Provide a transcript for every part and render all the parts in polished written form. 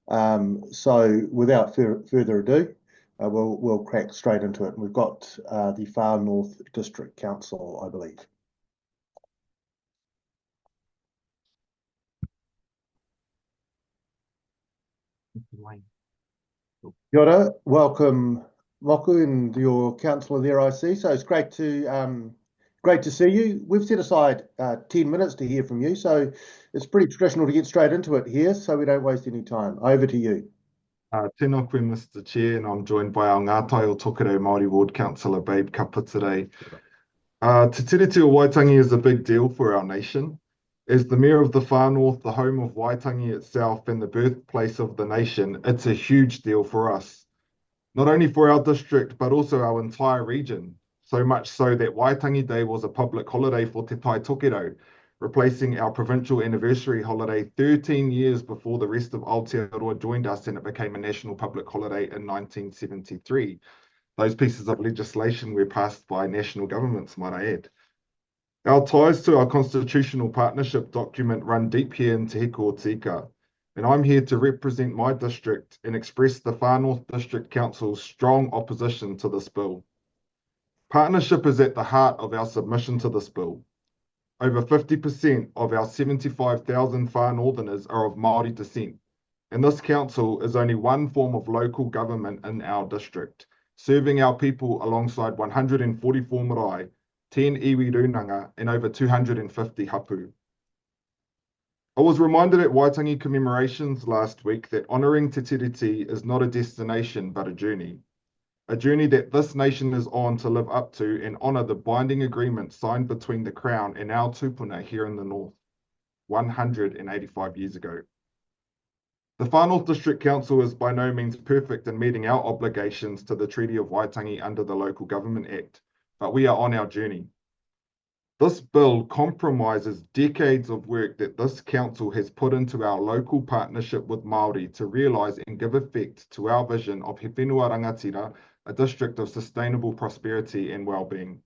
So without further ado, we'll crack straight into it. We've got the Far North District Council, I believe. Kia ora, welcome, Moku, and your councillor there, I see. So it's great to see you. We've set aside 10 minutes to hear from you, so it's pretty traditional to get straight into it here, so we don't waste any time. Over to you. Tēnā koe, Mr. Chair, and I'm joined by our Ngātai o Tokerau Māori Ward Councillor, Babe Kapa, today. Te Tiriti o Waitangi is a big deal for our nation. As the Mayor of the Far North, the home of Waitangi itself and the birthplace of the nation, it's a huge deal for us. Not only for our district, but also our entire region. So much so that Waitangi Day was a public holiday for Te Tai Tokerau, replacing our provincial anniversary holiday 13 years before the rest of Aotearoa joined us, and it became a national public holiday in 1973. Those pieces of legislation were passed by national governments, might I add. Our ties to our constitutional partnership document run deep here in Te Heko o Tika, and I'm here to represent my district and express the Far North District Council's strong opposition to this bill. Partnership is at the heart of our submission to this bill. Over 50% of our 75,000 Far Northerners are of Maori descent, and this council is only one form of local government in our district, serving our people alongside 144 marae, 10 iwi runanga, and over 250 hapu. I was reminded at Waitangi commemorations last week that honouring Te Tiriti is not a destination but a journey that this nation is on to live up to and honour the binding agreement signed between the Crown and our tupuna here in the north 185 years ago. The Far North District Council is by no means perfect in meeting our obligations to the Treaty of Waitangi under the Local Government Act, but we are on our journey. This bill compromises decades of work that this council has put into our local partnership with Maori to realise and give effect to our vision of He Whenua Rangatira, a district of sustainable prosperity and well-being.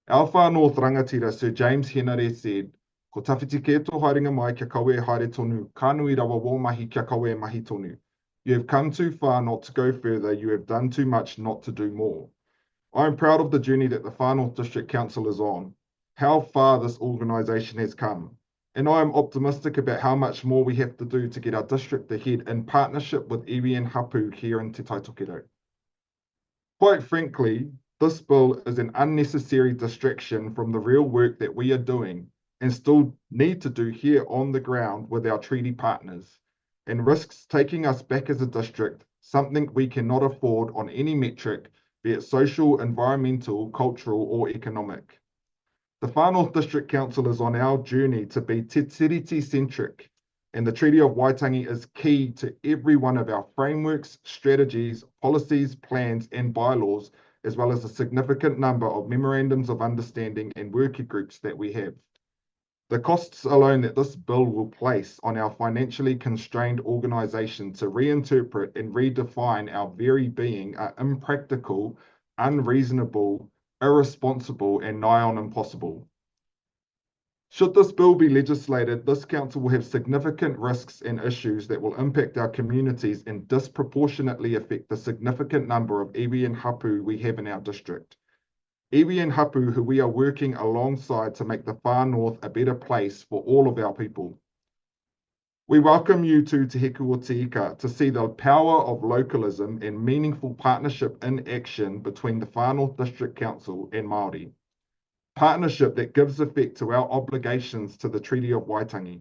Our Far North Rangatira, Sir James Henare, said, "Ko tawhiti ke tō haerenga mai kia kawe haere tonu, kānui rawa wō mahi kia kawe mahi tonu. You have come too far not to go further, you have done too much not to do more." I am proud of the journey that the Far North District Council is on, how far this organisation has come, and I am optimistic about how much more we have to do to get our district ahead in partnership with iwi and hapu here in Te Tai Tokerau. Quite frankly, this bill is an unnecessary distraction from the real work that we are doing and still need to do here on the ground with our treaty partners, and risks taking us back as a district, something we cannot afford on any metric, be it social, environmental, cultural, or economic. The Far North District Council is on our journey to be Te Tiriti-centric, and the Treaty of Waitangi is key to every one of our frameworks, strategies, policies, plans, and bylaws, as well as a significant number of memorandums of understanding and working groups that we have. The costs alone that this bill will place on our financially constrained organisation to reinterpret and redefine our very being are impractical, unreasonable, irresponsible, and nigh on impossible. Should this bill be legislated, this council will have significant risks and issues that will impact our communities and disproportionately affect the significant number of iwi and hapu we have in our district. Iwi and hapu who we are working alongside to make the Far North a better place for all of our people. We welcome you to Te Heko o Tika to see the power of localism and meaningful partnership in action between the Far North District Council and Māori. Partnership that gives effect to our obligations to the Treaty of Waitangi.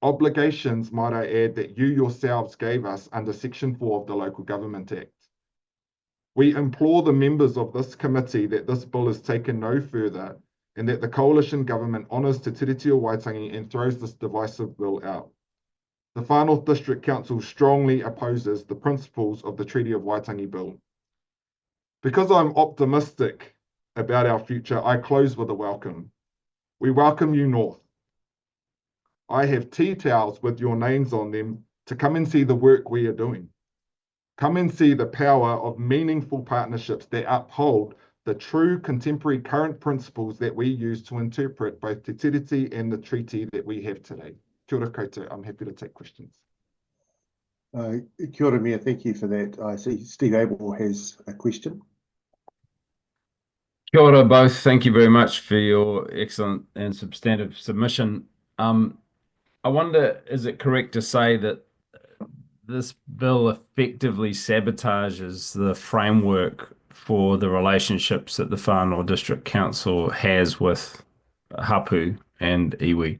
Obligations, might I add, that you yourselves gave us under Section 4 of the Local Government Act. We implore the members of this committee that this bill is taken no further and that the coalition government honours Te Tiriti o Waitangi and throws this divisive bill out. The Far North District Council strongly opposes the principles of the Treaty of Waitangi bill. Because I'm optimistic about our future, I close with a welcome. We welcome you north. I have tea towels with your names on them to come and see the work we are doing. Come and see the power of meaningful partnerships that uphold the true contemporary current principles that we use to interpret both Te Tiriti and the treaty that we have today. Kia ora koutou, I'm happy to take questions. Kia ora, Mia, thank you for that. I see Steve Abel has a question. Kia ora both. Thank you very much for your excellent and substantive submission. I wonder, is it correct to say that this bill effectively sabotages the framework for the relationships that the Whānau District Council has with hapu and iwi?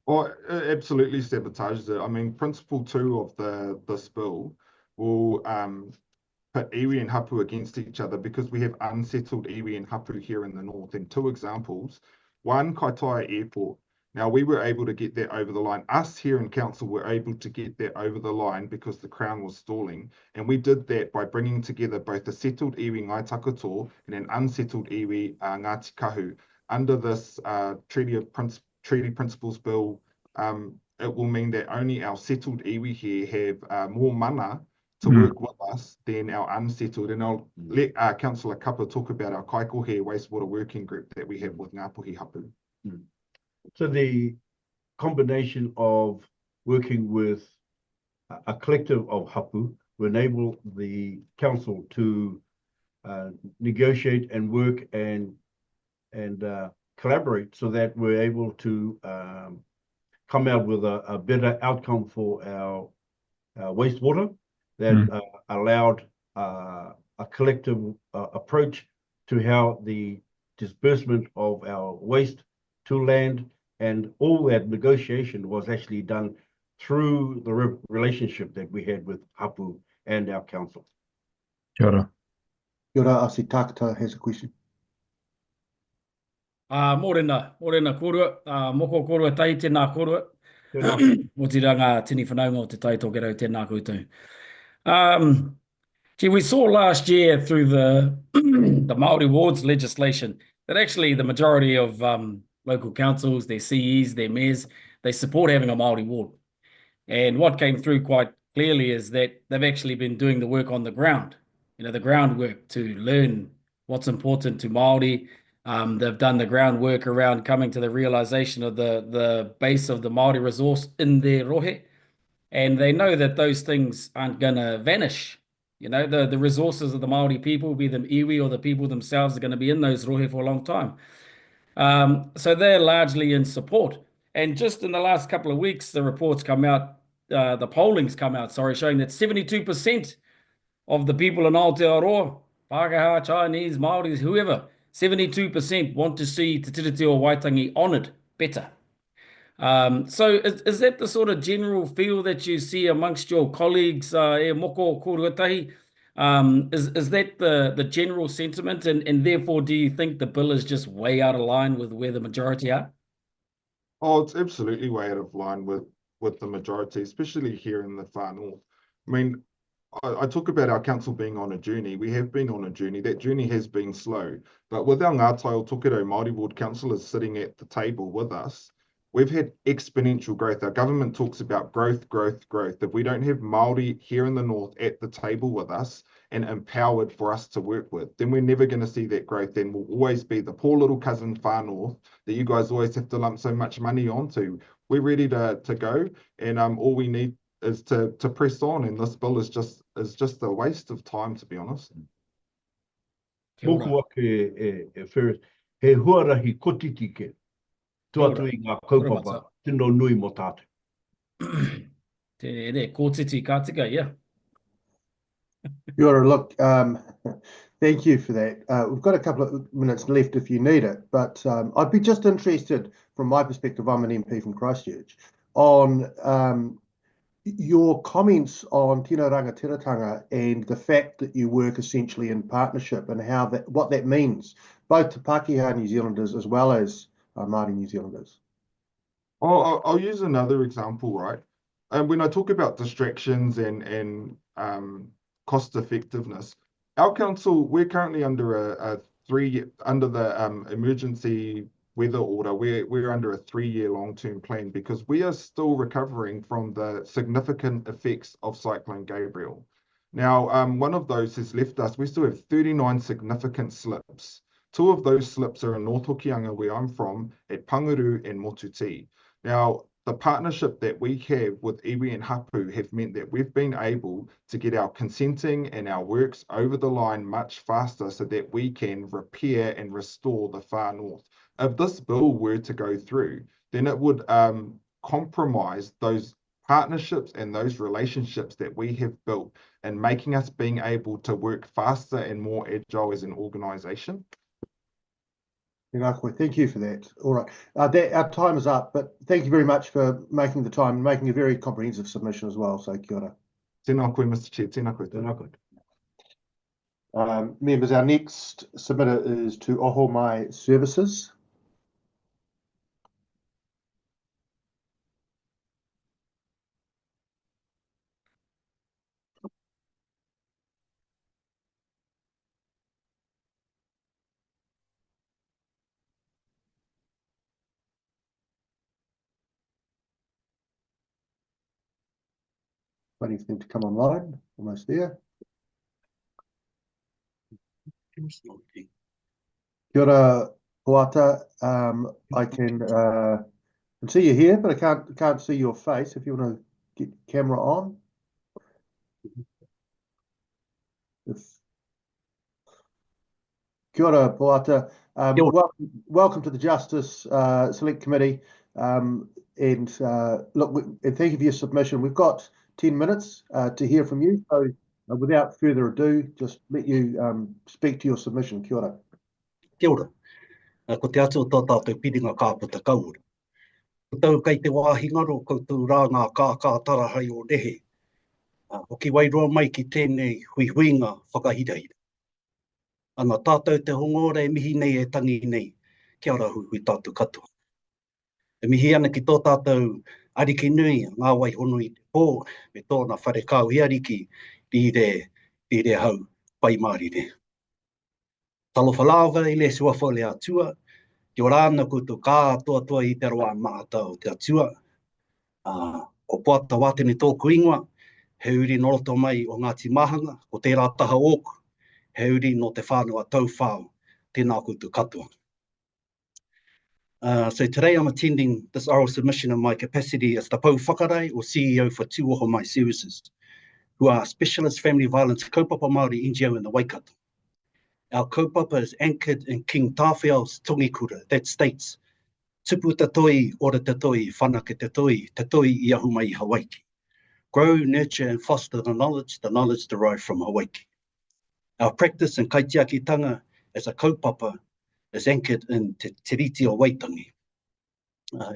Well, it absolutely sabotages it. I mean, principle 2 of this bill will put iwi and hapu against each other because we have unsettled iwi and hapu here in the north. And 2 examples, one, Kaitaia Airport. Now, we were able to get that over the line. Us here in council were able to get that over the line because the Crown was stalling. And we did that by bringing together both a settled iwi Ngai Takatoa and an unsettled iwi Ngāti Kahu under this Treaty Principles Bill. It will mean that only our settled iwi here have more mana to work with us than our unsettled. And I'll let Councillor Kapa talk about our Kaikohe wastewater working group that we have with Ngāpuhi Hapu. So the combination of working with a collective of hapu will enable the council to negotiate and work and collaborate so that we're able to come out with a better outcome for our wastewater that allowed a collective approach to how the disbursement of our waste to land, and all that negotiation was actually done through the relationship that we had with hapu and our council. Kia ora. Kia ora, I see Takata has a question. Mōrena korua, moko korua tai tēnā korua. Tēnā. Mo te ranga tini whanaunga o te tai tōkero tēnā koutou. Gee, we saw last year through the the Maori wards legislation that actually the majority of local councils, their CEs, their mayors, they support having a Maori ward. And what came through quite clearly is that they've actually been doing the work on the ground, the groundwork to learn what's important to Maori. They've done the groundwork around coming to the realization of the base of the Maori resource in their rohe. And they know that those things aren't going to vanish. The resources of the Maori people, be them iwi or the people themselves, are going to be in those rohe for a long time. So they're largely in support. And just in the last couple of weeks, the reports come out, the polling's come out, showing that 72% of the people in Aotearoa, Pākehā, Chinese, Māoris, whoever, 72% want to see Te Tiriti o Waitangi honoured better. So is that the sort of general feel that you see amongst your colleagues, moko koruatahi? Is that the general sentiment, and therefore do you think the bill is just way out of line with where the majority are? Oh, it's absolutely way out of line with the majority, especially here in the far north. I mean, I talk about our council being on a journey. We have been on a journey. That journey has been slow. But with our Ngātai Tokero Māori Ward councillors sitting at the table with us, we've had exponential growth. Our government talks about growth, growth, growth. If we don't have Māori here in the north at the table with us and empowered for us to work with, then we're never going to see that growth. Then we'll always be the poor little cousin far north that you guys always have to lump so much money onto. We're ready to go, and all we need is to press on, and this bill is just a waste of time, to be honest. Moku ake first, he huarahi kotiti ke. Tuatui ngā kaupapa, tino nui mo tātou. Te re, kōtiti kā tika, yeah. Kia ora, look, thank you for that. We've got a couple of minutes left if you need it, but I'd be just interested, from my perspective, I'm an MP from Christchurch, on your comments on Tino Rangatiratanga and the fact that you work essentially in partnership and what that means, both to Pākehā New Zealanders as well as Māori New Zealanders. I'll use another example, right? When I talk about distractions and cost effectiveness, our council, we're currently under under the emergency weather order. We're under a 3-year long-term plan because we are still recovering from the significant effects of Cyclone Gabriel. Now, one of those has left us. We still have 39 significant slips. 2 of those slips are in North Hokianga, where I'm from, at Panguru and Motuti. Now, the partnership that we have with iwi and hapu have meant that we've been able to get our consenting and our works over the line much faster so that we can repair and restore the far north. If this bill were to go through, then it would compromise those partnerships and those relationships that we have built and making us being able to work faster and more agile as an organisation. Thank you for that. All right, our time is up, but thank you very much for making the time and making a very comprehensive submission as well. So kia ora. Tēnā koe, Mr. Chair. Tēnā koe. Tēnā koe. Members, our next submitter is to Oho Mai Services. Waiting for them to come online. Almost there. Kia ora, Poata. I can see you here, but I can't see your face. If you want to get the camera on. Kia ora, Poata. Welcome to the Justice Select Committee. And look, and thank you for your submission. We've got 10 minutes to hear from you. So without further ado, just let you speak to your submission. Kia ora. Kia ora. Ko te atu o tō tātou piringa kāputa kaura. Ko tau kei te wāhi ngaro koutou rā ngā tāratara o rehe. Hoki wairoa mai ki tēnei huihuinga whakahirahira. Ana tātou te hongora e mihi nei e tangi nei. Kia ora hui tātou katoa. E mihi ana ki tō tātou ariki nui, ngā wai hono i te pō, me tōna whare kāu hi ariki, i re hau pai Māori re. Talo whalawa i le suafa le atua, ki ora ana koutou kā toa i te roa maata o te atua. Ko Poata Wātene tōku ingoa, he uri noroto mai o Ngāti Mahanga, ko tērā taha oku, he uri no te whānua tauwhao, tēnā koutou katoa. So today I'm attending this oral submission in my capacity as the Pou Whakarai or CEO for Oho Mai Services, who are a specialist family violence kaupapa Māori NGO in the Waikato. Our kaupapa is anchored in King Tāwhiao's tongikura that states, tupu te toi, ora te toi, whanake te toi I ahu mai I Hawaii. Grow, nurture and foster the knowledge derived from Hawaii. Our practice in kaitiakitanga as a kaupapa is anchored in te riti o Waitangi.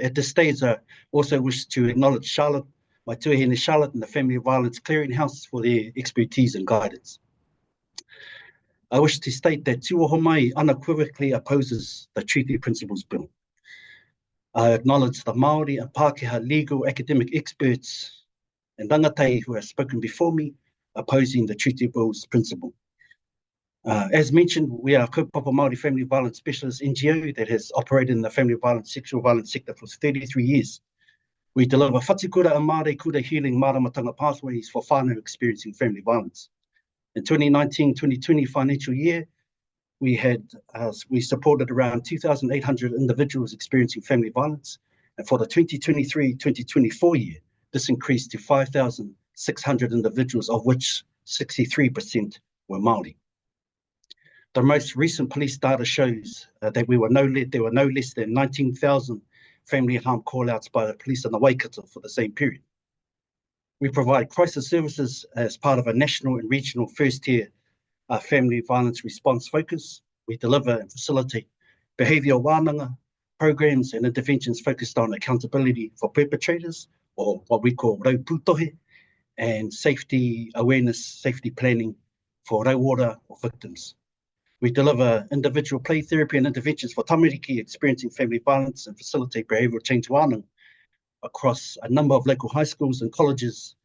At this stage, I also wish to acknowledge Charlotte, my tuahine Charlotte and the Family Violence Clearinghouse for their expertise and guidance. I wish to state that Oho Mai unequivocally opposes the Treaty Principles Bill. I acknowledge the Maori and Pākehā legal academic experts and rangatei who have spoken before me opposing the Treaty Bill's principle. As mentioned, we are a kaupapa Māori family violence specialist NGO that has operated in the family violence, sexual violence sector for 33 years. We deliver whatikura and Māori kura healing māramatanga pathways for whānau experiencing family violence. In 2019-2020 financial year, we supported around 2,800 individuals experiencing family violence. And for the 2023-2024 year, this increased to 5,600 individuals, of which 63% were Māori. The most recent police data shows that there were no less than 19,000 family harm call-outs by the police in the Waikato for the same period. We provide crisis services as part of a national and regional first-tier family violence response focus. We deliver and facilitate behavioural wānanga programs and interventions focused on accountability for perpetrators, or what we call rauputohe, and safety awareness, safety planning for rauora or victims. We deliver individual play therapy and interventions for tamariki experiencing family violence and facilitate behavioural change wānanga across a number of local high schools and colleges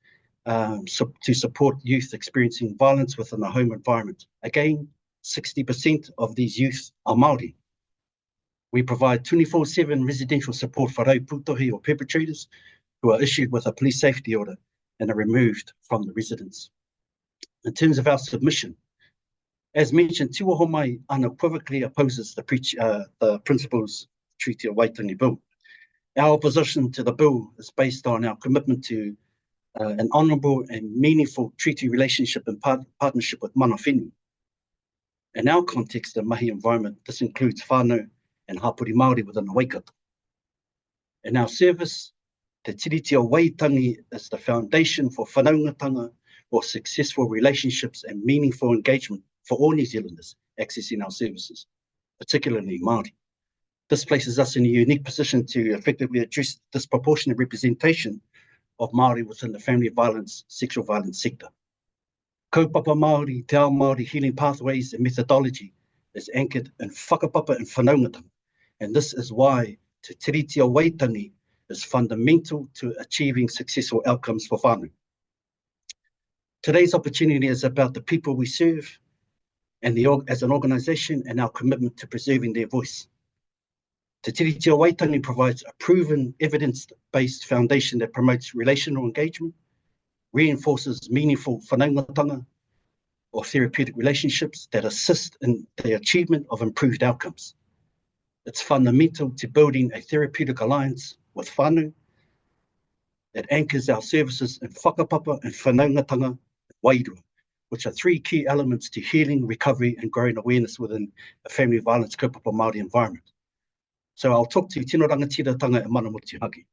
to support youth experiencing violence within the home environment. Again, 60% of these youth are Māori. We provide 24/7 residential support for rauputohe or perpetrators who are issued with a police safety order and are removed from the residence. In terms of our submission, as mentioned, Oho Mai unequivocally opposes the Principles Treaty of Waitangi Bill. Our opposition to the bill is based on our commitment to an honourable and meaningful treaty relationship and partnership with mana whenua. In our context and mahi environment, this includes whānau and hapori Māori within the Waikato. In our service, te tiriti o waitangi is the foundation for whanaungatanga or successful relationships and meaningful engagement for all New Zealanders accessing our services, particularly Māori. This places us in a unique position to effectively address disproportionate representation of Māori within the family violence, sexual violence sector. Kaupapa Māori, Te Ao Māori healing pathways and methodology is anchored in whakapapa and whanaungatanga, and this is why te tiriti o waitangi is fundamental to achieving successful outcomes for whānau. Today's opportunity is about the people we serve and as an organisation and our commitment to preserving their voice. Te tiriti o waitangi provides a proven evidence-based foundation that promotes relational engagement, reinforces meaningful whanaungatanga or therapeutic relationships that assist in the achievement of improved outcomes. It's fundamental to building a therapeutic alliance with whānau that anchors our services in whakapapa and whanaungatanga wairua, which are three key elements to healing, recovery and growing awareness within a family violence kaupapa Māori environment. So I'll talk to Tino Rangatiratanga and Mana Motuhake.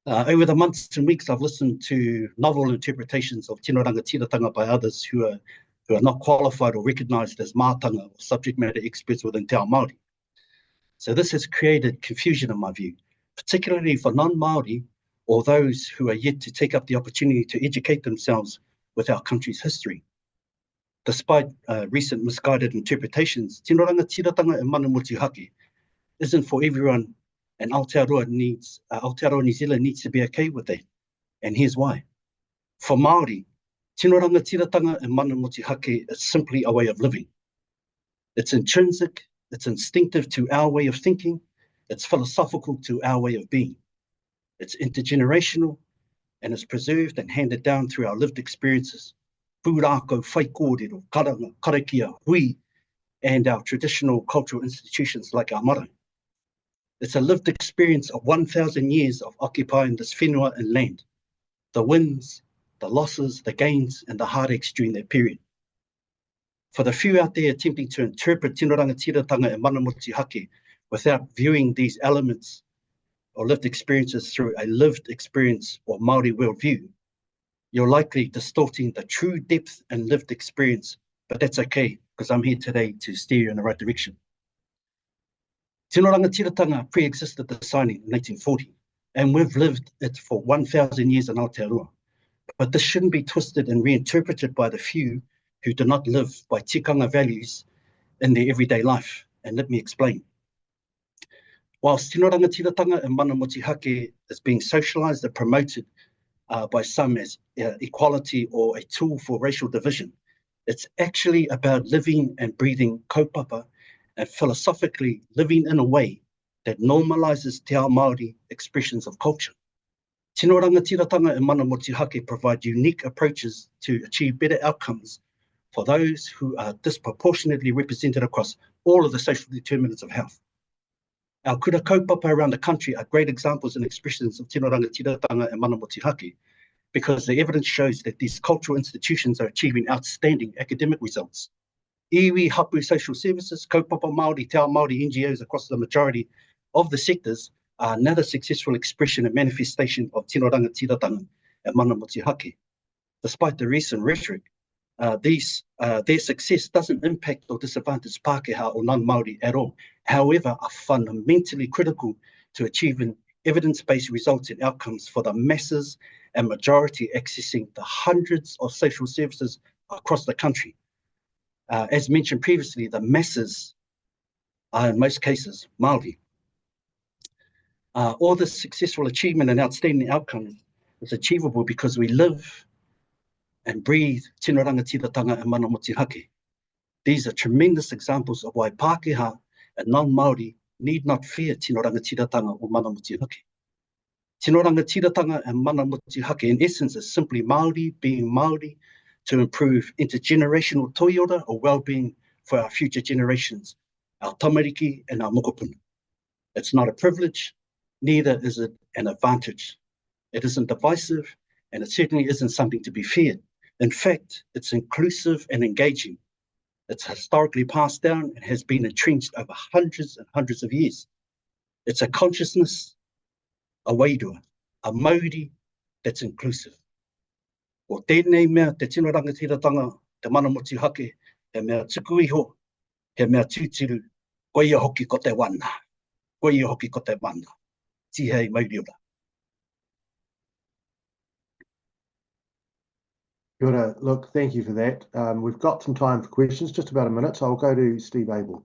Over the months and weeks, I've listened to novel interpretations of Tino Rangatiratanga by others who are not qualified or recognised as mātanga or subject matter experts within Te Ao Māori. So this has created confusion in my view, particularly for non-Māori or those who are yet to take up the opportunity to educate themselves with our country's history. Despite recent misguided interpretations, Tino Rangatiratanga and Mana Motuhake isn't for everyone, and Aotearoa New Zealand needs to be okay with that. And here's why. For Māori, Tino Rangatiratanga and Mana Motuhake is simply a way of living. It's intrinsic, it's instinctive to our way of thinking, it's philosophical to our way of being. It's intergenerational, and it's preserved and handed down through our lived experiences. Pūrākau, whaikōrero, karanga, karakia, hui, and our traditional cultural institutions like our marae. It's a lived experience of 1,000 years of occupying this whenua and land, the wins, the losses, the gains, and the heartaches during that period. For the few out there attempting to interpret Tino Rangatiratanga and Mana Motuhake without viewing these elements or lived experiences through a lived experience or Māori worldview, you're likely distorting the true depth and lived experience, but that's okay, because I'm here today to steer you in the right direction. Tino Rangatiratanga pre-existed the signing in 1840, and we've lived it for 1,000 years in Aotearoa. But this shouldn't be twisted and reinterpreted by the few who do not live by tikanga values in their everyday life. And let me explain. Whilst Tino Rangatiratanga and Mana Motuhake is being socialised and promoted by some as equality or a tool for racial division, it's actually about living and breathing kaupapa and philosophically living in a way that normalises Te Ao Māori expressions of culture. Tino Rangatiratanga and Mana Motuhake provide unique approaches to achieve better outcomes for those who are disproportionately represented across all of the social determinants of health. Our kura kaupapa around the country are great examples and expressions of Tino Rangatiratanga and Mana Motuhake, because the evidence shows that these cultural institutions are achieving outstanding academic results. Iwi, hapu social services, kaupapa Māori, Te Ao Māori NGOs across the majority of the sectors are another successful expression and manifestation of Tino Rangatiratanga and Mana Motuhake. Despite the recent rhetoric, their success doesn't impact or disadvantage Pākehā or non-Māori at all. However, are fundamentally critical to achieving evidence-based results and outcomes for the masses and majority accessing the hundreds of social services across the country. As mentioned previously, the masses are in most cases Māori. All this successful achievement and outstanding outcomes is achievable because we live and breathe Tino Rangatiratanga and Mana Motuhake. These are tremendous examples of why Pākehā and non-Māori need not fear Tino Rangatiratanga or Mana Motuhake. Tino Rangatiratanga and Mana Motuhake in essence is simply Māori being Māori to improve intergenerational toiora or well-being for our future generations, our tamariki and our mokopuna. It's not a privilege, neither is it an advantage. It isn't divisive, and it certainly isn't something to be feared. In fact, it's inclusive and engaging. It's historically passed down and has been entrenched over hundreds and hundreds of years. It's a consciousness, a wairua, a Maori that's inclusive. O tēnei mea te tino rangatiratanga, te mana motuhake, he mea tuku iho, he mea tūtiru, koe ia hoki ko te wana, koe ia hoki ko te wana. Tihei Maori ora. Kia ora. Look, thank you for that. We've got some time for questions, just about a minute, so I'll go to Steve Abel.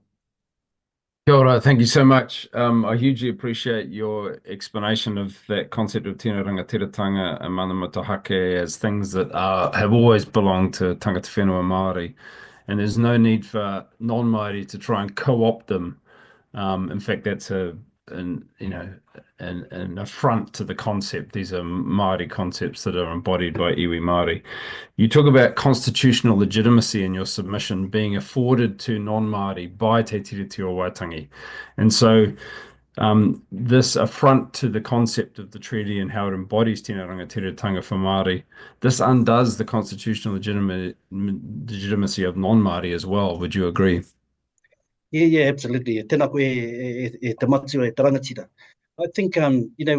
Kia ora, thank you so much. I hugely appreciate your explanation of that concept of tino rangatiratanga and mana motuhake as things that have always belonged to tangata whenua Māori, and there's no need for non-Māori to try and co-opt them. In fact, that's an affront to the concept. These are Māori concepts that are embodied by iwi Māori. You talk about constitutional legitimacy in your submission being afforded to non-Māori by Te Tiriti o Waitangi. And so this affront to the concept of the treaty and how it embodies tino rangatiratanga for Māori, this undoes the constitutional legitimacy of non-Māori as well. Would you agree? Yeah, absolutely. Tēnā koe e te matu e te rangatira. I think,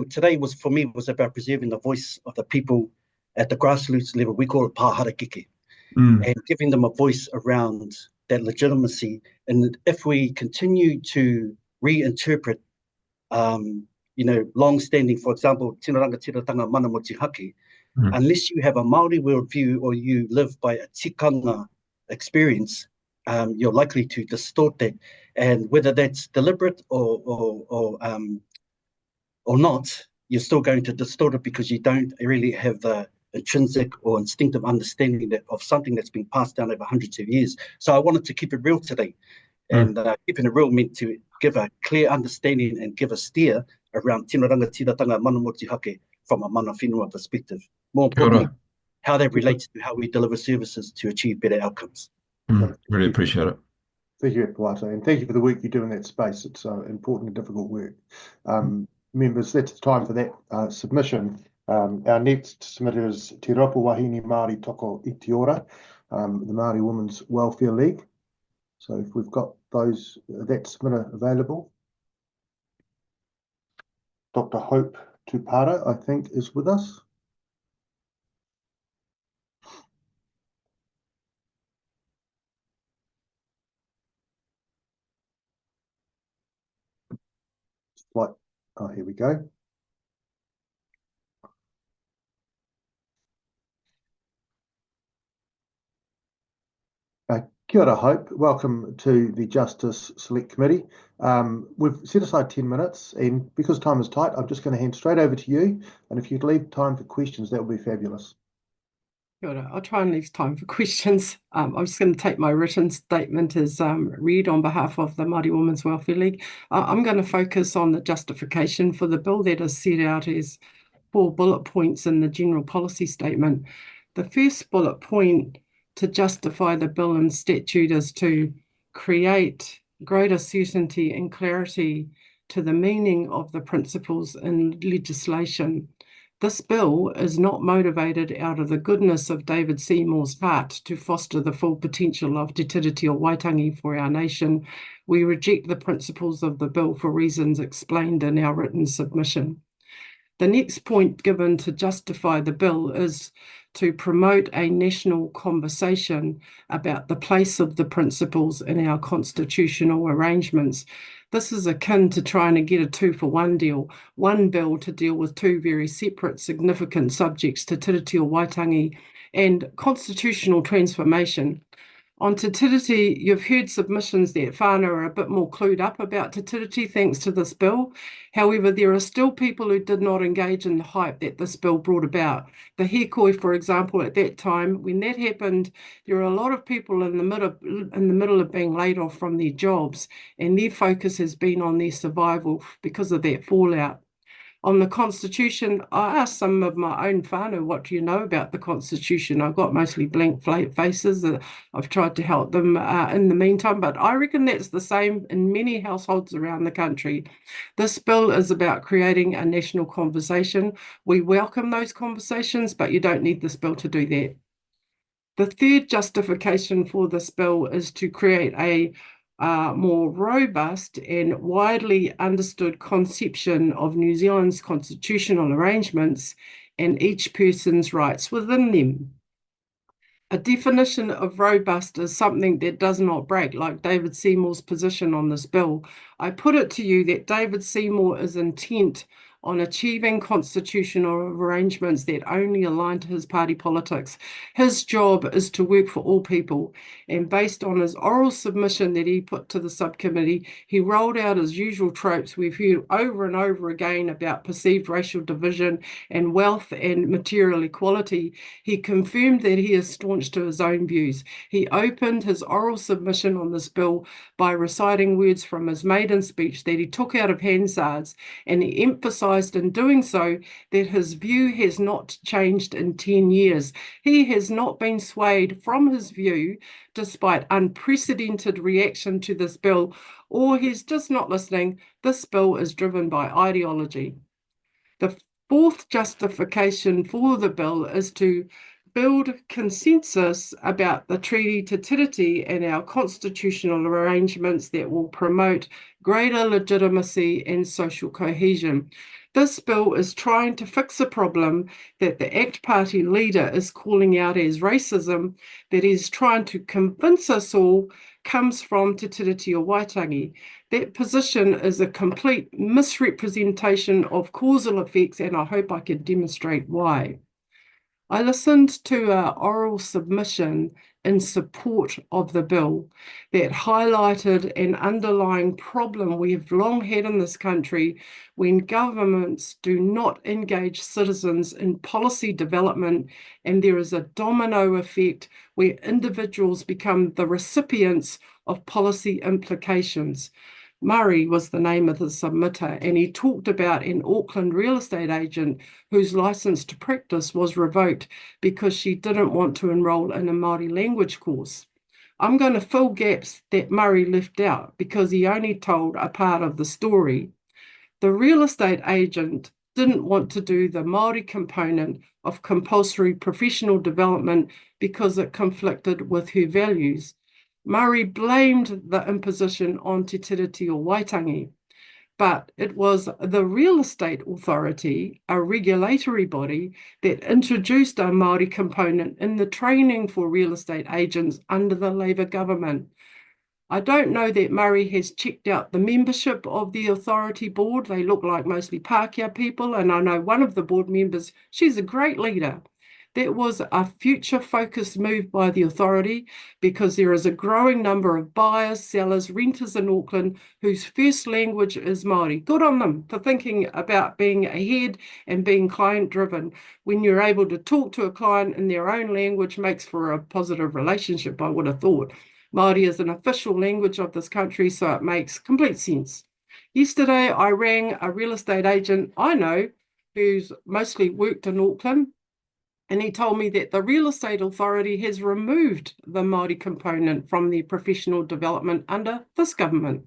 today for me was about preserving the voice of the people at the grassroots level. We call it pāhara keke, and giving them a voice around that legitimacy. And if we continue to reinterpret, long-standing, for example, tino rangatiratanga mana motuhake, unless you have a Māori worldview or you live by a tikanga experience, you're likely to distort that, and whether that's deliberate or not, you're still going to distort it because you don't really have the intrinsic or instinctive understanding of something that's been passed down over hundreds of years. So I wanted to keep it real today, and keeping it real meant to give a clear understanding and give a steer around tino rangatiratanga mana motuhake from a mana whenua perspective. More importantly, how that relates to how we deliver services to achieve better outcomes. Really appreciate it. Thank you, Puato, and thank you for the work you do in that space. It's important and difficult work. Members, that's the time for that submission. Our next submitter is Te Raupo Wahine Māori Toko Itiora, the Māori Women's Welfare League. So if we've got that submitter available. Dr. Hope Tupara, I think, is with us. Here we go. Kia ora, Hope. Welcome to the Justice Select Committee. We've set aside 10 minutes, and because time is tight, I'm just going to hand straight over to you. And if you'd leave time for questions, that would be fabulous. Kia ora. I'll try and leave time for questions. I'm just going to take my written statement as read on behalf of the Māori Women's Welfare League. I'm going to focus on the justification for the bill that is set out as 4 bullet points in the general policy statement. The first bullet point to justify the bill and statute is to create greater certainty and clarity to the meaning of the principles in legislation. This bill is not motivated out of the goodness of David Seymour's heart to foster the full potential of Te Tiriti o Waitangi for our nation. We reject the principles of the bill for reasons explained in our written submission. The next point given to justify the bill is to promote a national conversation about the place of the principles in our constitutional arrangements. This is akin to trying to get a 2-for-1 deal, one bill to deal with 2 very separate significant subjects, Te Tiriti o Waitangi and constitutional transformation. On Te Tiriti, you've heard submissions that whānau are a bit more clued up about Te Tiriti thanks to this bill. However, there are still people who did not engage in the hype that this bill brought about. The hekoi, for example, at that time, when that happened, there were a lot of people in the middle of being laid off from their jobs, and their focus has been on their survival because of that fallout. On the Constitution, I asked some of my own whānau, what do you know about the Constitution? I've got mostly blank faces. I've tried to help them in the meantime, but I reckon that's the same in many households around the country. This bill is about creating a national conversation. We welcome those conversations, but you don't need this bill to do that. The third justification for this bill is to create a more robust and widely understood conception of New Zealand's constitutional arrangements and each person's rights within them. A definition of robust is something that does not break, like David Seymour's position on this bill. I put it to you that David Seymour is intent on achieving constitutional arrangements that only align to his party politics. His job is to work for all people, and based on his oral submission that he put to the subcommittee, he rolled out his usual tropes we've heard over and over again about perceived racial division and wealth and material equality. He confirmed that he is staunch to his own views. He opened his oral submission on this bill by reciting words from his maiden speech that he took out of Hansard's, and he emphasized in doing so that his view has not changed in 10 years. He has not been swayed from his view despite unprecedented reaction to this bill, or he's just not listening. This bill is driven by ideology. The fourth justification for the bill is to build consensus about the treaty Te Tiriti and our constitutional arrangements that will promote greater legitimacy and social cohesion. This bill is trying to fix a problem that the ACT Party leader is calling out as racism, that is trying to convince us all comes from Te Tiriti o Waitangi. That position is a complete misrepresentation of causal effects, and I hope I can demonstrate why. I listened to an oral submission in support of the bill that highlighted an underlying problem we have long had in this country when governments do not engage citizens in policy development, and there is a domino effect where individuals become the recipients of policy implications. Murray was the name of the submitter, and he talked about an Auckland real estate agent whose license to practice was revoked because she didn't want to enroll in a Māori language course. I'm going to fill gaps that Murray left out because he only told a part of the story. The real estate agent didn't want to do the Māori component of compulsory professional development because it conflicted with her values. Murray blamed the imposition on Te Tiriti o Waitangi, but it was the Real Estate Authority, a regulatory body, that introduced a Māori component in the training for real estate agents under the Labour government. I don't know that Murray has checked out the membership of the authority board. They look like mostly Pākehā people, and I know one of the board members, she's a great leader. That was a future-focused move by the authority because there is a growing number of buyers, sellers, renters in Auckland whose first language is Māori. Good on them for thinking about being ahead and being client-driven. When you're able to talk to a client in their own language, makes for a positive relationship, I would have thought. Māori is an official language of this country, so it makes complete sense. Yesterday, I rang a real estate agent I know who's mostly worked in Auckland, and he told me that the Real Estate Authority has removed the Māori component from their professional development under this government.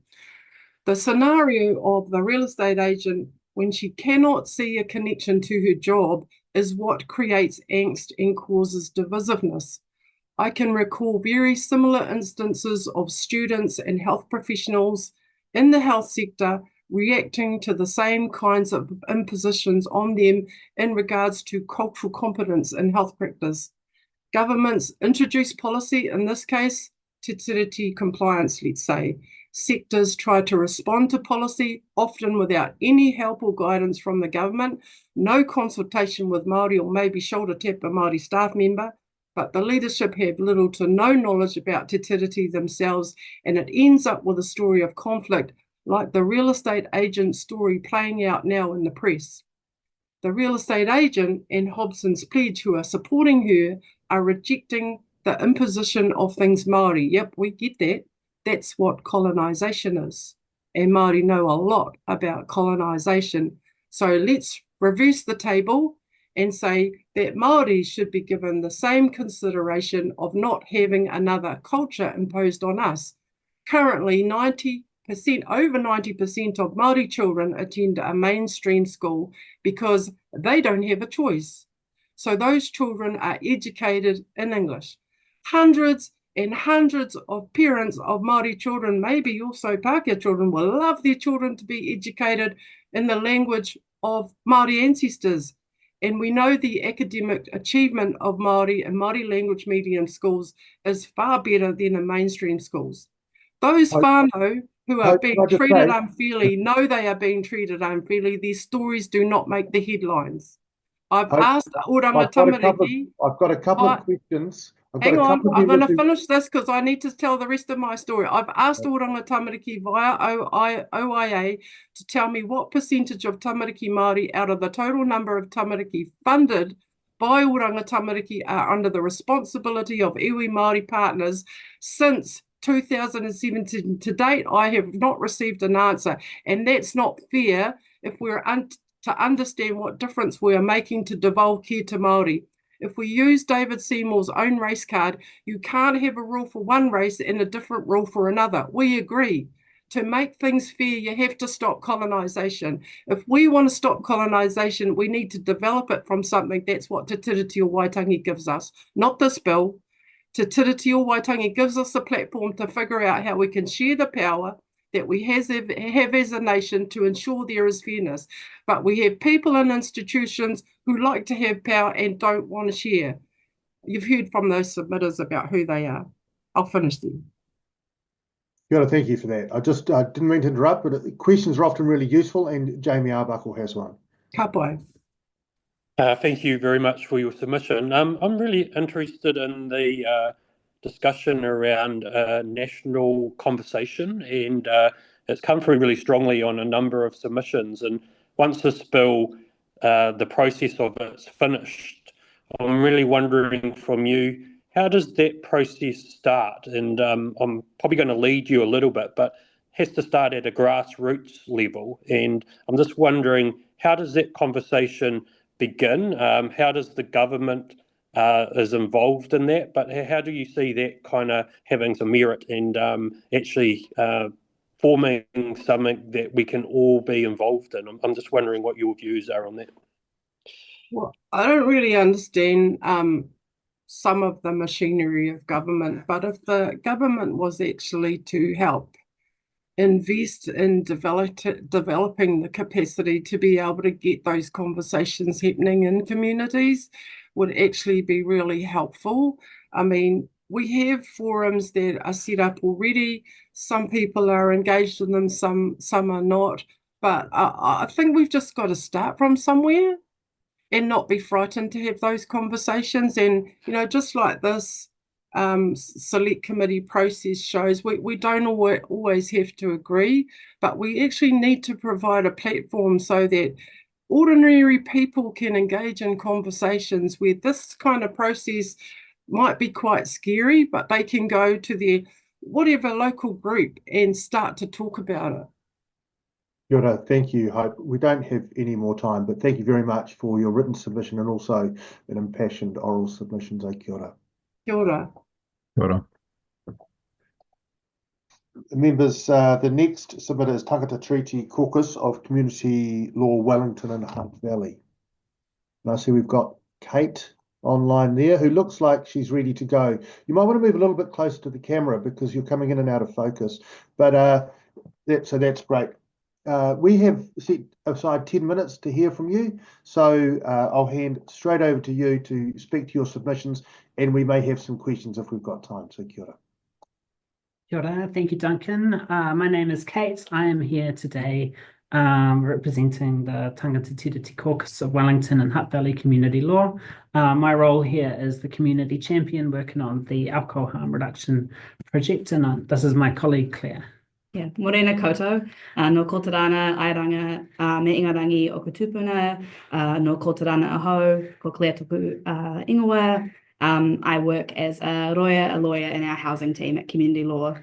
The scenario of the real estate agent when she cannot see a connection to her job is what creates angst and causes divisiveness. I can recall very similar instances of students and health professionals in the health sector reacting to the same kinds of impositions on them in regards to cultural competence in health practice. Governments introduce policy, in this case, Te Tiriti compliance, let's say. Sectors try to respond to policy, often without any help or guidance from the government, no consultation with Māori or maybe shoulder tap a Māori staff member, but the leadership have little to no knowledge about Te Tiriti themselves, and it ends up with a story of conflict like the real estate agent story playing out now in the press. The real estate agent and Hobson's Pledge, who are supporting her, are rejecting the imposition of things Māori. Yep, we get that. That's what colonisation is. And Māori know a lot about colonisation. So let's reverse the table and say that Maori should be given the same consideration of not having another culture imposed on us. Currently, over 90% of Maori children attend a mainstream school because they don't have a choice. So those children are educated in English. Hundreds and hundreds of parents of Maori children, maybe also Pākehā children, will love their children to be educated in the language of Maori ancestors. And we know the academic achievement of Maori and Maori language medium schools is far better than in mainstream schools. Those whānau who are being treated unfairly know they are being treated unfairly. These stories do not make the headlines. I've asked Oranga Tamariki. I've got a couple of questions. Hang on, I'm going to finish this because I need to tell the rest of my story. I've asked Oranga Tamariki via OIA to tell me what percentage of Tamariki Māori out of the total number of Tamariki funded by Oranga Tamariki are under the responsibility of iwi Māori partners since 2017 to date. I have not received an answer, and that's not fair if we're to understand what difference we are making to devolve care to Māori. If we use David Seymour's own race card, you can't have a rule for one race and a different rule for another. We agree. To make things fair, you have to stop colonisation. If we want to stop colonisation, we need to develop it from something. That's what Te Tiriti o Waitangi gives us, not this bill. Te Tiriti o Waitangi gives us a platform to figure out how we can share the power that we have as a nation to ensure there is fairness. But we have people and institutions who like to have power and don't want to share. You've heard from those submitters about who they are. I'll finish them. Thank you for that. I didn't mean to interrupt, but questions are often really useful, and Jamie Arbuckle has one. Ka pai. Thank you very much for your submission. I'm really interested in the discussion around national conversation, and it's come through really strongly on a number of submissions. And once this bill, the process of it's finished, I'm really wondering from you, how does that process start? And I'm probably going to lead you a little bit, but it has to start at a grassroots level. And I'm just wondering, how does that conversation begin? How does the government is involved in that, but how do you see that kind of having some merit and actually forming something that we can all be involved in? I'm just wondering what your views are on that. Well, I don't really understand some of the machinery of government, but if the government was actually to help invest in developing the capacity to be able to get those conversations happening in communities, would actually be really helpful. I mean, we have forums that are set up already. Some people are engaged in them, some are not. But I think we've just got to start from somewhere and not be frightened to have those conversations. And, just like this select committee process shows, we don't always have to agree, but we actually need to provide a platform so that ordinary people can engage in conversations where this kind of process might be quite scary, but they can go to their whatever local group and start to talk about it. Kia ora, thank you, Hope. We don't have any more time, but thank you very much for your written submission and also an impassioned oral submissions. Kia ora. Kia ora. Kia ora. Members, the next submitter is Tangata Treaty Caucus of Community Law Wellington and Hunt Valley. And I see we've got Kate online there who looks like she's ready to go. You might want to move a little bit closer to the camera because you're coming in and out of focus. But that's great. We have set aside 10 minutes to hear from you. So I'll hand straight over to you to speak to your submissions, and we may have some questions if we've got time. So kia ora. Kia ora, thank you, Duncan. My name is Kate. I am here today representing the Tangata Tiriti Caucus of Wellington and Hutt Valley Community Law. My role here is the community champion working on the alcohol harm reduction project, and this is my colleague Claire. Yeah, morena koutou, no Kotarana, Airanga, me Ingarangi o Kutupuna, no Kotarana aho, ko Claire tupu ingoa. I work as a lawyer in our housing team at Community Law.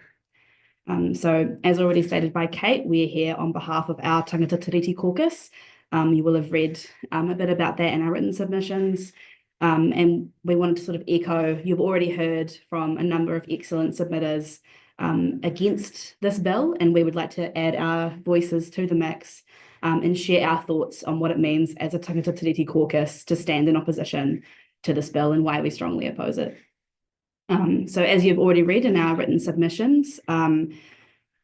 So as already stated by Kate, we're here on behalf of our Tangata Tiriti Caucus. You will have read a bit about that in our written submissions. And we wanted to sort of echo, you've already heard from a number of excellent submitters against this bill, and we would like to add our voices to the mix and share our thoughts on what it means as a Tangata Tiriti caucus to stand in opposition to this bill and why we strongly oppose it. So as you've already read in our written submissions,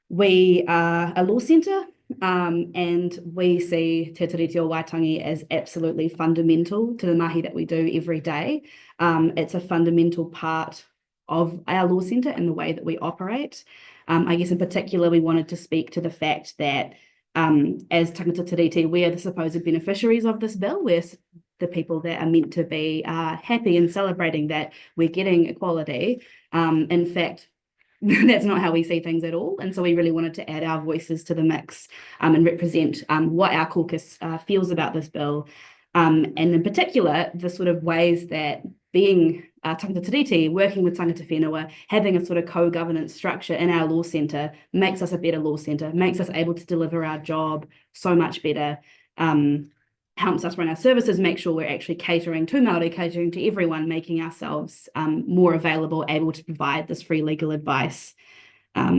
we are a law centre, and we see Te Tiriti o Waitangi as absolutely fundamental to the mahi that we do every day. It's a fundamental part of our law centre and the way that we operate. I guess in particular, we wanted to speak to the fact that as Tangata Tiriti, we are the supposed beneficiaries of this bill. We're the people that are meant to be happy and celebrating that we're getting equality. In fact, that's not how we see things at all. And so we really wanted to add our voices to the mix and represent what our caucus feels about this bill. And in particular, the sort of ways that being Tangata Tiriti, working with tangata whenua, having a sort of co-governance structure in our law centre makes us a better law centre, makes us able to deliver our job so much better, helps us run our services, make sure we're actually catering to Māori, catering to everyone, making ourselves more available, able to provide this free legal advice.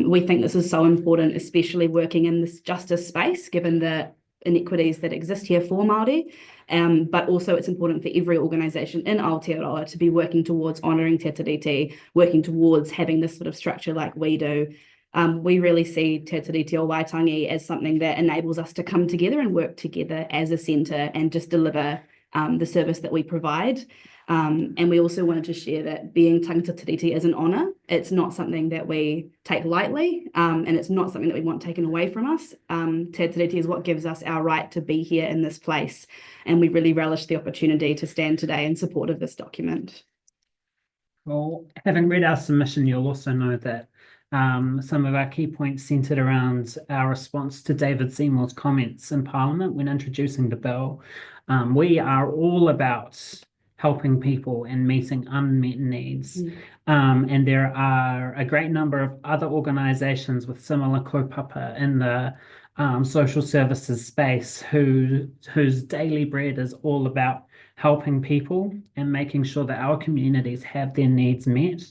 We think this is so important, especially working in this justice space, given the inequities that exist here for Māori. But also it's important for every organisation in Aotearoa to be working towards honouring Te Tiriti, working towards having this sort of structure like we do. We really see Te Tiriti o Waitangi as something that enables us to come together and work together as a centre and just deliver the service that we provide. And we also wanted to share that being Tangata Tiriti is an honour. It's not something that we take lightly, and it's not something that we want taken away from us. Te Tiriti is what gives us our right to be here in this place, and we really relish the opportunity to stand today in support of this document. Well, having read our submission, you'll also know that some of our key points centred around our response to David Seymour's comments in Parliament when introducing the bill. We are all about helping people and meeting unmet needs. And there are a great number of other organisations with similar kaupapa in the social services space whose daily bread is all about helping people and making sure that our communities have their needs met.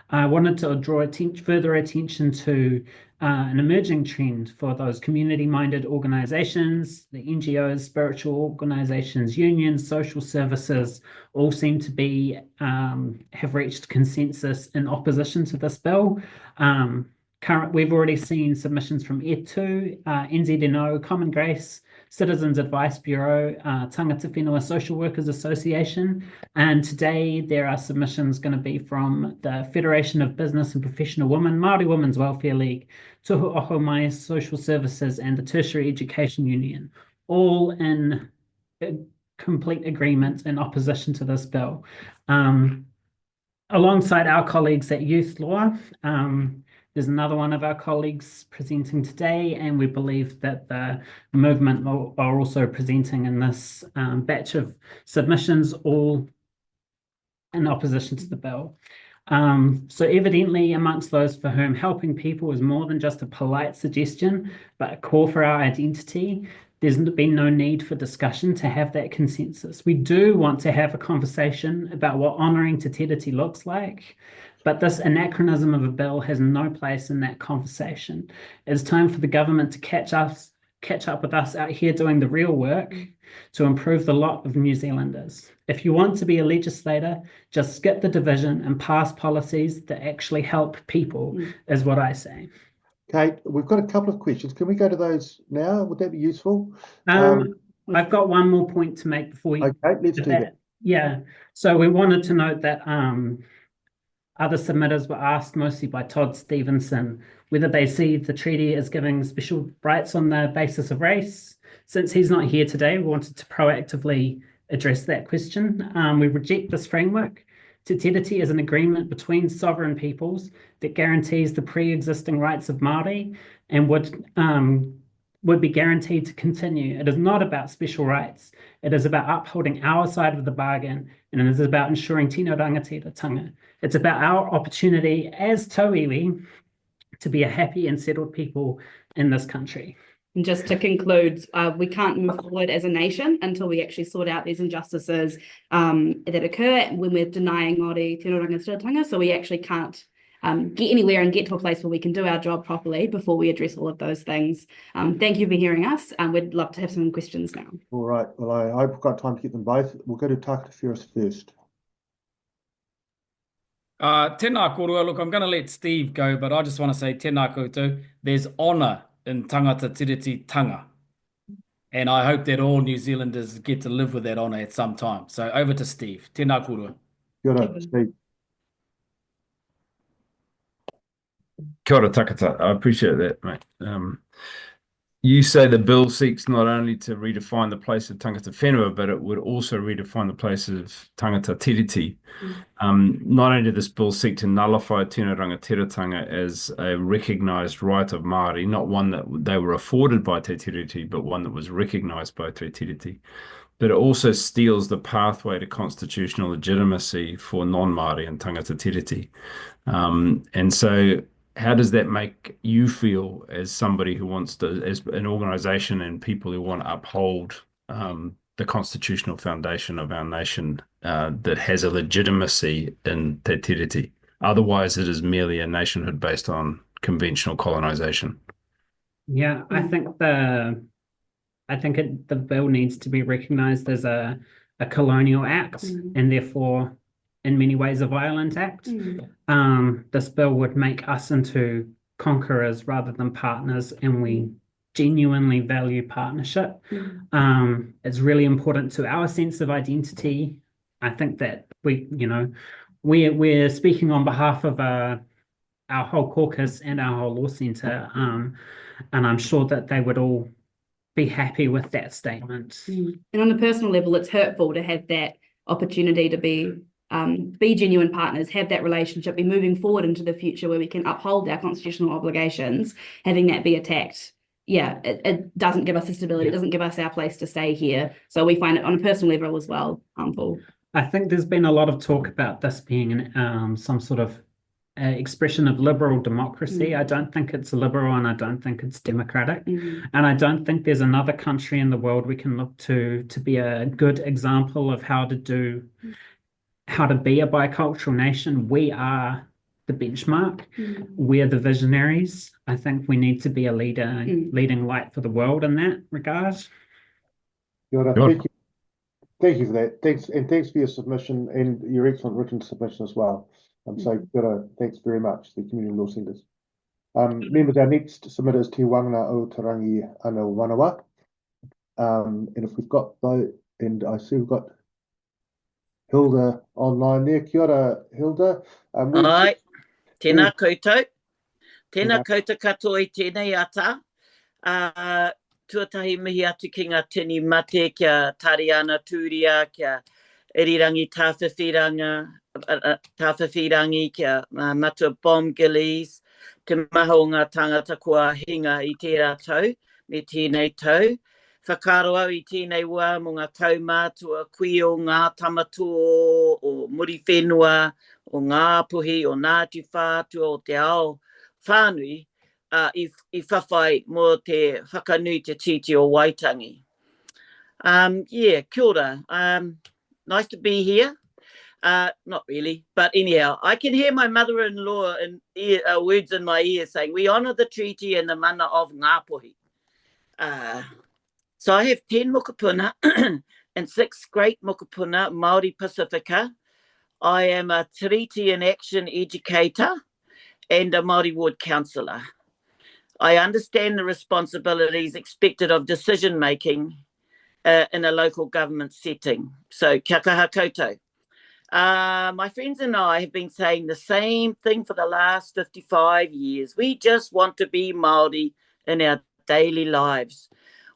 I wanted to draw further attention to an emerging trend for those community-minded organisations, the NGOs, spiritual organisations, unions, social services, all seem to be have reached consensus in opposition to this bill. We've already seen submissions from ETU, NZNO, Common Grace, Citizens Advice Bureau, Tangata Whenua Social Workers Association, and today there are submissions going to be from the Federation of Business and Professional Women, Māori Women's Welfare League, Tuhu Oho Mai Social Services, and the Tertiary Education Union, all in complete agreement in opposition to this bill. Alongside our colleagues at Youth Law, there's another one of our colleagues presenting today, and we believe that the movement are also presenting in this batch of submissions, all in opposition to the bill. So evidently, amongst those for whom helping people is more than just a polite suggestion, but a call for our identity, there's been no need for discussion to have that consensus. We do want to have a conversation about what honouring Te Tiriti looks like, but this anachronism of a bill has no place in that conversation. It's time for the government to catch up with us out here doing the real work to improve the lot of New Zealanders. If you want to be a legislator, just skip the division and pass policies that actually help people, is what I say. Kate, we've got a couple of questions. Can we go to those now? Would that be useful? I've got one more point to make before you. Okay, let's do that. Yeah, so we wanted to note that other submitters were asked, mostly by Todd Stevenson, whether they see the treaty as giving special rights on the basis of race. Since he's not here today, we wanted to proactively address that question. We reject this framework. Te Tiriti is an agreement between sovereign peoples that guarantees the pre-existing rights of Māori and would be guaranteed to continue. It is not about special rights. It is about upholding our side of the bargain, and it is about ensuring tino rangatira. It's about our opportunity as tauiwi to be a happy and settled people in this country. And just to conclude, we can't move forward as a nation until we actually sort out these injustices that occur when we're denying Māori tino rangatiratanga. So we actually can't get anywhere and get to a place where we can do our job properly before we address all of those things. Thank you for hearing us. We'd love to have some questions now. All right. Well, I hope we've got time to get them both. We'll go to Takatiwhiras first. Tēnā korua. Look, I'm going to let Steve go, but I just want to say tēnā koutou. There's honour in tangata tiriti-tanga. And I hope that all New Zealanders get to live with that honour at some time. So over to Steve. Tēnā korua. Kia ora, Steve. Kia ora takata. I appreciate that, mate. You say the bill seeks not only to redefine the place of tangata whenua, but it would also redefine the place of tangata tiriti. Not only did this bill seek to nullify tino rangatiratanga as a recognised right of Māori, not one that they were afforded by te tiriti, but one that was recognised by te tiriti. But it also steals the pathway to constitutional legitimacy for non-Māori and tangata tiriti. And so how does that make you feel as somebody who wants to, as an organisation and people who want to uphold the constitutional foundation of our nation that has a legitimacy in te tiriti? Otherwise, it is merely a nationhood based on conventional colonisation. Yeah, I think the bill needs to be recognised as a colonial act and therefore in many ways a violent act. This bill would make us into conquerors rather than partners, and we genuinely value partnership. It's really important to our sense of identity. I think that we're speaking on behalf of our whole caucus and our whole law centre, and I'm sure that they would all be happy with that statement. And on a personal level, it's hurtful to have that opportunity to be genuine partners, have that relationship, be moving forward into the future where we can uphold our constitutional obligations, having that be attacked. Yeah, it doesn't give us the stability, it doesn't give us our place to stay here. So we find it on a personal level as well harmful. I think there's been a lot of talk about this being some sort of expression of liberal democracy. I don't think it's liberal, and I don't think it's democratic. And I don't think there's another country in the world we can look to be a good example of how to be a bicultural nation. We are the benchmark. We're the visionaries. I think we need to be a leader, leading light for the world in that regard. Kia ora, thank you. Thank you for that. Thanks, and thanks for your submission and your excellent written submission as well. So kia ora, thanks very much, the Community Law Centres. Members, our next submitter is Te Wangana o Tarangi Anō Wanawa. And if we've got those, and I see we've got Hilda online there. Kia ora, Hilda. Ai, tēnā koutou. Tēnā koutou katoa I tēnei ata. Tuatahi mihi atu ki ngā tini mate, kia Tariana Tūria, kia Irirangi Tāwhiwhirangi, kia Matua Bom Gillies, te maha o ngā tangata kua hinga I tērā tau, me tēnei tau. Whakaro au I tēnei wā mo ngā kaumātua kui o ngā tamatua o muri whenua, o ngā puhi, o Ngāti Whātua, o te ao whānui, I whawhai mo te whakanui te titi o Waitangi. Yeah, kia ora. Nice to be here. Not really, but anyhow, I can hear my mother-in-law in words in my ear saying, we honour the treaty and the mana of Ngāpuhi. So I have 10 mokopuna and 6 great mokopuna, Māori Pacifica. I am a treaty in action educator and a Māori ward councillor. I understand the responsibilities expected of decision-making in a local government setting. So kia kaha koutou. My friends and I have been saying the same thing for the last 55 years. We just want to be Māori in our daily lives.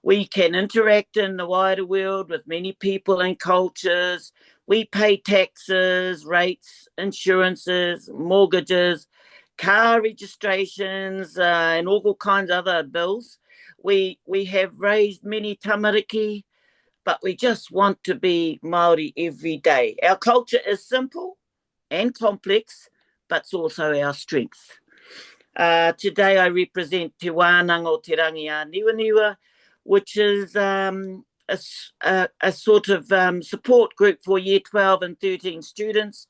We can interact in the wider world with many people and cultures. We pay taxes, rates, insurances, mortgages, car registrations, and all kinds of other bills. We have raised many tamariki, but we just want to be Māori every day. Our culture is simple and complex, but it's also our strength. Today I represent Te Wānanga o Te Rangi a Niwaniwa, which is a sort of support group for year 12 and 13 students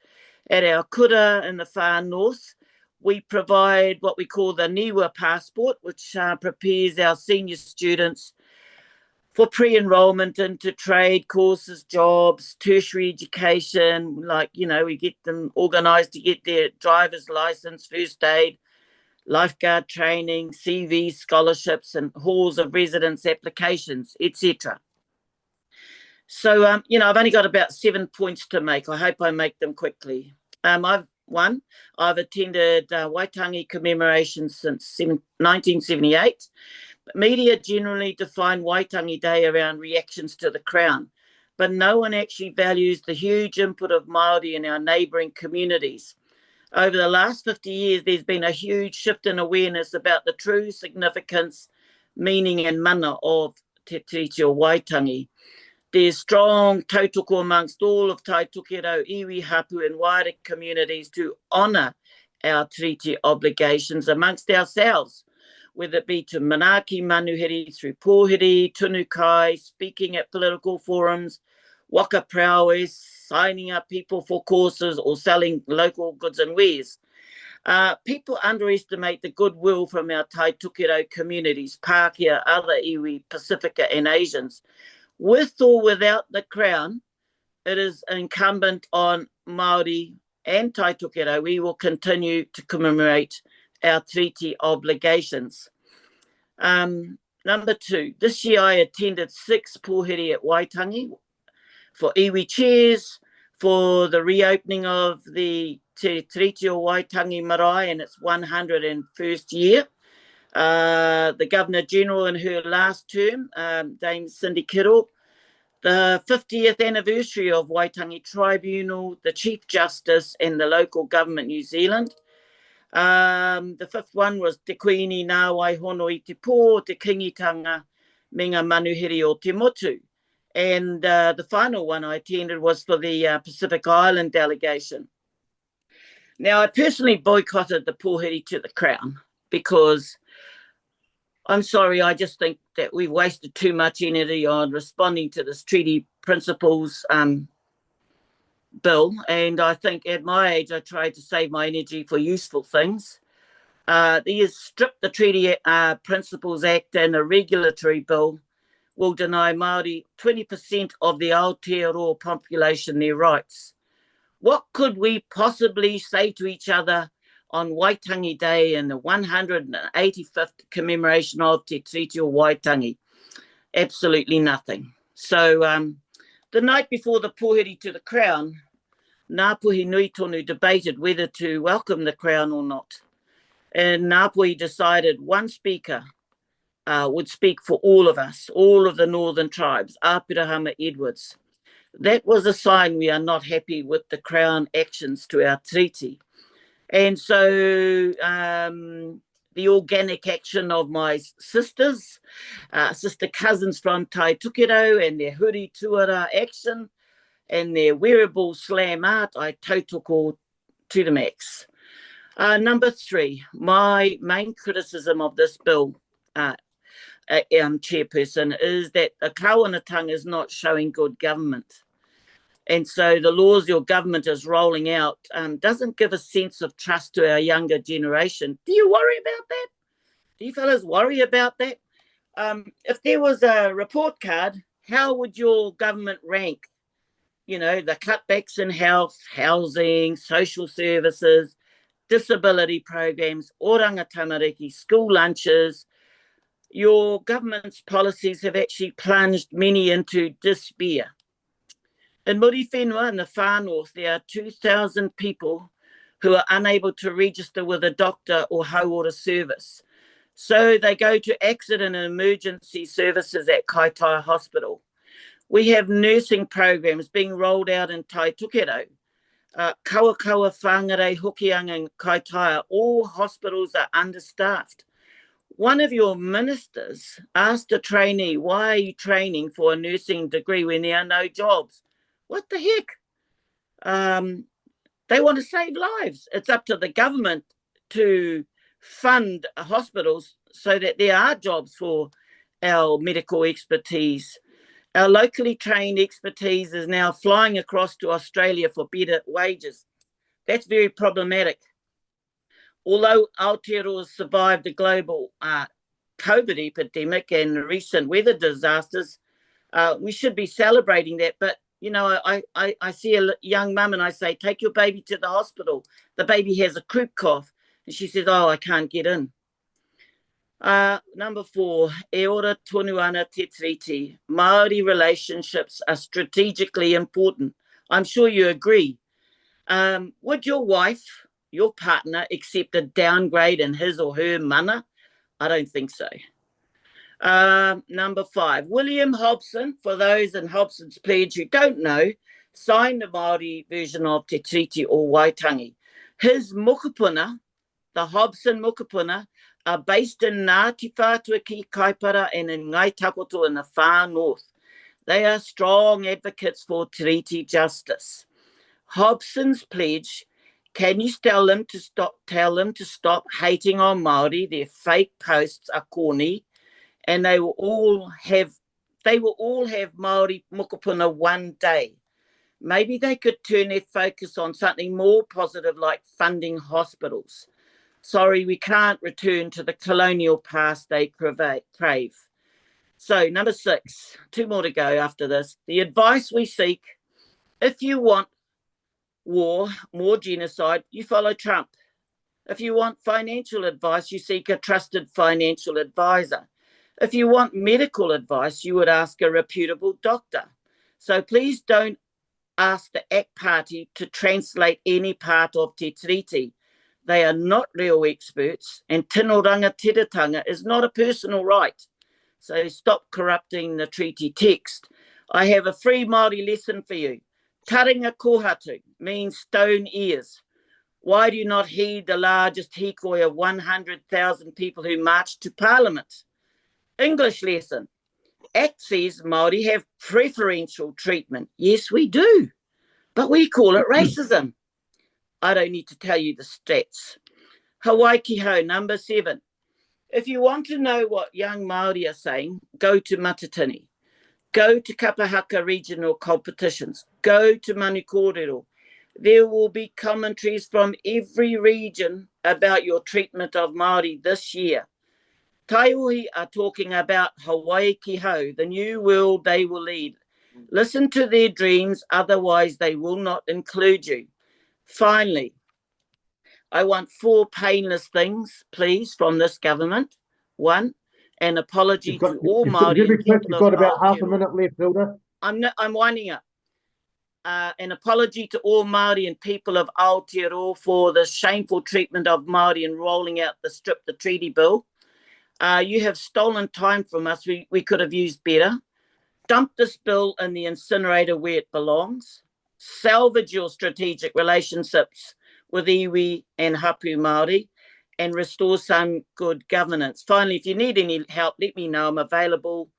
at our kura in the far north. We provide what we call the Niwa Passport, which prepares our senior students for pre-enrollment into trade courses, jobs, tertiary education. Like, you know, we get them organised to get their driver's license, first aid, lifeguard training, CV scholarships, and halls of residence applications, etc. So, you know, I've only got about 7 points to make. I hope I make them quickly. I've attended Waitangi commemorations since 1978. Media generally define Waitangi Day around reactions to the Crown, but no one actually values the huge input of Maori in our neighbouring communities. Over the last 50 years, there's been a huge shift in awareness about the true significance, meaning and mana of Te Tiriti o Waitangi. There's strong tautoko amongst all of Tai Tukero, iwi, hapu and Waiara communities to honour our treaty obligations amongst ourselves, whether it be to manaaki manuhiri through pōhiri, tunukai, speaking at political forums, waka prowess, signing up people for courses or selling local goods and wares. People underestimate the goodwill from our Tai Tukero communities, Pākehā, other iwi, Pacifica and Asians. With or without the Crown, it is incumbent on Māori and Tai Tukero. We will continue to commemorate our treaty obligations. Number 2, this year I attended 6 pōhiri at Waitangi for iwi chairs, for the reopening of the Te Tiriti o Waitangi marae in its 101st year. The Governor-General in her last term, Dame Cindy Kiro, the 50th anniversary of Waitangi Tribunal, the Chief Justice and the local government New Zealand. The 5th one was Te Kuini Nā Waihono I Te Pō, Te Kingitanga, me ngā manuhiri o Te Motu. And the final one I attended was for the Pacific Island delegation. Now, I personally boycotted the pōhiri to the Crown because I'm sorry, I just think that we've wasted too much energy on responding to this treaty principles bill. And I think at my age, I tried to save my energy for useful things. These strip the Treaty Principles Act and the regulatory bill will deny Māori 20% of the Aotearoa population their rights. What could we possibly say to each other on Waitangi Day and the 185th commemoration of Te Tiriti o Waitangi? Absolutely nothing. So the night before the pōhiri to the Crown, Ngāpuhi Nui Tonu debated whether to welcome the Crown or not. And Ngāpuhi decided one speaker would speak for all of us, all of the northern tribes, Āpirahama Edwards. That was a sign we are not happy with the Crown actions to our treaty. And so the organic action of my sisters, sister cousins from Tai Tukero and their huri tuara action and their wearable slam art, I tautoko to the max. Number 3, my main criticism of this bill, chairperson, is that the kawanatanga is not showing good government. And so the laws your government is rolling out doesn't give a sense of trust to our younger generation. Do you worry about that? Do you fellas worry about that? If there was a report card, how would your government rank, you know, the cutbacks in health, housing, social services, disability programs, oranga tamariki, school lunches? Your government's policies have actually plunged many into despair. In Muri Whenua, in the far north, there are 2,000 people who are unable to register with a doctor or hauora service. So they go to accident and emergency services at Kaitaia Hospital. We have nursing programs being rolled out in Tai Tukero, Kawakawa, Whangarei, Hokianga and Kaitaia. All hospitals are understaffed. One of your ministers asked a trainee, why are you training for a nursing degree when there are no jobs? What the heck? They want to save lives. It's up to the government to fund hospitals so that there are jobs for our medical expertise. Our locally trained expertise is now flying across to Australia for better wages. That's very problematic. Although Aotearoa survived the global COVID epidemic and recent weather disasters, we should be celebrating that. But, you know, I see a young mum and I say, take your baby to the hospital. The baby has a croup cough. And she says, oh, I can't get in. Number 4, e ora tonu ana te tiriti. Maori relationships are strategically important. I'm sure you agree. Would your wife, your partner, accept a downgrade in his or her mana? I don't think so. Number 5, William Hobson, for those in Hobson's Pledge who don't know, signed the Maori version of Te Tiriti o Waitangi. His mokopuna, the Hobson mokopuna, are based in Ngāti Whātua ki Kaipara and in Ngai Takoto in the far north. They are strong advocates for tiriti justice. Hobson's Pledge, can you tell them to stop hating on Māori? Their fake posts are corny, and they will all have Māori mokopuna one day. Maybe they could turn their focus on something more positive like funding hospitals. Sorry, we can't return to the colonial past they crave. So, number 6, 2 more to go after this. The advice we seek, if you want war, more genocide, you follow Trump. If you want financial advice, you seek a trusted financial advisor. If you want medical advice, you would ask a reputable doctor. So please don't ask the ACT Party to translate any part of Te Tiriti. They are not real experts, and tino rangatiratanga is not a personal right. So stop corrupting the treaty text. I have a free Māori lesson for you. Taringa kohatu means stone ears. Why do you not heed the largest hikoi of 100,000 people who marched to Parliament? English lesson. ACT says Māori have preferential treatment. Yes, we do, but we call it racism. I don't need to tell you the stats. Hawaii ki hau, number 7. If you want to know what young Māori are saying, go to Matatini. Go to Kapahaka regional competitions. Go to Manukorero. There will be commentaries from every region about your treatment of Māori this year. Taiuhi are talking about Hawaii ki hau, the new world they will lead. Listen to their dreams, otherwise they will not include you. Finally, I want 4 painless things, please, from this government. 1, an apology to all Māori and people You've got about half a Aotearoa. minute left, Hilda. I'm winding up. An apology to all Māori and people of Aotearoa for the shameful treatment of Māori in rolling out the Strip the Treaty Bill. You have stolen time from us. We could have used better. Dump this bill in the incinerator where it belongs. Salvage your strategic relationships with iwi and hapu Māori and restore some good governance. Finally, if you need any help, let me know. I'm available,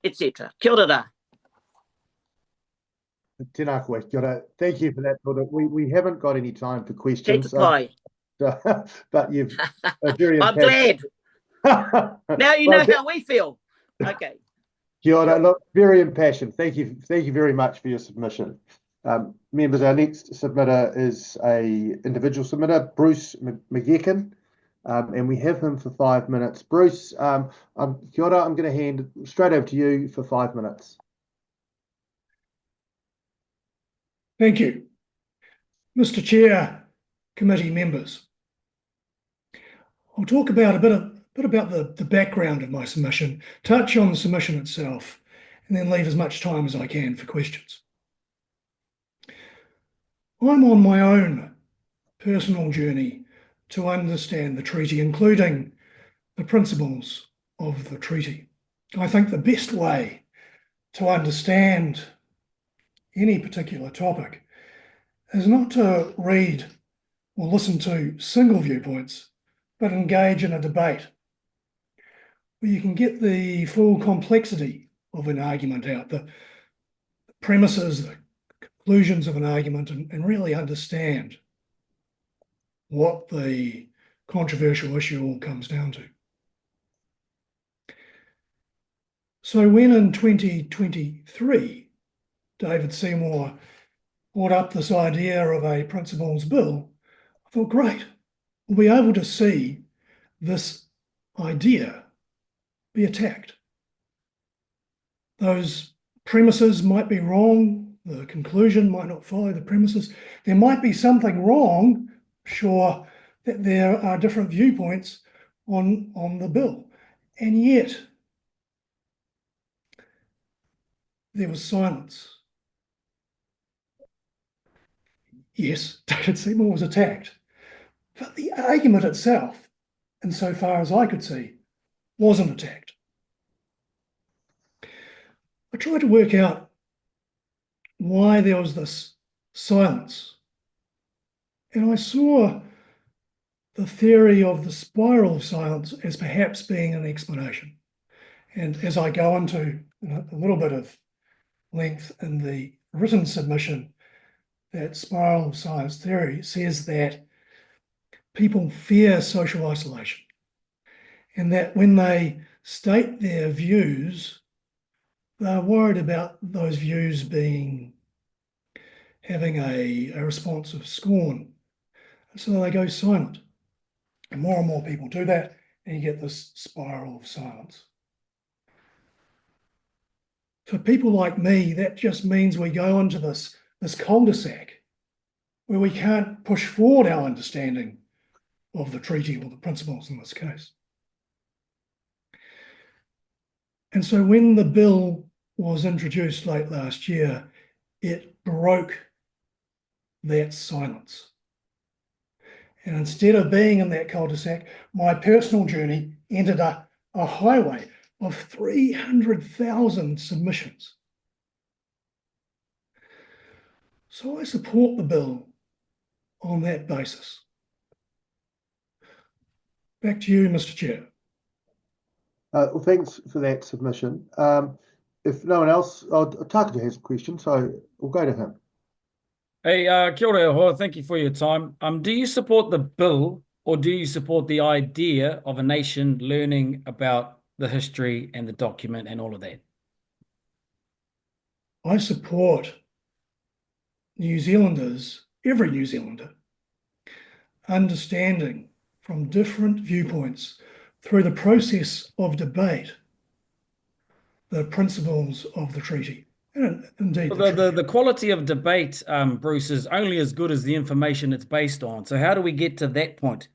etc. Kia ora rā. Tēnā koe, kia ora. Thank you for that, Hilda. We haven't got any time for questions. Te pai. But you've very I'm glad. Now you know how we feel. Okay. Kia ora, look, very impassioned. Thank you very much for your submission. Members, our next submitter is a individual submitter, Bruce McGeechan, and we have him for 5 minutes. Bruce, kia ora, I'm going to hand straight over to you for 5 minutes. Thank you. Mr. Chair, committee members. I'll talk about a bit about the background of my submission, touch on the submission itself, and then leave as much time as I can for questions. I'm on my own personal journey to understand the treaty, including the principles of the treaty. I think the best way to understand any particular topic is not to read or listen to single viewpoints, but engage in a debate where you can get the full complexity of an argument out, the premises, the conclusions of an argument, and really understand what the controversial issue all comes down to. So when in 2023, David Seymour brought up this idea of a principles bill, I thought, great, we'll be able to see this idea be attacked. Those premises might be wrong, the conclusion might not follow the premises. There might be something wrong, sure, that there are different viewpoints on the bill. And yet, there was silence. Yes, David Seymour was attacked, but the argument itself, insofar as I could see, wasn't attacked. I tried to work out why there was this silence, and I saw the theory of the spiral of silence as perhaps being an explanation. And as I go into a little bit of length in the written submission, that spiral of silence theory says that people fear social isolation, and that when they state their views, they're worried about those views having a response of scorn. So they go silent. And more people do that, and you get this spiral of silence. For people like me, that just means we go into this cul-de-sac where we can't push forward our understanding of the treaty or the principles in this case. And so when the bill was introduced late last year, it broke that silence. And instead of being in that cul-de-sac, my personal journey entered a highway of 300,000 submissions. So I support the bill on that basis. Back to you, Mr. Chair. Well, thanks for that submission. If no one else, Takata has a question, so we'll go to him. Hey, kia ora hoa, thank you for your time. Do you support the bill, or do you support the idea of a nation learning about the history and the document and all of that? I support New Zealanders, every New Zealander, understanding from different viewpoints through the process of debate the principles of the treaty. And indeed, the quality of debate, Bruce, is only as good as the information it's based on. So how do we get to that point?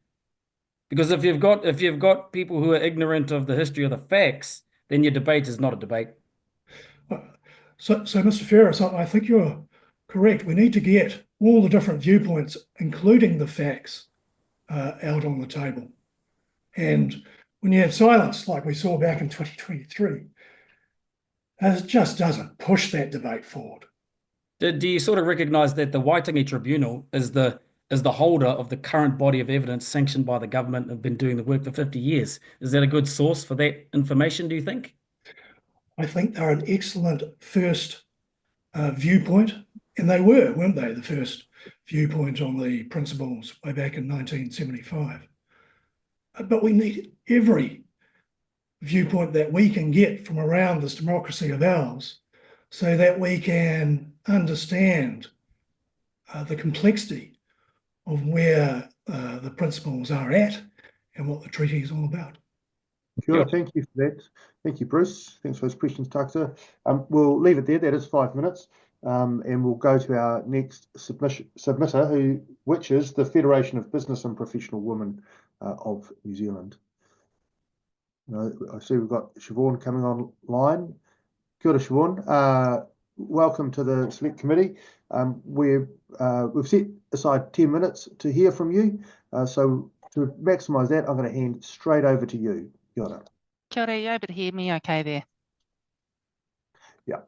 Because if you've got people who are ignorant of the history of the facts, then your debate is not a debate. So Mr. Ferris, I think you're correct. We need to get all the different viewpoints, including the facts, out on the table. And when you have silence, like we saw back in 2023, it just doesn't push that debate forward. Do you sort of recognise that the Waitangi Tribunal is the holder of the current body of evidence sanctioned by the government and have been doing the work for 50 years? Is that a good source for that information, do you think? I think they're an excellent first viewpoint, and they were, weren't they, the first viewpoint on the principles way back in 1975. But we need every viewpoint that we can get from around this democracy of ours so that we can understand the complexity of where the principles are at and what the treaty is all about. Sure, thank you for that. Thank you, Bruce. Thanks for those questions, Takata. We'll leave it there. That is 5 minutes. And we'll go to our next submitter, which is the Federation of Business and Professional Women of New Zealand. I see we've got Siobhan coming online. Kia ora, Siobhan. Welcome to the Select Committee. We've set aside 10 minutes to hear from you. So to maximise that, I'm going to hand straight over to you. Kia ora. Kia ora, you able to hear me okay there? Yeah.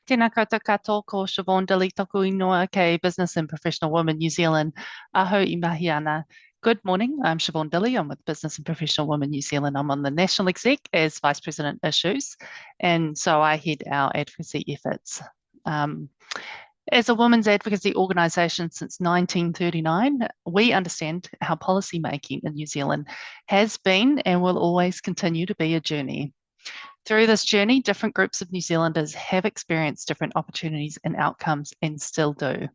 Tēnā koutou katoa, ko Siobhan Dilly toku ingoa kei Business and Professional Women New Zealand. Aho I mahi ana. Good morning, I'm Siobhan Dilly. I'm with Business and Professional Women New Zealand. I'm on the National Exec as Vice President Issues, and so I head our advocacy efforts. As a women's advocacy organisation since 1939, we understand how policy making in New Zealand has been and will always continue to be a journey. Through this journey, different groups of New Zealanders have experienced different opportunities and outcomes and still do.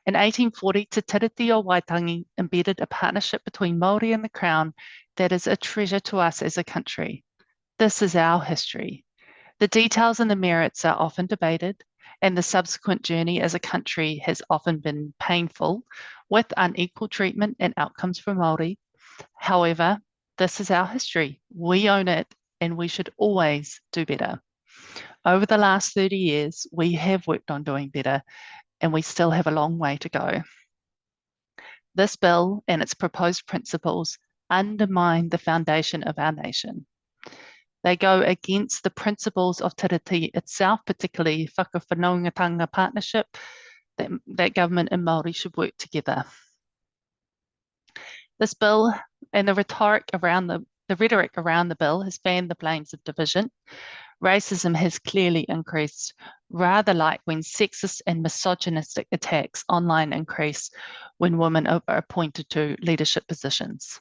In 1840, Te Tiriti o Waitangi embedded a partnership between Maori and the Crown that is a treasure to us as a country. This is our history. The details and the merits are often debated, and the subsequent journey as a country has often been painful, with unequal treatment and outcomes for Maori. However, this is our history. We own it, and we should always do better. Over the last 30 years, we have worked on doing better, and we still have a long way to go. This bill and its proposed principles undermine the foundation of our nation. They go against the principles of Tiriti itself, particularly whakawhanaungatanga partnership, that government and Māori should work together. This bill and the rhetoric around the bill has fanned the flames of division. Racism has clearly increased, rather like when sexist and misogynistic attacks online increase when women are appointed to leadership positions.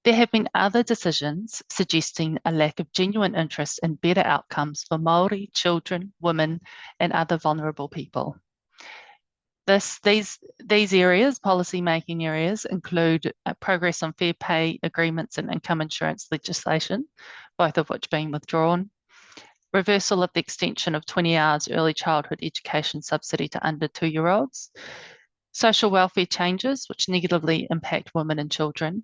There have been other decisions suggesting a lack of genuine interest in better outcomes for Māori, children, women, and other vulnerable people. These areas, policy-making areas, include progress on fair pay agreements and income insurance legislation, both of which being withdrawn, reversal of the extension of 20 hours early childhood education subsidy to under 2-year-olds, social welfare changes which negatively impact women and children,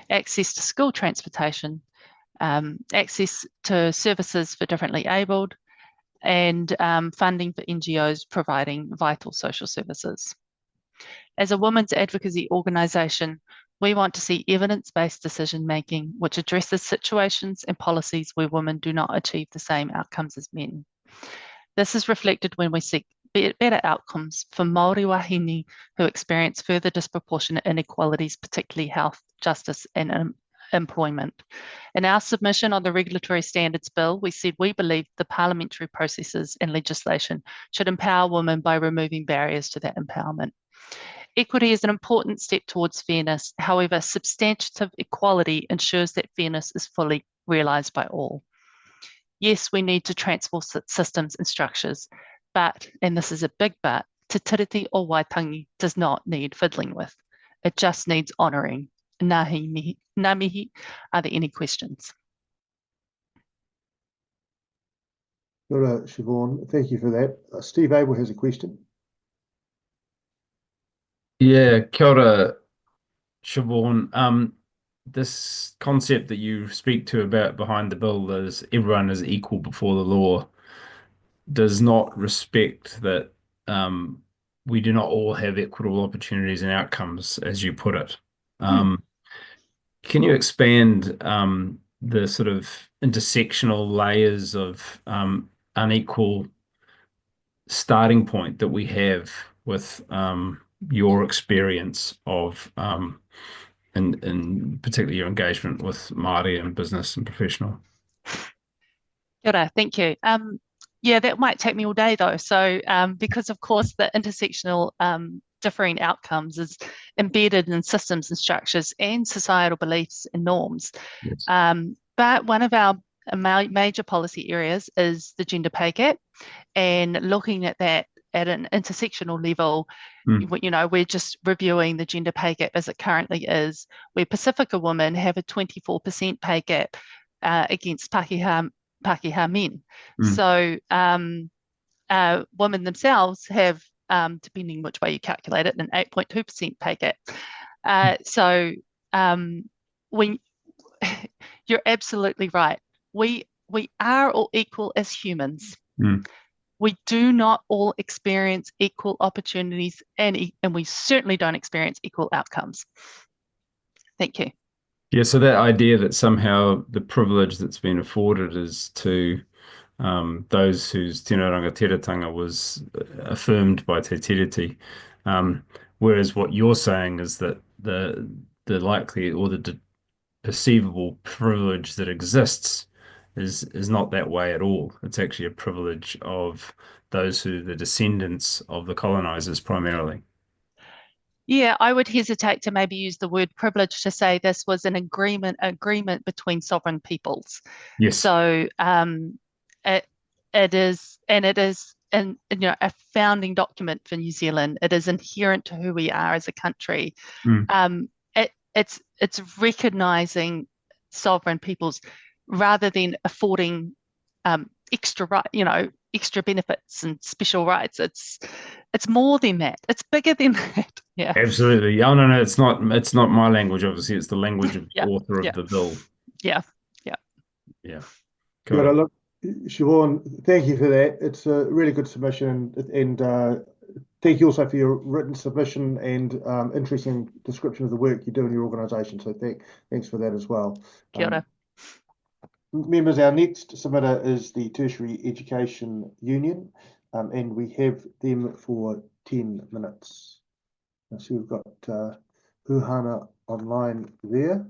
access to school transportation, access to services for differently abled, and funding for NGOs providing vital social services. As a women's advocacy organisation, we want to see evidence-based decision-making which addresses situations and policies where women do not achieve the same outcomes as men. This is reflected when we seek better outcomes for Māori wahine who experience further disproportionate inequalities, particularly health, justice, and employment. In our submission on the Regulatory Standards Bill, we said we believe the parliamentary processes and legislation should empower women by removing barriers to that empowerment. Equity is an important step towards fairness. However, substantive equality ensures that fairness is fully realised by all. Yes, we need to transform systems and structures, but, and this is a big but, Te Tiriti o Waitangi does not need fiddling with. It just needs honouring. Ngā mihi, are there any questions? Kia ora, Siobhan. Thank you for that. Steve Abel has a question. Yeah, kia ora, Siobhan. This concept that you speak to about behind the bill is everyone is equal before the law does not respect that we do not all have equitable opportunities and outcomes, as you put it. Can you expand the sort of intersectional layers of unequal starting point that we have with your experience of and particularly your engagement with Māori and business and professional? Kia ora, thank you. Yeah, that might take me all day though. So because of course the intersectional differing outcomes is embedded in systems and structures and societal beliefs and norms. Yes. But one of our major policy areas is the gender pay gap, and looking at that at an intersectional level, you know, we're just reviewing the gender pay gap as it currently is, where Pacifica women have a 24% pay gap against Pākehā men. So women themselves have, depending which way you calculate it, an 8.2% pay gap. So when you're absolutely right, we are all equal as humans. We do not all experience equal opportunities, and we certainly don't experience equal outcomes. Thank you. Yeah, so that idea that somehow the privilege that's been afforded is to those whose tino rangatiratanga was affirmed by Te Tiriti, whereas what you're saying is that the likely or the perceivable privilege that exists is not that way at all. It's actually a privilege of those who are the descendants of the colonizers primarily. Yeah, I would hesitate to maybe use the word privilege to say this was an agreement between sovereign peoples. Yes. So it is a founding document for New Zealand. It is inherent to who we are as a country. It's recognizing sovereign peoples rather than affording extra benefits and special rights. It's more than that. It's bigger than that. Yeah. Absolutely. Oh no, it's not my language, obviously. It's the language of the author of the bill. Yeah. Cool. Look, Siobhan, thank you for that. It's a really good submission, and thank you also for your written submission and interesting description of the work you do in your organisation. So thanks for that as well. Kia ora. Members, our next submitter is the Tertiary Education Union, and we have them for 10 minutes. So we've got Huhana online there.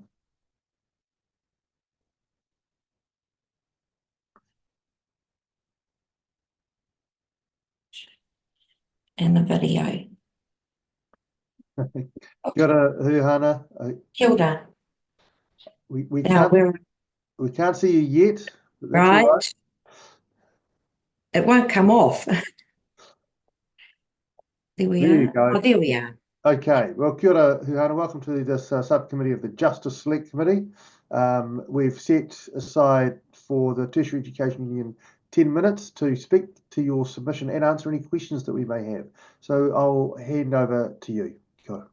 And the video. Kia ora, Huhana. Kia ora. We can't see you yet. Right. It won't come off. There we There are. you go. Oh, there we are. Okay. Well, kia ora, Huhana. Welcome to this subcommittee of the Justice Select Committee. We've set aside for the Tertiary Education Union 10 minutes to speak to your submission and answer any questions that we may have. So I'll hand over to you. Kia ora.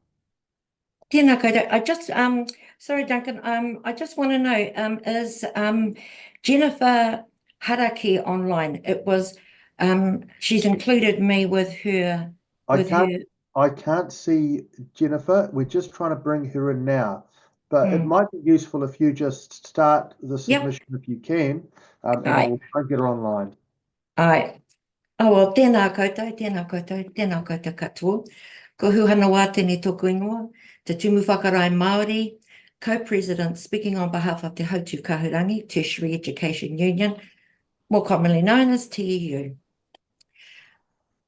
Tēnā koutou. I just, sorry, Duncan, I just want to know, is Jennifer Haraki online? It was, she's included me with her. I can't see Jennifer. We're just trying to bring her in now, but it might be useful if you just start the submission if you can, and I'll try and get her online. Aye. Oh, well, tēnā koutou katoa. Ko Huhana wā tēnei tōku ingoa, Te Tumu Whakarai Maori, co-president speaking on behalf of Te Hautu Kahurangi Tertiary Education Union, more commonly known as TEU.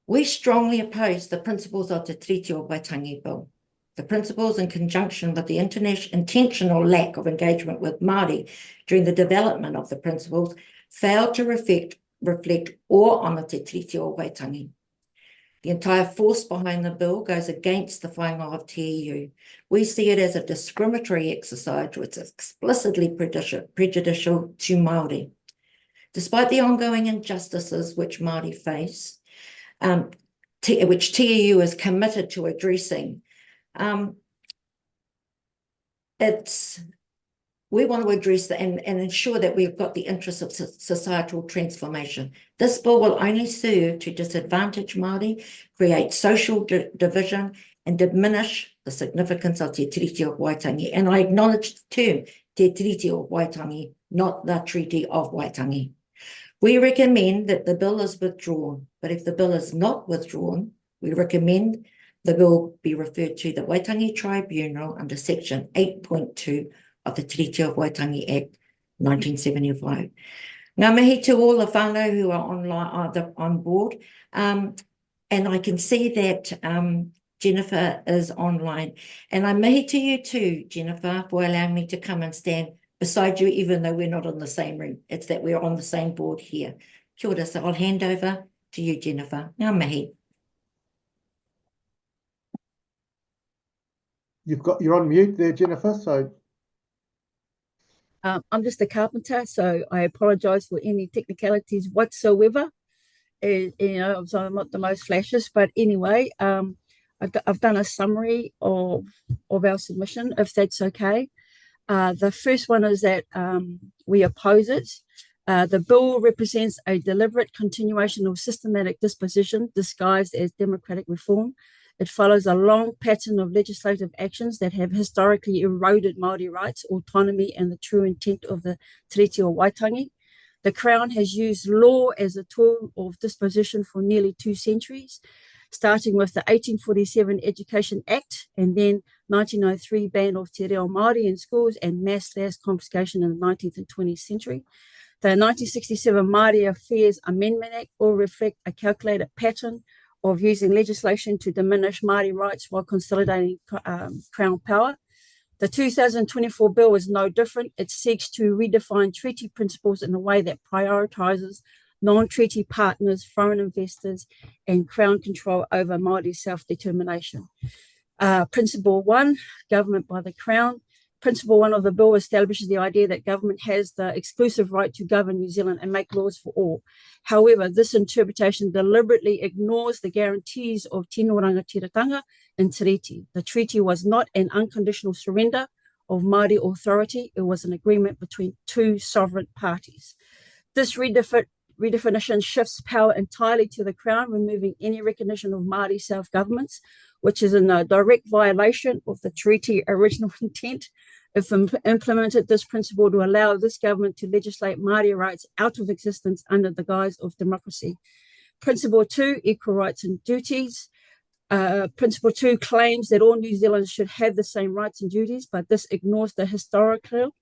We strongly oppose the principles of the Treaty of Waitangi Bill. The principles, in conjunction with the intentional lack of engagement with Māori during the development of the principles, failed to reflect or honour Te Treaty of Waitangi. The entire force behind the bill goes against the whāinga of TEU. We see it as a discriminatory exercise which is explicitly prejudicial to Māori. Despite the ongoing injustices which Māori face, which TEU is committed to addressing, we want to address that and ensure that we've got the interests of societal transformation. This bill will only serve to disadvantage Māori, create social division, and diminish the significance of Te Treaty of Waitangi. And I acknowledge the term Te Treaty of Waitangi, not the Treaty of Waitangi. We recommend that the bill is withdrawn, but if the bill is not withdrawn, we recommend the bill be referred to the Waitangi Tribunal under Section 8.2 of the Treaty of Waitangi Act 1975. Ngā mihi to all the whānau who are online, on board, and I can see that Jennifer is online. And I mihi to you too, Jennifer, for allowing me to come and stand beside you, even though we're not in the same room. It's that we're on the same board here. Kia ora, so I'll hand over to you, Jennifer. Ngā mihi. You're on mute there, Jennifer, so... I'm just a carpenter, so I apologise for any technicalities whatsoever. You know, so I'm not the most flashiest, but anyway, I've done a summary of our submission, if that's okay. The first one is that we oppose it. The bill represents a deliberate continuation of systematic disposition disguised as democratic reform. It follows a long pattern of legislative actions that have historically eroded Māori rights, autonomy, and the true intent of the Treaty of Waitangi. The Crown has used law as a tool of disposition for nearly 2 centuries, starting with the 1847 Education Act and then 1903 ban of te reo Māori in schools and mass land confiscation in the 19th and 20th century. The 1967 Māori Affairs Amendment Act all reflect a calculated pattern of using legislation to diminish Māori rights while consolidating Crown power. The 2024 bill is no different. It seeks to redefine treaty principles in a way that prioritises non-treaty partners, foreign investors, and Crown control over Māori self-determination. Principle 1, government by the Crown. Principle 1 of the bill establishes the idea that government has the exclusive right to govern New Zealand and make laws for all. However, this interpretation deliberately ignores the guarantees of tino rangatiratanga and treaty. The treaty was not an unconditional surrender of Māori authority. It was an agreement between two sovereign parties. This redefinition shifts power entirely to the Crown, removing any recognition of Māori self-governments, which is in a direct violation of the treaty original intent. If implemented, this principle to allow this government to legislate Māori rights out of existence under the guise of democracy. Principle 2, equal rights and duties. Principle 2 claims that all New Zealanders should have the same rights and duties, but this ignores the historical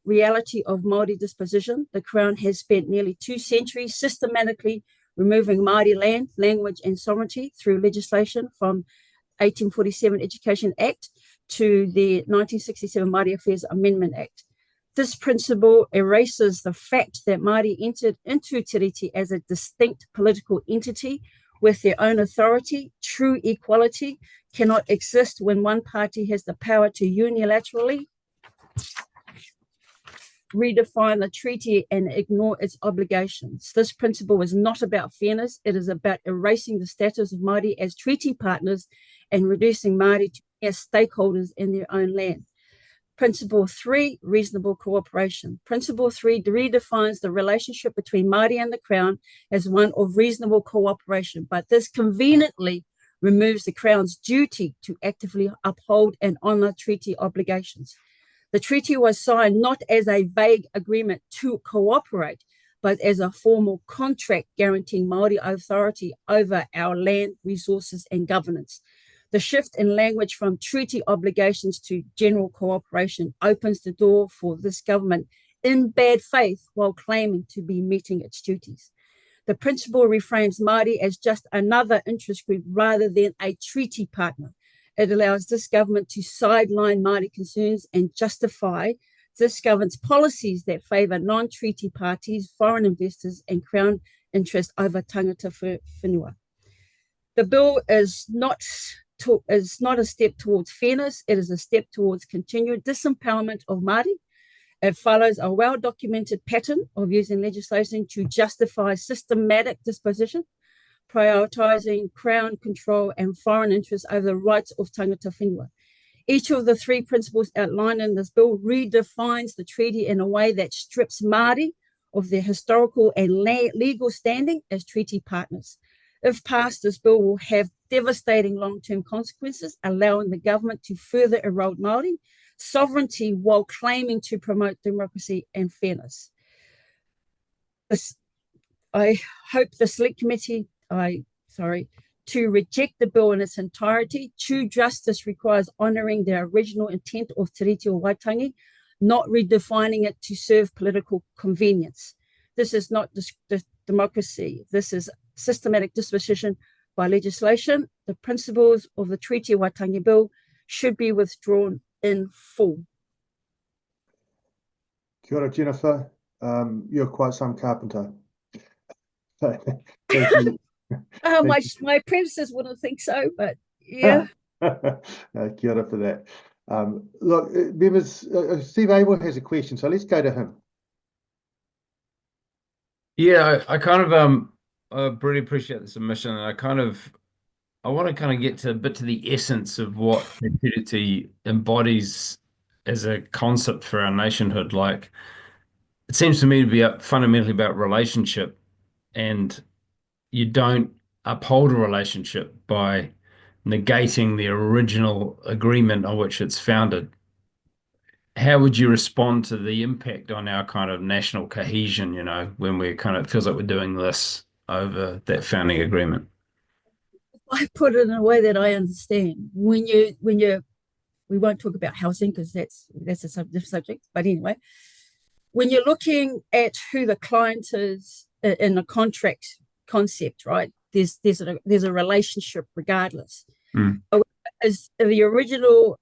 reality of Māori disposition. The Crown has spent nearly 2 centuries systematically removing Māori land, language, and sovereignty through legislation from 1847 Education Act to the 1967 Māori Affairs Amendment Act. This principle erases the fact that Māori entered into Te Reti as a distinct political entity with their own authority. True equality cannot exist when one party has the power to unilaterally redefine the treaty and ignore its obligations. This principle is not about fairness. It is about erasing the status of Māori as treaty partners and reducing Māori to mere stakeholders in their own land. Principle 3, reasonable cooperation. Principle 3 redefines the relationship between Māori and the Crown as one of reasonable cooperation, but this conveniently removes the Crown's duty to actively uphold and honour treaty obligations. The treaty was signed not as a vague agreement to cooperate, but as a formal contract guaranteeing Māori authority over our land, resources, and governance. The shift in language from treaty obligations to general cooperation opens the door for this government in bad faith while claiming to be meeting its duties. The principle reframes Māori as just another interest group rather than a treaty partner. It allows this government to sideline Māori concerns and justify this government's policies that favour non-treaty parties, foreign investors, and Crown interests over tangata whenua. The bill is not a step towards fairness. It is a step towards continued disempowerment of Māori. It follows a well-documented pattern of using legislation to justify systematic disposition, prioritising Crown control and foreign interests over the rights of tangata whenua. Each of the 3 principles outlined in this bill redefines the treaty in a way that strips Māori of their historical and legal standing as treaty partners. If passed, this bill will have devastating long-term consequences, allowing the government to further erode Māori sovereignty while claiming to promote democracy and fairness. I hope the Select Committee to reject the bill in its entirety. True justice requires honouring the original intent of Te Reti o Waitangi, not redefining it to serve political convenience. This is not democracy. This is systematic disposition by legislation. The principles of the Treaty o Waitangi Bill should be withdrawn in full. Kia ora, Jennifer. You're quite some carpenter. Thank you. My predecessors wouldn't think so, but yeah. Kia ora for that. Look, members, Steve Abel has a question, so let's go to him. Yeah, I kind of I really appreciate the submission, and I want to kind of get to a bit to the essence of what Te embodies as a concept for our nationhood. Like, it seems to me to be fundamentally about relationship, and you don't uphold a relationship by negating the original agreement on which it's founded. How would you respond to the impact on our kind of national cohesion, when we kind of, it feels like we're doing this over that founding agreement? I put it in a way that I understand. We won't talk about housing because that's a different subject, but anyway, when you're looking at who the client is in a contract concept, right? There's a relationship regardless. Is the original,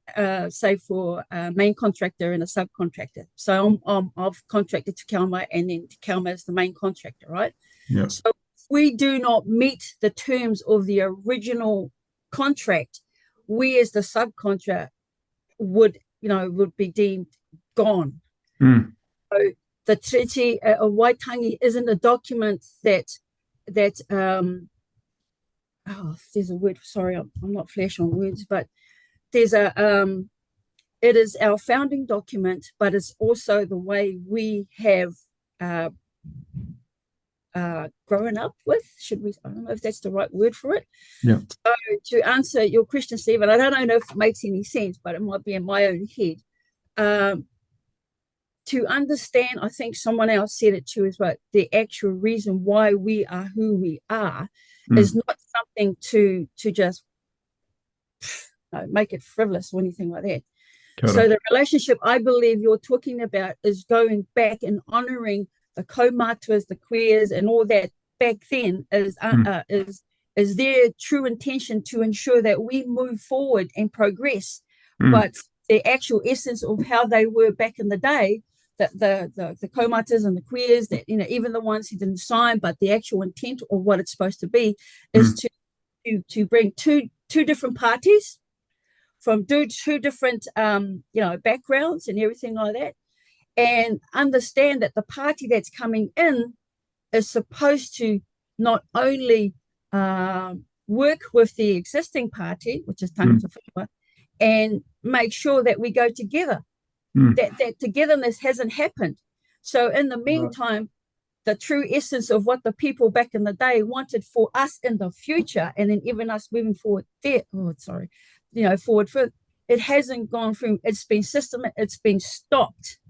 say for a main contractor and a subcontractor. So I've contracted to Kalma, and then Kalma is the main contractor, right? Yeah. So if we do not meet the terms of the original contract, we as the subcontractor would be deemed gone. So the treaty of Waitangi isn't a document that there's a word, sorry, I'm not flash on words, but there's it is our founding document, but it's also the way we have grown up with, I don't know if that's the right word for it. Yeah. So to answer your question, Stephen, I don't know if it makes any sense, but it might be in my own head. To understand, I think someone else said it too as well, the actual reason why we are who we are is not something to just make it frivolous or anything like that. So the relationship I believe you're talking about is going back and honouring the kaumatua, the queers, and all that back then is their true intention to ensure that we move forward and progress. But the actual essence of how they were back in the day, the kaumatas and the queers, that even the ones who didn't sign, but the actual intent of what it's supposed to be is to bring two different parties from two different backgrounds and everything like that, and understand that the party that's coming in is supposed to not only work with the existing party, which is tangata whenua, and make sure that we go together. That togetherness hasn't happened. So in the meantime, the true essence of what the people back in the day wanted for us in the future, and then even us moving forward forward for it hasn't gone through. It's been it's been stopped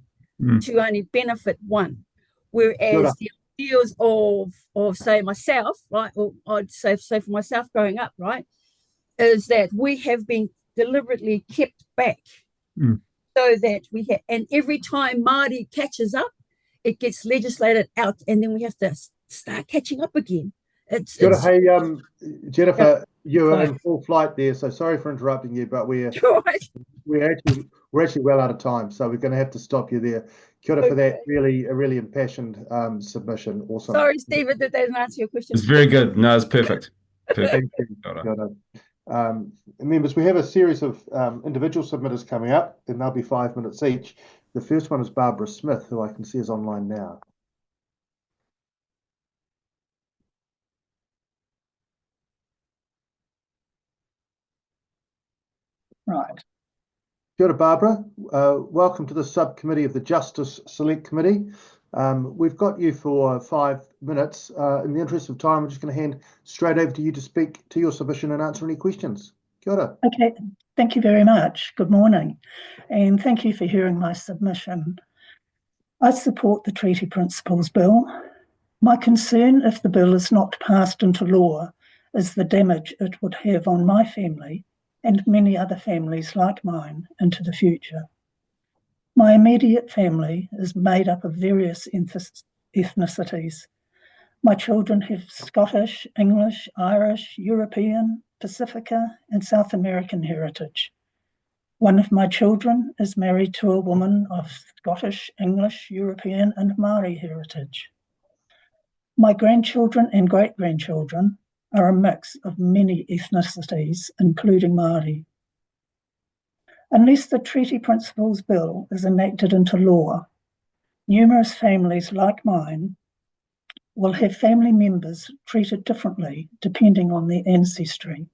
to only benefit one. Whereas the ideals of say myself, right, or I'd say for myself growing up, right, is that we have been deliberately kept back. So that we have, and every time Māori catches up, it gets legislated out, and then we have to start catching up again. Hey, Jennifer, you are in full flight there, so sorry for interrupting you, but we're actually well out of time, so we're going to have to stop you there. Kia ora for that really impassioned submission. Awesome. Sorry, Stephen, did that answer your question? It's very good. No, it's perfect. Thank you. Members, we have a series of individual submitters coming up, and they'll be 5 minutes each. The first one is Barbara Smith, who I can see is online now. Right. Kia ora, Barbara. Welcome to the subcommittee of the Justice Select Committee. We've got you for 5 minutes. In the interest of time, I'm just going to hand straight over to you to speak to your submission and answer any questions. Kia ora. Okay, thank you very much. Good morning, and thank you for hearing my submission. I support the Treaty Principles Bill. My concern, if the bill is not passed into law, is the damage it would have on my family and many other families like mine into the future. My immediate family is made up of various ethnicities. My children have Scottish, English, Irish, European, Pacifica, and South American heritage. One of my children is married to a woman of Scottish, English, European, and Maori heritage. My grandchildren and great-grandchildren are a mix of many ethnicities, including Maori. Unless the Treaty Principles Bill is enacted into law, numerous families like mine will have family members treated differently depending on their ancestry.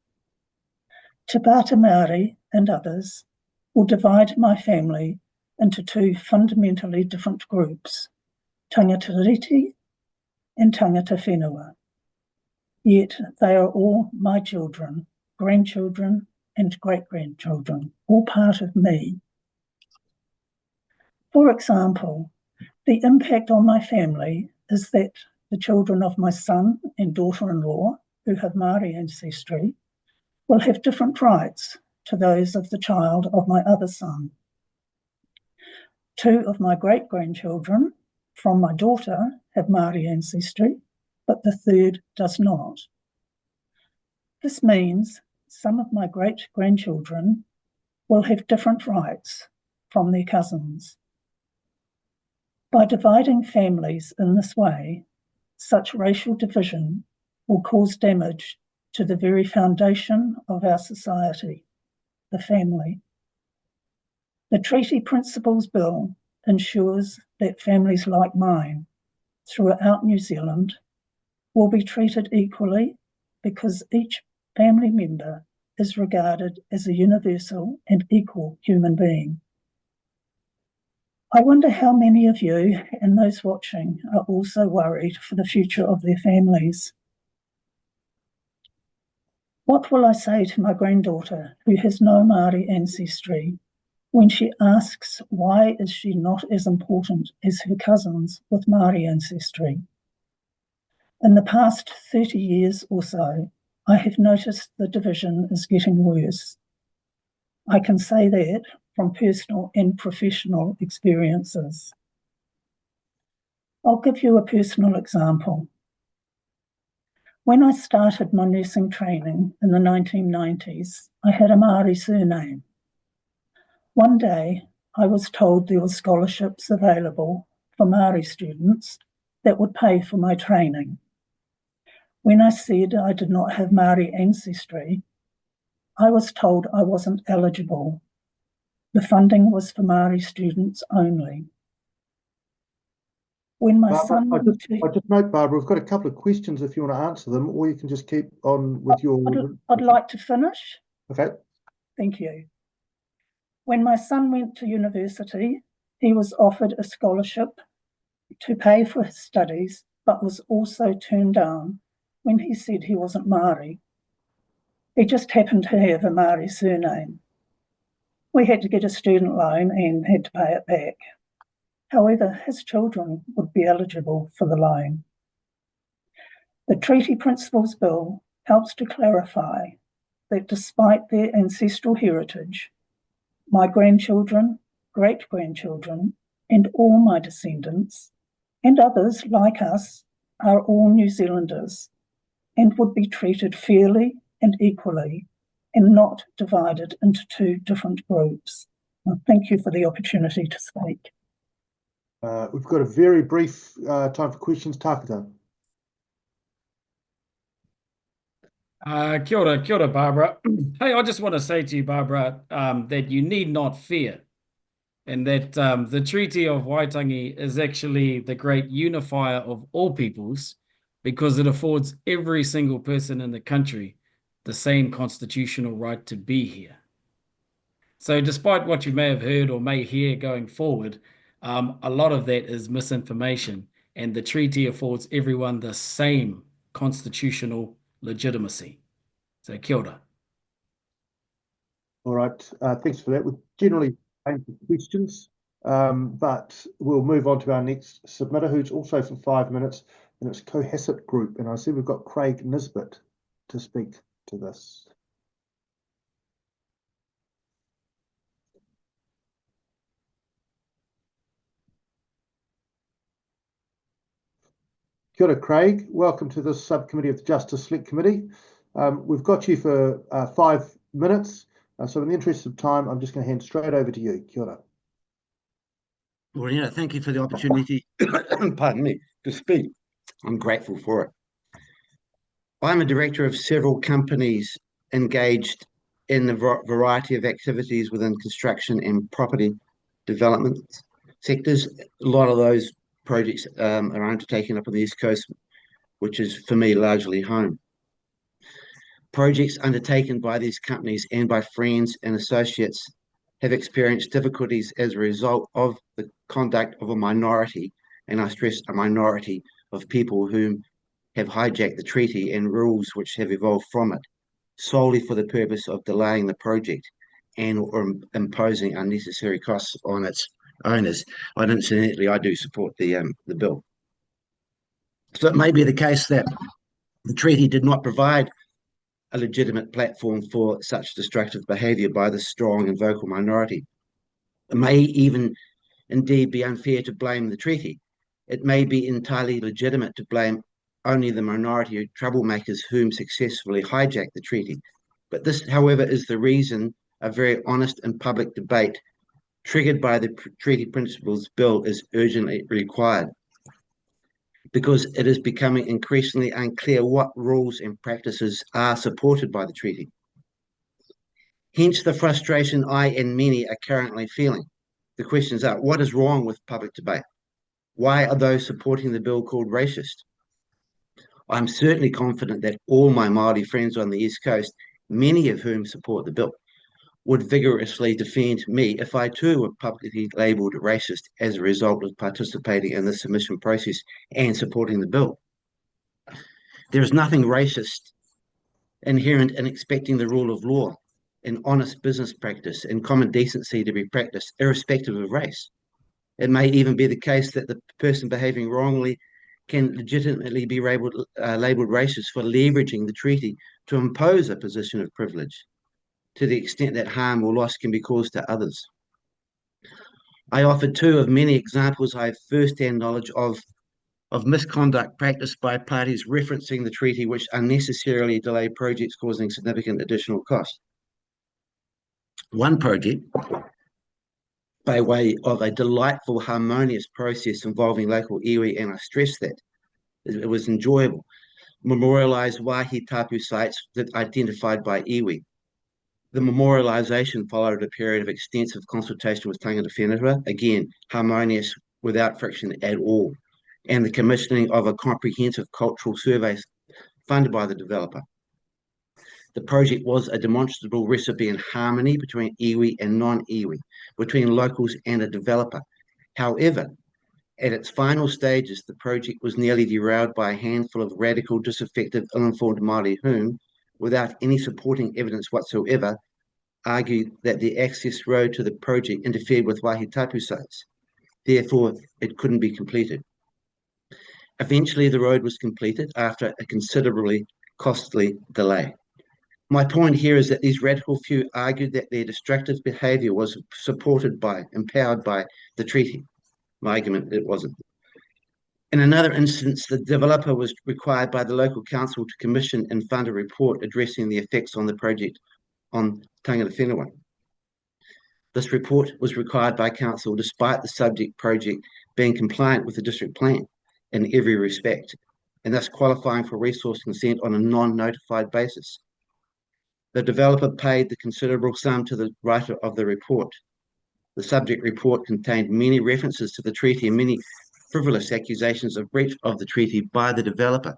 Te Pāti Māori and others will divide my family into two fundamentally different groups, tangata reti and tangata whenua. Yet they are all my children, grandchildren, and great-grandchildren, all part of me. For example, the impact on my family is that the children of my son and daughter-in-law, who have Māori ancestry, will have different rights to those of the child of my other son. 2 of my great-grandchildren from my daughter have Maori ancestry, but the 3rd does not. This means some of my great-grandchildren will have different rights from their cousins. By dividing families in this way, such racial division will cause damage to the very foundation of our society, the family. The Treaty Principles Bill ensures that families like mine throughout New Zealand will be treated equally because each family member is regarded as a universal and equal human being. I wonder how many of you and those watching are also worried for the future of their families. What will I say to my granddaughter who has no Maori ancestry when she asks why is she not as important as her cousins with Maori ancestry? In the past 30 years or so, I have noticed the division is getting worse. I can say that from personal and professional experiences. I'll give you a personal example. When I started my nursing training in the 1990s, I had a Maori surname. One day, I was told there were scholarships available for Maori students that would pay for my training. When I said I did not have Maori ancestry, I was told I wasn't eligible. The funding was for Maori students only. When my Barbara, son went I just note, Barbara, we've got a couple of questions if you want to answer them, or you can just keep on with your... I'd like to finish. Okay. Thank you. When my son went to university, he was offered a scholarship to pay for his studies, but was also turned down when he said he wasn't Maori. He just happened to have a Maori surname. We had to get a student loan and had to pay it back. However, his children would be eligible for the loan. The Treaty Principles Bill helps to clarify that despite their ancestral heritage, my grandchildren, great-grandchildren, and all my descendants, and others like us, are all New Zealanders and would be treated fairly and equally and not divided into 2 different groups. Thank you for the opportunity to speak. We've got a very brief time for questions. Tākata. Kia ora, Barbara. Hey, I just want to say to you, Barbara, that you need not fear, and that the Treaty of Waitangi is actually the great unifier of all peoples, because it affords every single person in the country the same constitutional right to be here. So despite what you may have heard or may hear going forward, a lot of that is misinformation, and the treaty affords everyone the same constitutional legitimacy. So kia ora. All right, thanks for that. We're generally paying for questions, but we'll move on to our next submitter, who's also for 5 minutes, and it's Cohasset Group. And I see we've got Craig Nisbet to speak to this. Kia ora, Craig. Welcome to this subcommittee of the Justice Select Committee. We've got you for 5 minutes. So in the interest of time, I'm just going to hand straight over to you. Kia ora. Well, yeah, thank you for the opportunity, pardon me, to speak. I'm grateful for it. I'm a director of several companies engaged in the variety of activities within construction and property development sectors. A lot of those projects are undertaken up on the East Coast, which is, for me, largely home. Projects undertaken by these companies and by friends and associates have experienced difficulties as a result of the conduct of a minority, and I stress a minority, of people who have hijacked the treaty and rules which have evolved from it, solely for the purpose of delaying the project and or imposing unnecessary costs on its owners. And incidentally, I do support the bill. So it may be the case that the treaty did not provide a legitimate platform for such destructive behaviour by the strong and vocal minority. It may even indeed be unfair to blame the treaty. It may be entirely legitimate to blame only the minority of troublemakers whom successfully hijacked the treaty. But this, however, is the reason a very honest and public debate triggered by the Treaty Principles Bill is urgently required, because it is becoming increasingly unclear what rules and practices are supported by the treaty. Hence the frustration I and many are currently feeling. The questions are, what is wrong with public debate? Why are those supporting the bill called racist? I'm certainly confident that all my Maori friends on the East Coast, many of whom support the bill, would vigorously defend me if I too were publicly labelled racist as a result of participating in the submission process and supporting the bill. There is nothing racist inherent in expecting the rule of law and honest business practice and common decency to be practiced irrespective of race. It may even be the case that the person behaving wrongly can legitimately be labelled racist for leveraging the treaty to impose a position of privilege, to the extent that harm or loss can be caused to others. I offered two of many examples I have first-hand knowledge of misconduct practiced by parties referencing the treaty which unnecessarily delay projects causing significant additional cost. One project, by way of a delightful, harmonious process involving local iwi, and I stress that, it was enjoyable, memorialised wāhi tapu sites that identified by iwi. The memorialisation followed a period of extensive consultation with tangata whenua, again, harmonious without friction at all, and the commissioning of a comprehensive cultural survey funded by the developer. The project was a demonstrable recipe in harmony between iwi and non-iwi, between locals and a developer. However, at its final stages, the project was nearly derailed by a handful of radical, disaffected, ill-informed Māori whom, without any supporting evidence whatsoever, argued that the access road to the project interfered with wāhi tapu sites. Therefore, it couldn't be completed. Eventually, the road was completed after a considerably costly delay. My point here is that these radical few argued that their destructive behaviour was supported by, empowered by the treaty. My argument, it wasn't. In another instance, the developer was required by the local council to commission and fund a report addressing the effects on the project on tangata whenua. This report was required by council despite the subject project being compliant with the district plan in every respect, and thus qualifying for resource consent on a non-notified basis. The developer paid the considerable sum to the writer of the report. The subject report contained many references to the treaty and many frivolous accusations of breach of the treaty by the developer,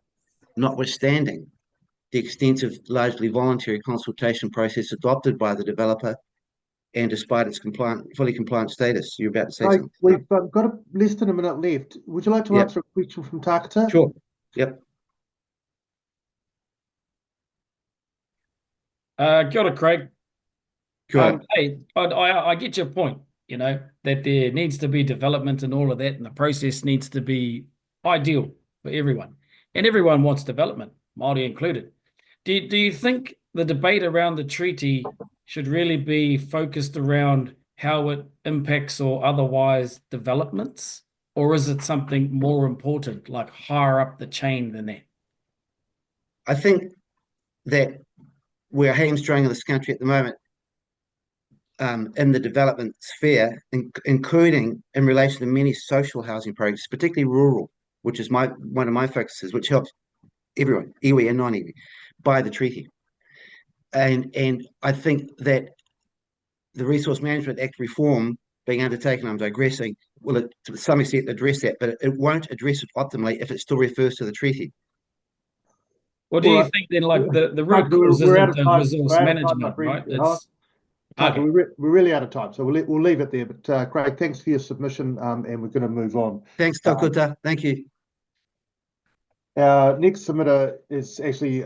notwithstanding the extensive, largely voluntary consultation process adopted by the developer, and despite its fully compliant status. You're about to say something. We've got less than a minute left. Would you like to answer a question from Takata? Sure. Yep. Kia ora, Craig. Kia ora. Hey, I get your point, you know, that there needs to be development and all of that, and the process needs to be ideal for everyone. And everyone wants development, Māori included. Do you think the debate around the treaty should really be focused around how it impacts or otherwise developments? Or is it something more important, like higher up the chain than that? I think that we're hamstrung in this country at the moment in the development sphere, including in relation to many social housing projects, particularly rural, which is one of my focuses, which helps everyone, iwi and non-iwi, by the treaty. And I think that the Resource Management Act reform being undertaken, I'm digressing, will to some extent address that, but it won't address it optimally if it still refers to the treaty. Well, do you think then, like the root cause isn't resource management, right? It's okay. We're really out of time, so we'll leave it there. But Craig, thanks for your submission, and we're going to move on. Thanks, Takuta. Thank you. Our next submitter is actually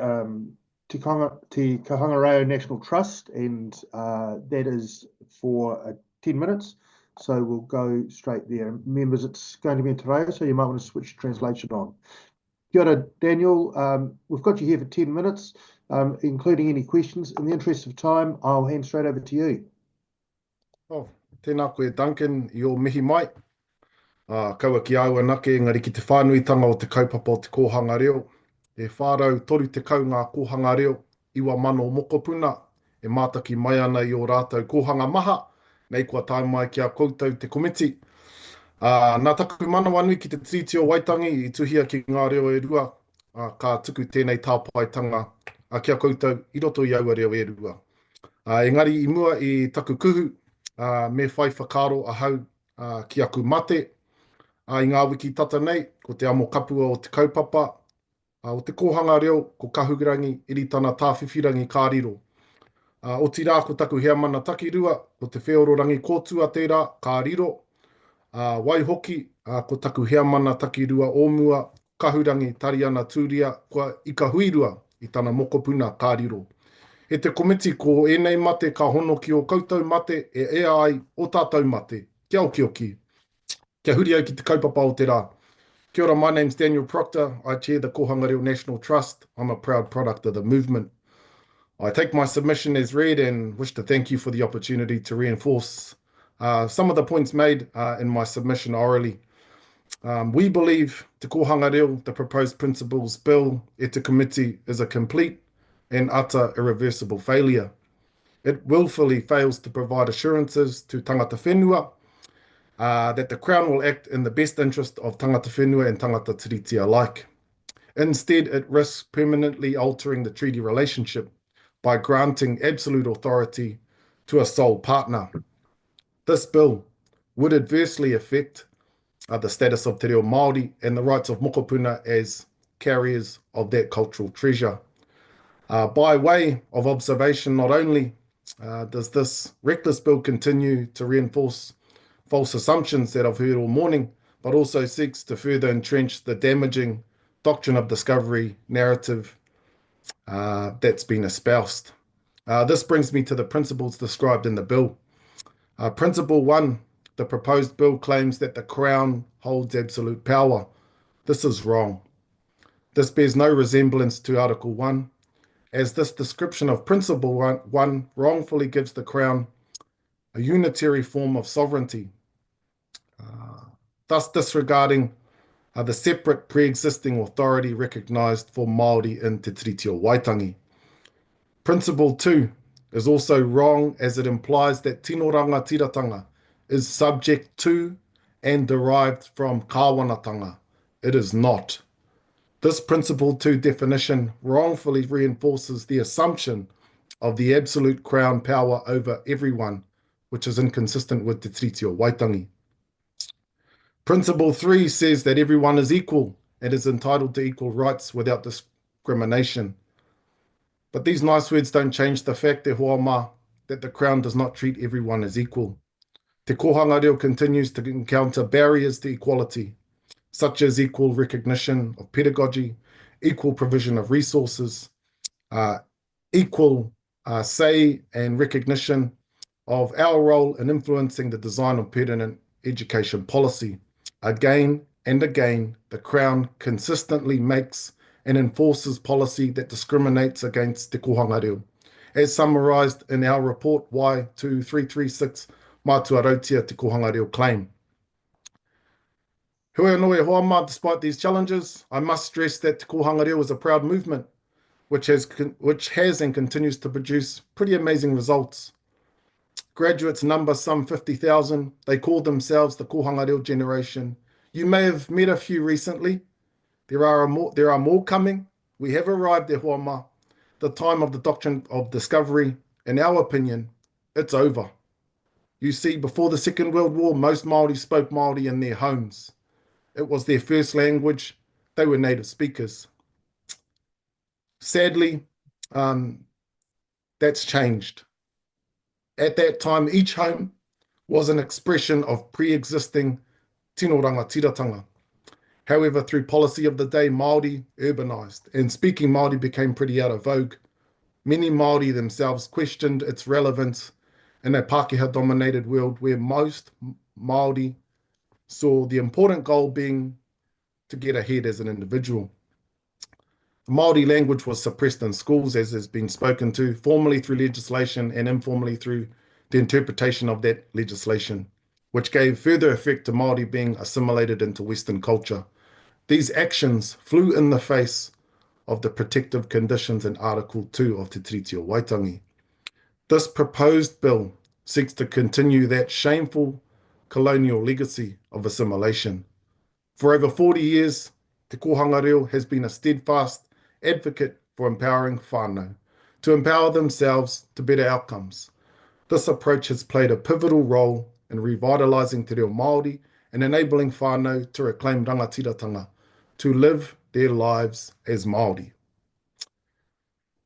Te Kahanga National Trust, and that is for 10 minutes. So we'll go straight there. Members, it's going to be in Te Reo, so you might want to switch translation on. Kia ora, Daniel. We've got you here for 10 minutes, including any questions. In the interest of time, I'll hand straight over to you. Oh, tēnā koe Duncan i o mihi mai. Kaua ki aua nake, engari ki te whānuitanga o te kaupapa o te kōhanga reo. E whārau toru te kau ngā kōhanga reo, iwa mano o mokopuna, e mātaki mai ana i o rātou kōhanga maha, nei kua tae mai ki a koutou te komiti. Nā taku mana wanui ki te tiriti o Waitangi i tuhia ki ngā reo e rua, ka tuku tēnei tāpaitanga ki a koutou i roto i aua reo e rua. Engari i mua i taku kuhu, me whai whakaro a hau ki aku mate, I ngā wiki tata nei, ko te amo kapua o te kaupapa, o te kōhanga reo, ko kahurangi, iritana tāwhiwhirangi kāriro. O ti rā ko taku hea mana takirua, ko te whiororangi kōtua tērā, kāriro. Waihoki, ko taku hea mana takirua ōmua, kahurangi, tariana, tūria, kua ikahuirua i tana mokopuna kāriro. E te komiti ko enei mate ka hono ki o koutou mate, e ea ai o tātou mate. Kia oki oki. Kia huri au ki te kaupapa o te rā. Kia ora, my name's Daniel Proctor. I chair the Kohanga Reo National Trust. I'm a proud product of the movement. I take my submission as read and wish to thank you for the opportunity to reinforce some of the points made in my submission orally. We believe Te Kohanga Reo, the proposed principles bill, e te committee, is a complete and utter irreversible failure. It willfully fails to provide assurances to tangata whenua that the Crown will act in the best interest of tangata whenua and tangata tiriti alike. Instead, it risks permanently altering the treaty relationship by granting absolute authority to a sole partner. This bill would adversely affect the status of te reo Māori and the rights of mokopuna as carriers of that cultural treasure. By way of observation, not only does this reckless bill continue to reinforce false assumptions that I've heard all morning, but also seeks to further entrench the damaging doctrine of discovery narrative that's been espoused. This brings me to the principles described in the bill. Principle 1, the proposed bill claims that the Crown holds absolute power. This is wrong. This bears no resemblance to Article 1, as this description of Principle 1 wrongfully gives the Crown a unitary form of sovereignty, thus disregarding the separate pre-existing authority recognised for Māori in Te Tiriti o Waitangi. Principle 2 is also wrong as it implies that tino rangatiratanga is subject to and derived from kāwanatanga. It is not. This Principle 2 definition wrongfully reinforces the assumption of the absolute Crown power over everyone, which is inconsistent with Te Tiriti o Waitangi. Principle 3 says that everyone is equal and is entitled to equal rights without discrimination. But these nice words don't change the fact, te hoa mā, that the Crown does not treat everyone as equal. Te Kohanga Reo continues to encounter barriers to equality, such as equal recognition of pedagogy, equal provision of resources, equal say and recognition of our role in influencing the design of pertinent education policy. Again and again, the Crown consistently makes and enforces policy that discriminates against Te Kohanga Reo, as summarised in our report Y2336 Mātua Rautia Te Kohanga Reo Claim. Hoi anō e hoa mā, despite these challenges, I must stress that Te Kohanga Reo is a proud movement which has and continues to produce pretty amazing results. Graduates number some 50,000. They call themselves the Kohanga Reo generation. You may have met a few recently. There are more coming. We have arrived at hoa mā. The time of the doctrine of discovery, in our opinion, it's over. You see, before the Second World War, most Māori spoke Māori in their homes. It was their first language. They were native speakers. Sadly, that's changed. At that time, each home was an expression of pre-existing tino rangatiratanga. However, through policy of the day, Māori urbanised, and speaking Māori became pretty out of vogue. Many Māori themselves questioned its relevance in a Pākehā-dominated world where most Māori saw the important goal being to get ahead as an individual. The Māori language was suppressed in schools, as has been spoken to, formally through legislation and informally through the interpretation of that legislation, which gave further effect to Māori being assimilated into Western culture. These actions flew in the face of the protective conditions in Article 2 of Te Tiriti o Waitangi. This proposed bill seeks to continue that shameful colonial legacy of assimilation. For over 40 years, Te Kohanga Reo has been a steadfast advocate for empowering whānau, to empower themselves to better outcomes. This approach has played a pivotal role in revitalising te reo Māori and enabling whānau to reclaim rangatiratanga, to live their lives as Māori.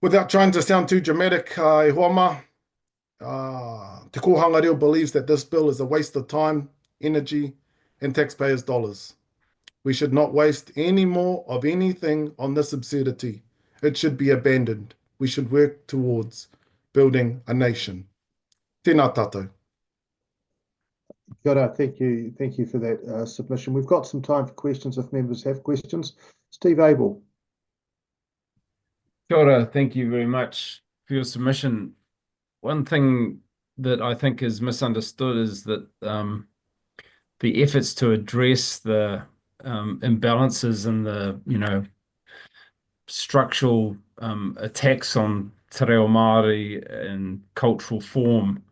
Without trying to sound too dramatic, e hoama, Te Kohanga Reo believes that this bill is a waste of time, energy, and taxpayers' dollars. We should not waste any more of anything on this absurdity. It should be abandoned. We should work towards building a nation. Tēnā tātou. Kia ora, thank you for that submission. We've got some time for questions if members have questions. Steve Abel. Kia ora, thank you very much for your submission. One thing that I think is misunderstood is that the efforts to address the imbalances and the structural attacks on te reo Māori and cultural form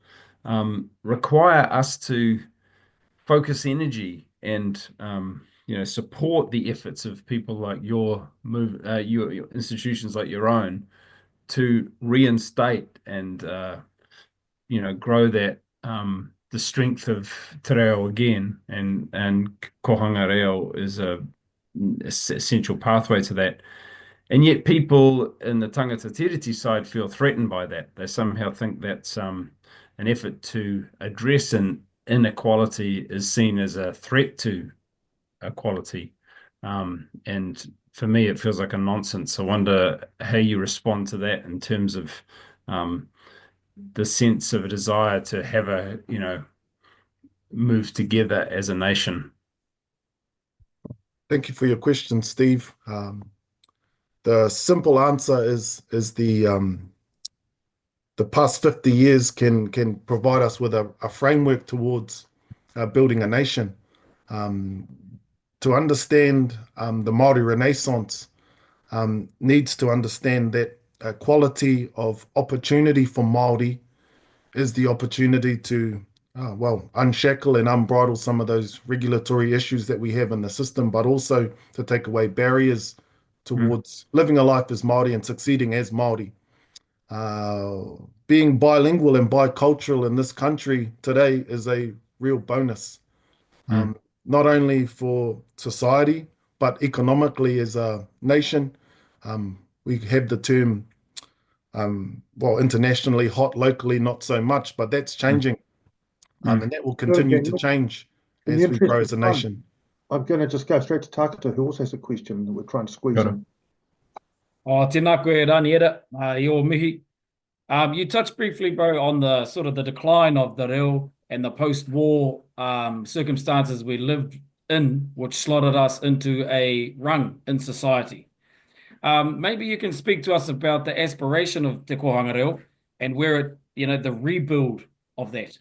require us to focus energy and support the efforts of people like your institutions like your own to reinstate and grow that the strength of te reo again, and kohanga reo is a essential pathway to that. And yet people in the tangata tiriti side feel threatened by that. They somehow think that's an effort to address an inequality is seen as a threat to equality. And for me, it feels like a nonsense. I wonder how you respond to that in terms of the sense of a desire to have a, move together as a nation. Thank you for your question, Steve. The simple answer is the past 50 years can provide us with a framework towards building a nation. To understand the Māori Renaissance needs to understand that quality of opportunity for Māori is the opportunity to unshackle and unbridle some of those regulatory issues that we have in the system, but also to take away barriers towards living a life as Māori and succeeding as Māori. Being bilingual and bicultural in this country today is a real bonus, not only for society, but economically as a nation. We have the term, internationally hot, locally not so much, but that's changing. And that will continue to change as we grow as a nation. I'm going to just go straight to Takata, who also has a question that we're trying to squeeze in. Tēnā koe raniera, i o mihi. You touched briefly, bro, on the sort of the decline of the reo and the post-war circumstances we lived in, which slotted us into a rung in society. Maybe you can speak to us about the aspiration of Te Kohanga Reo and where it, the rebuild of that.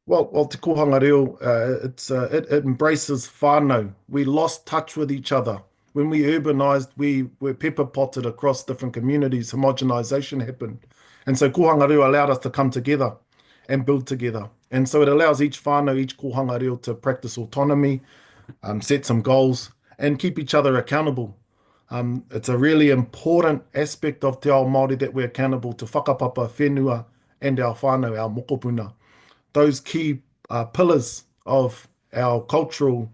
Well, Te Kohanga Reo, it embraces whānau. We lost touch with each other. When we urbanised, we were pepper-potted across different communities. Homogenisation happened. And so Kohanga Reo allowed us to come together and build together. And so it allows each whānau, each Kohanga Reo to practice autonomy, set some goals, and keep each other accountable. It's a really important aspect of Te Ao Māori that we're accountable to whakapapa, whenua, and our whānau, our mokopuna. Those key pillars of our cultural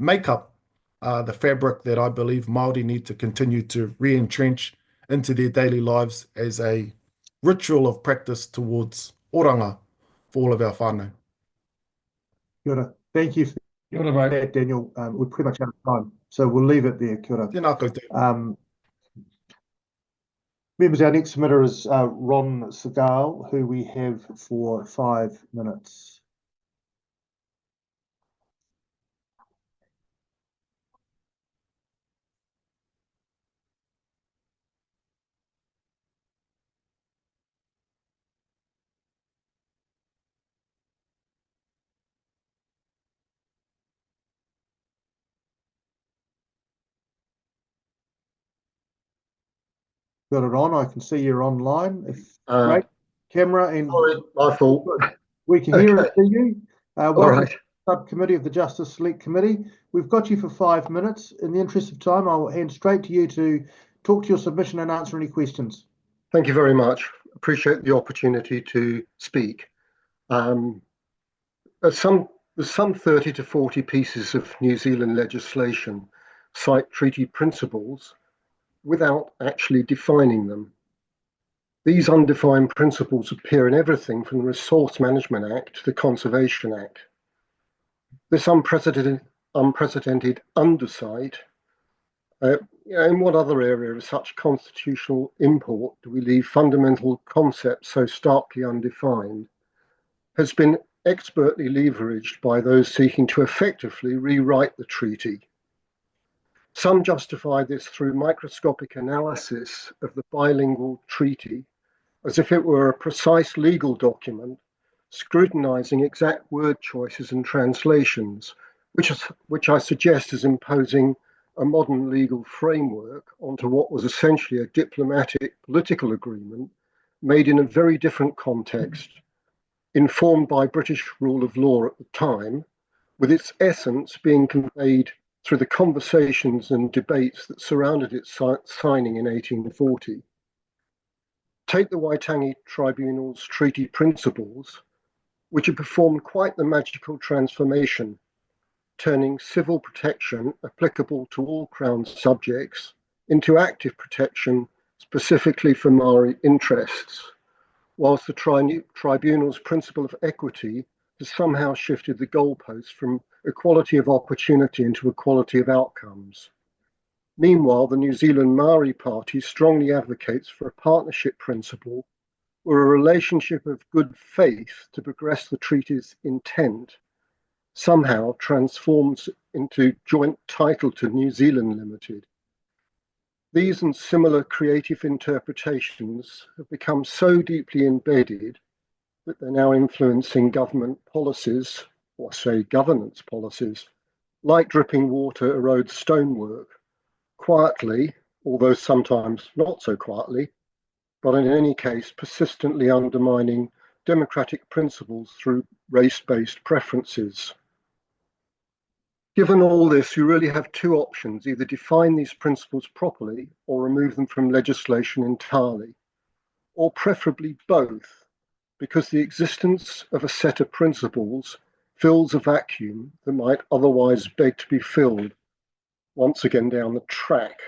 makeup are the fabric that I believe Māori need to continue to re-entrench into their daily lives as a ritual of practice towards oranga for all of our whānau. Kia ora. Thank you for that, Daniel. We're pretty much out of time, so we'll leave it there. Kia ora. Tēnā koutou. Members, our next submitter is Ron Segal, who we have for 5 minutes. Got it on. I can see you're online. Uh, Great camera and Sorry, my fault. we can hear and Okay. see you. All Welcome right. to the subcommittee of the Justice Select Committee. We've got you for 5 minutes. In the interest of time, I'll hand straight to you to talk to your submission and answer any questions. Thank you very much. Appreciate the opportunity to speak. There's some 30 to 40 pieces of New Zealand legislation cite treaty principles without actually defining them. These undefined principles appear in everything from the Resource Management Act to the Conservation Act. This unprecedented undersight, in what other area of such constitutional import do we leave fundamental concepts so starkly undefined, has been expertly leveraged by those seeking to effectively rewrite the treaty. Some justify this through microscopic analysis of the bilingual treaty as if it were a precise legal document, scrutinizing exact word choices and translations, which I suggest is imposing a modern legal framework onto what was essentially a diplomatic political agreement made in a very different context, informed by British rule of law at the time, with its essence being conveyed through the conversations and debates that surrounded its signing in 1840. Take the Waitangi Tribunal's treaty principles, which have performed quite the magical transformation, turning civil protection applicable to all Crown subjects into active protection specifically for Maori interests, whilst the Tribunal's principle of equity has somehow shifted the goalposts from equality of opportunity into equality of outcomes. Meanwhile, the New Zealand Maori Party strongly advocates for a partnership principle where a relationship of good faith to progress the treaty's intent somehow transforms into joint title to New Zealand Limited. These and similar creative interpretations have become so deeply embedded that they're now influencing government policies, or say governance policies, like dripping water erodes stonework, quietly, although sometimes not so quietly, but in any case persistently undermining democratic principles through race-based preferences. Given all this, you really have two options: either define these principles properly or remove them from legislation entirely, or preferably both, because the existence of a set of principles fills a vacuum that might otherwise beg to be filled once again down the track.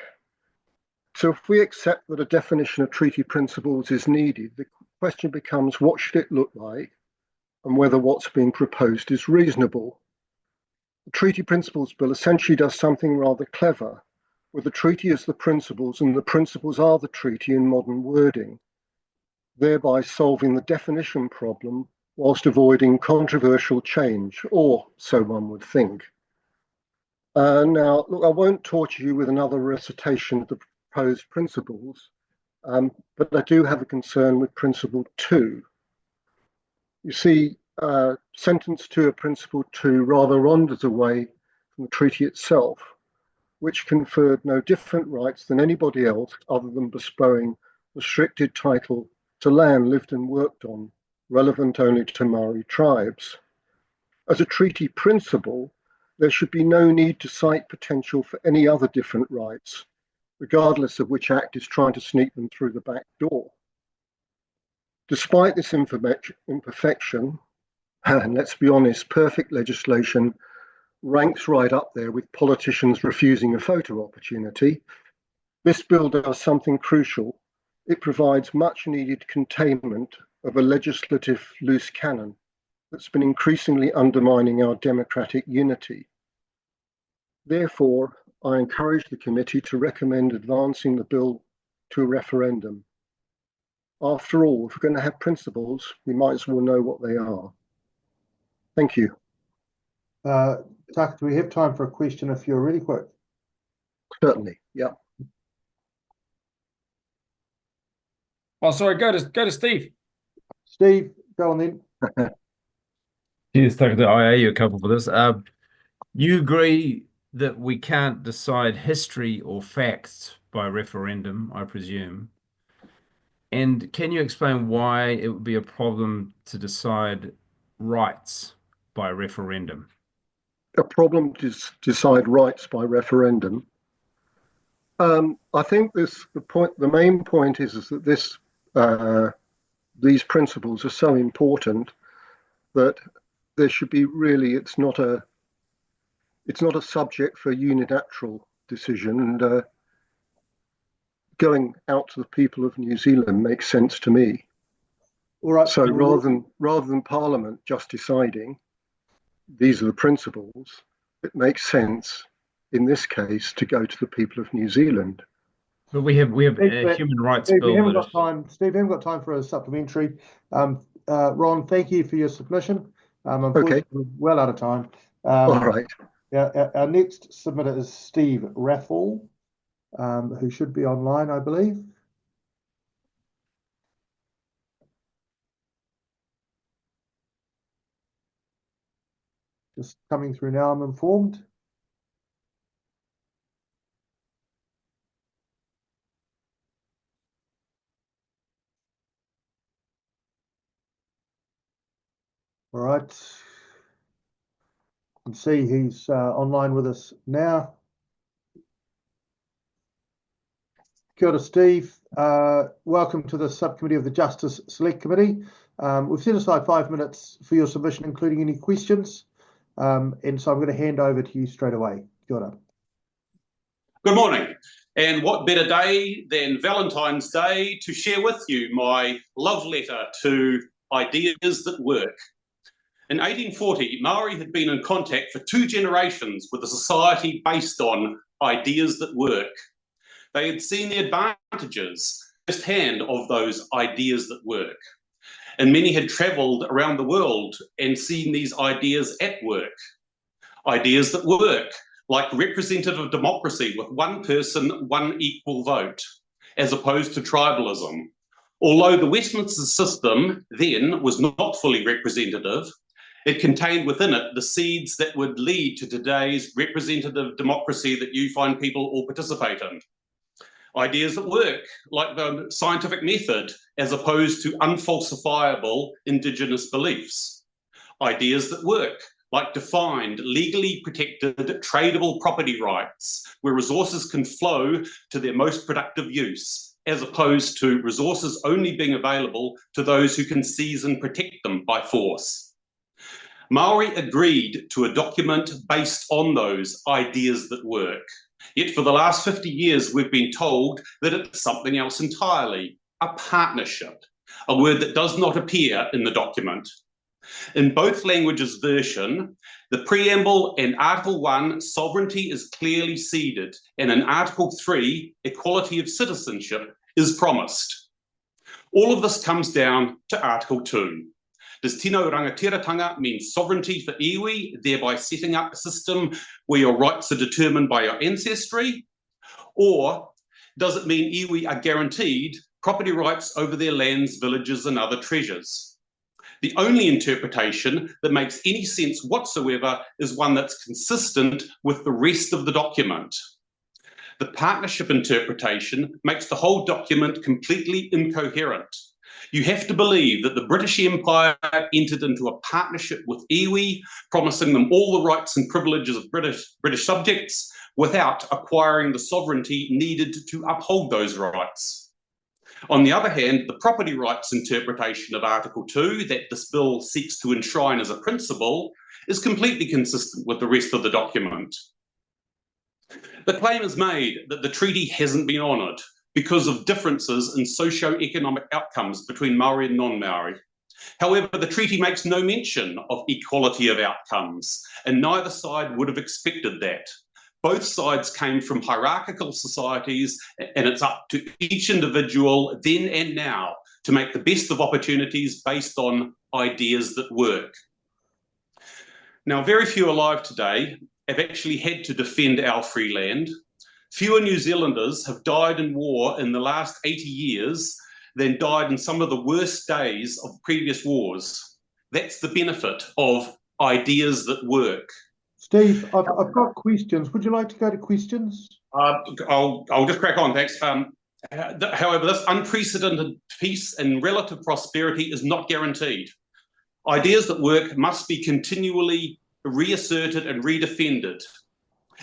So if we accept that a definition of treaty principles is needed, the question becomes, what should it look like and whether what's being proposed is reasonable? The Treaty Principles Bill essentially does something rather clever, where the treaty is the principles and the principles are the treaty in modern wording, thereby solving the definition problem whilst avoiding controversial change, or so one would think. Now, look, I won't torture you with another recitation of the proposed principles, but I do have a concern with Principle 2. You see, Sentence 2 of Principle 2 rather wanders away from the treaty itself, which conferred no different rights than anybody else other than bestowing restricted title to land lived and worked on, relevant only to Maori tribes. As a treaty principle, there should be no need to cite potential for any other different rights, regardless of which act is trying to sneak them through the back door. Despite this imperfection, and let's be honest, perfect legislation ranks right up there with politicians refusing a photo opportunity, this bill does something crucial. It provides much needed containment of a legislative loose cannon that's been increasingly undermining our democratic unity. Therefore, I encourage the committee to recommend advancing the bill to a referendum. After all, if we're going to have principles, we might as well know what they are. Thank you. Tuck, do we have time for a question if you're really quick? Certainly, yeah. Oh, sorry, go to Steve. Steve, go on then. Cheers, Tuck. I owe you a couple for this. You agree that we can't decide history or facts by referendum, I presume. And can you explain why it would be a problem to decide rights by referendum? A problem to decide rights by referendum. I think the main point is that these principles are so important that there should be it's not a subject for unilateral decision, and going out to the people of New Zealand makes sense to me. All right. So rather than Parliament just deciding these are the principles, it makes sense in this case to go to the people of New Zealand. But we have a human rights Steve, bill. we haven't got time. Steve, we haven't got time for a supplementary. Ron, thank you for your submission. Okay. We're well out of time. All right. Our next submitter is Steve Raffle, who should be online, I believe. Just coming through now, I'm informed. All right. You can see he's online with us now. Kia ora, Steve. Welcome to the subcommittee of the Justice Select Committee. We've set aside 5 minutes for your submission, including any questions. And so I'm going to hand over to you straight away. Kia ora. Good morning. And what better day than Valentine's Day to share with you my love letter to ideas that work. In 1840, Maori had been in contact for 2 generations with a society based on ideas that work. They had seen the advantages firsthand of those ideas that work. And many had travelled around the world and seen these ideas at work. Ideas that work, like representative democracy with one person, one equal vote, as opposed to tribalism. Although the Westminster system then was not fully representative, it contained within it the seeds that would lead to today's representative democracy that you find people all participate in. Ideas that work, like the scientific method, as opposed to unfalsifiable Indigenous beliefs. Ideas that work, like defined, legally protected, tradable property rights, where resources can flow to their most productive use, as opposed to resources only being available to those who can seize and protect them by force. Maori agreed to a document based on those ideas that work. Yet for the last 50 years, we've been told that it's something else entirely, a partnership, a word that does not appear in the document. In both languages' version, the preamble and Article 1, sovereignty is clearly ceded, and in Article 3, equality of citizenship is promised. All of this comes down to Article 2. Does tino rangatiratanga mean sovereignty for iwi, thereby setting up a system where your rights are determined by your ancestry? Or does it mean iwi are guaranteed property rights over their lands, villages, and other treasures? The only interpretation that makes any sense whatsoever is one that's consistent with the rest of the document. The partnership interpretation makes the whole document completely incoherent. You have to believe that the British Empire entered into a partnership with iwi, promising them all the rights and privileges of British subjects without acquiring the sovereignty needed to uphold those rights. On the other hand, the property rights interpretation of Article 2 that this bill seeks to enshrine as a principle is completely consistent with the rest of the document. The claim is made that the treaty hasn't been honoured because of differences in socio-economic outcomes between Maori and non-Maori. However, the treaty makes no mention of equality of outcomes, and neither side would have expected that. Both sides came from hierarchical societies, and it's up to each individual then and now to make the best of opportunities based on ideas that work. Now, very few alive today have actually had to defend our free land. Fewer New Zealanders have died in war in the last 80 years than died in some of the worst days of previous wars. That's the benefit of ideas that work. Steve, I've got questions. Would you like to go to questions? I'll just crack on, thanks. However, this unprecedented peace and relative prosperity is not guaranteed. Ideas that work must be continually reasserted and redefended.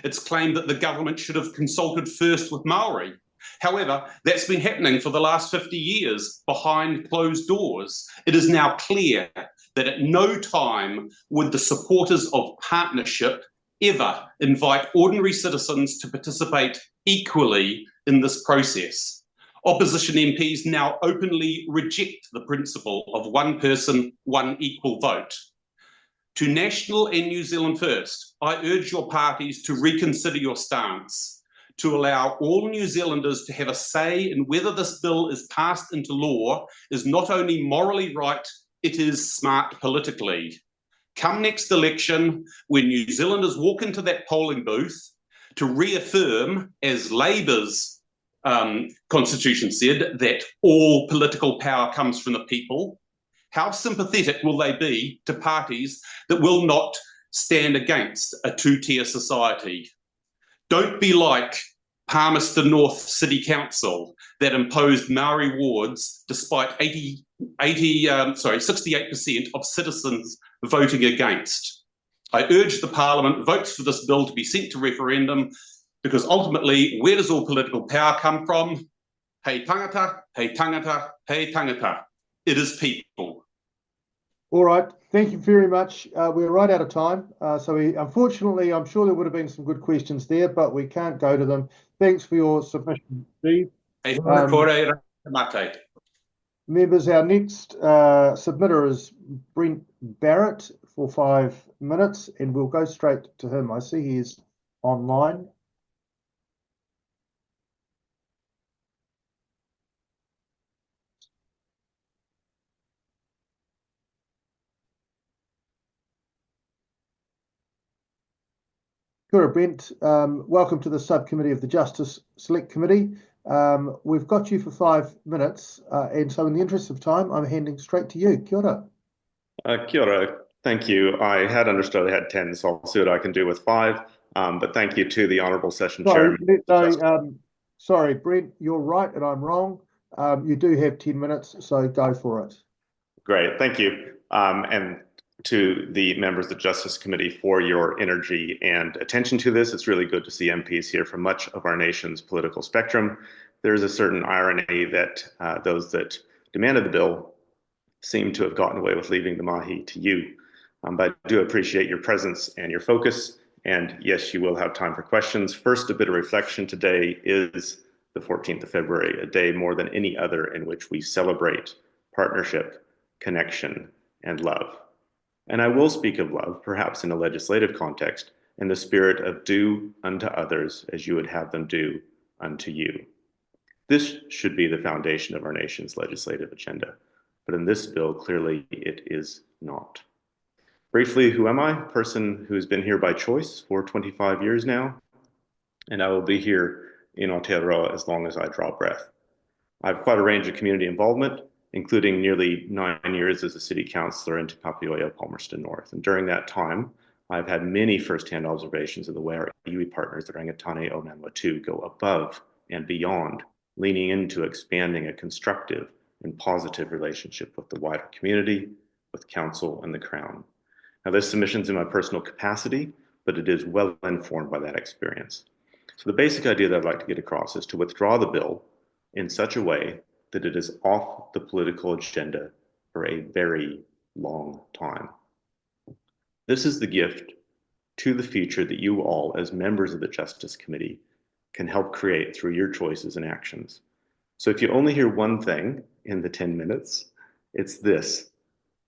It's claimed that the government should have consulted first with Maori. However, that's been happening for the last 50 years behind closed doors. It is now clear that at no time would the supporters of partnership ever invite ordinary citizens to participate equally in this process. Opposition MPs now openly reject the principle of one person, one equal vote. To National and New Zealand First, I urge your parties to reconsider your stance, to allow all New Zealanders to have a say in whether this bill is passed into law is not only morally right, it is smart politically. Come next election, when New Zealanders walk into that polling booth to reaffirm, as Labour's constitution said, that all political power comes from the people, how sympathetic will they be to parties that will not stand against a two-tier society? Don't be like Palmerston North City Council that imposed Maori wards despite 68% of citizens voting against. I urge the Parliament votes for this bill to be sent to referendum, because ultimately, where does all political power come from? Hei tangata, hei tangata, hei tangata. It is people. All right, thank you very much. We're right out of time. Unfortunately, I'm sure there would have been some good questions there, but we can't go to them. Thanks for your submission, Steve. Members, our next submitter is Brent Barrett for 5 minutes, and we'll go straight to him. I see he is online. Kia ora, Brent. Welcome to the subcommittee of the Justice Select Committee. We've got you for 5 minutes, and so in the interest of time, I'm handing straight to you. Kia ora. Kia ora. Thank you. I had understood I had 10, so I'll see what I can do with 5. But thank you to the Honourable Session Chairman. Sorry, Brent, you're right and I'm wrong. You do have 10 minutes, so go for it. Great, thank you. And to the members of the Justice Committee for your energy and attention to this. It's really good to see MPs here from much of our nation's political spectrum. There is a certain irony that those that demanded the bill seem to have gotten away with leaving the mahi to you. But I do appreciate your presence and your focus. And yes, you will have time for questions. First, a bit of reflection. Today is the 14th of February, a day more than any other in which we celebrate partnership, connection, and love. And I will speak of love, perhaps in a legislative context, in the spirit of do unto others as you would have them do unto you. This should be the foundation of our nation's legislative agenda. But in this bill, clearly it is not. Briefly, who am I? A person who's been here by choice for 25 years now, and I will be here in Aotearoa as long as I draw breath. I have quite a range of community involvement, including nearly 9 years as a city councillor in Te Papeoia, Palmerston North. And during that time, I've had many firsthand observations of the way our iwi partners, the Rangatane o Manawatu, go above and beyond, leaning into expanding a constructive and positive relationship with the wider community, with council and the Crown. Now, this submission's in my personal capacity, but it is well informed by that experience. So the basic idea that I'd like to get across is to withdraw the bill in such a way that it is off the political agenda for a very long time. This is the gift to the future that you all, as members of the Justice Committee, can help create through your choices and actions. So if you only hear one thing in the 10 minutes, it's this: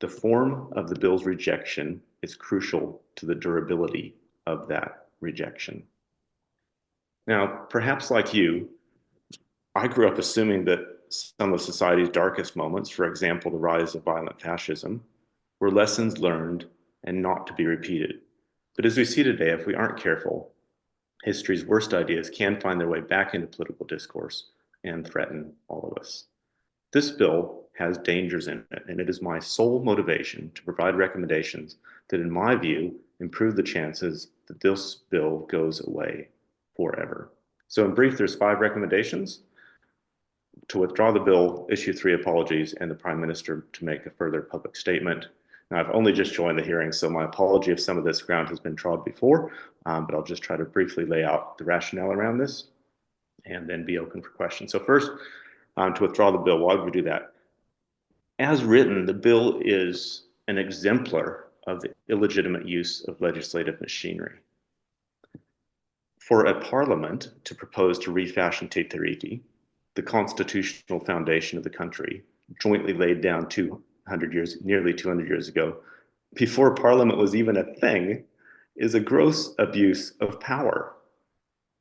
the form of the bill's rejection is crucial to the durability of that rejection. Now, perhaps like you, I grew up assuming that some of society's darkest moments, for example, the rise of violent fascism, were lessons learned and not to be repeated. But as we see today, if we aren't careful, history's worst ideas can find their way back into political discourse and threaten all of us. This bill has dangers in it, and it is my sole motivation to provide recommendations that, in my view, improve the chances that this bill goes away forever. So in brief, there's 5 recommendations. to withdraw the bill, issue 3 apologies, and the Prime Minister to make a further public statement. Now, I've only just joined the hearing, so my apology if some of this ground has been trod before, but I'll just try to briefly lay out the rationale around this and then be open for questions. So first, to withdraw the bill, why would we do that? As written, the bill is an exemplar of the illegitimate use of legislative machinery. For a parliament to propose to refashion Te Tiriti, the constitutional foundation of the country, jointly laid down nearly 200 years ago, before parliament was even a thing, is a gross abuse of power.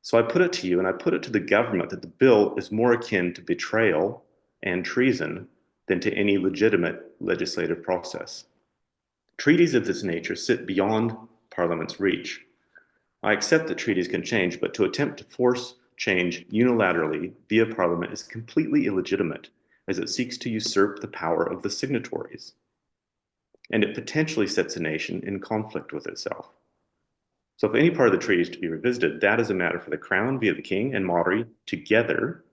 So I put it to you, and I put it to the government, that the bill is more akin to betrayal and treason than to any legitimate legislative process. Treaties of this nature sit beyond Parliament's reach. I accept that treaties can change, but to attempt to force change unilaterally via Parliament is completely illegitimate, as it seeks to usurp the power of the signatories. And it potentially sets a nation in conflict with itself. So if any part of the treaty is to be revisited, that is a matter for the Crown via the King and Maori together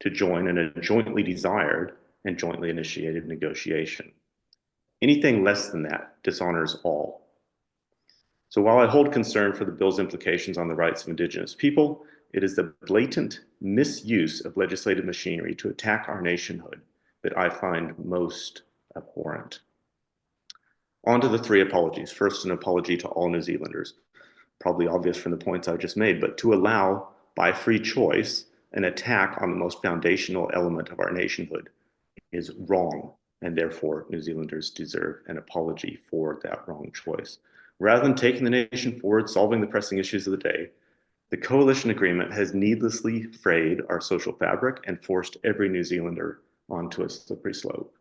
to join in a jointly desired and jointly initiated negotiation. Anything less than that dishonors all. So while I hold concern for the bill's implications on the rights of Indigenous people, it is the blatant misuse of legislative machinery to attack our nationhood that I find most abhorrent. On to the 3 apologies. First, an apology to all New Zealanders. Probably obvious from the points I just made, but to allow, by free choice, an attack on the most foundational element of our nationhood is wrong, and therefore New Zealanders deserve an apology for that wrong choice. Rather than taking the nation forward, solving the pressing issues of the day, the coalition agreement has needlessly frayed our social fabric and forced every New Zealander onto a slippery slope.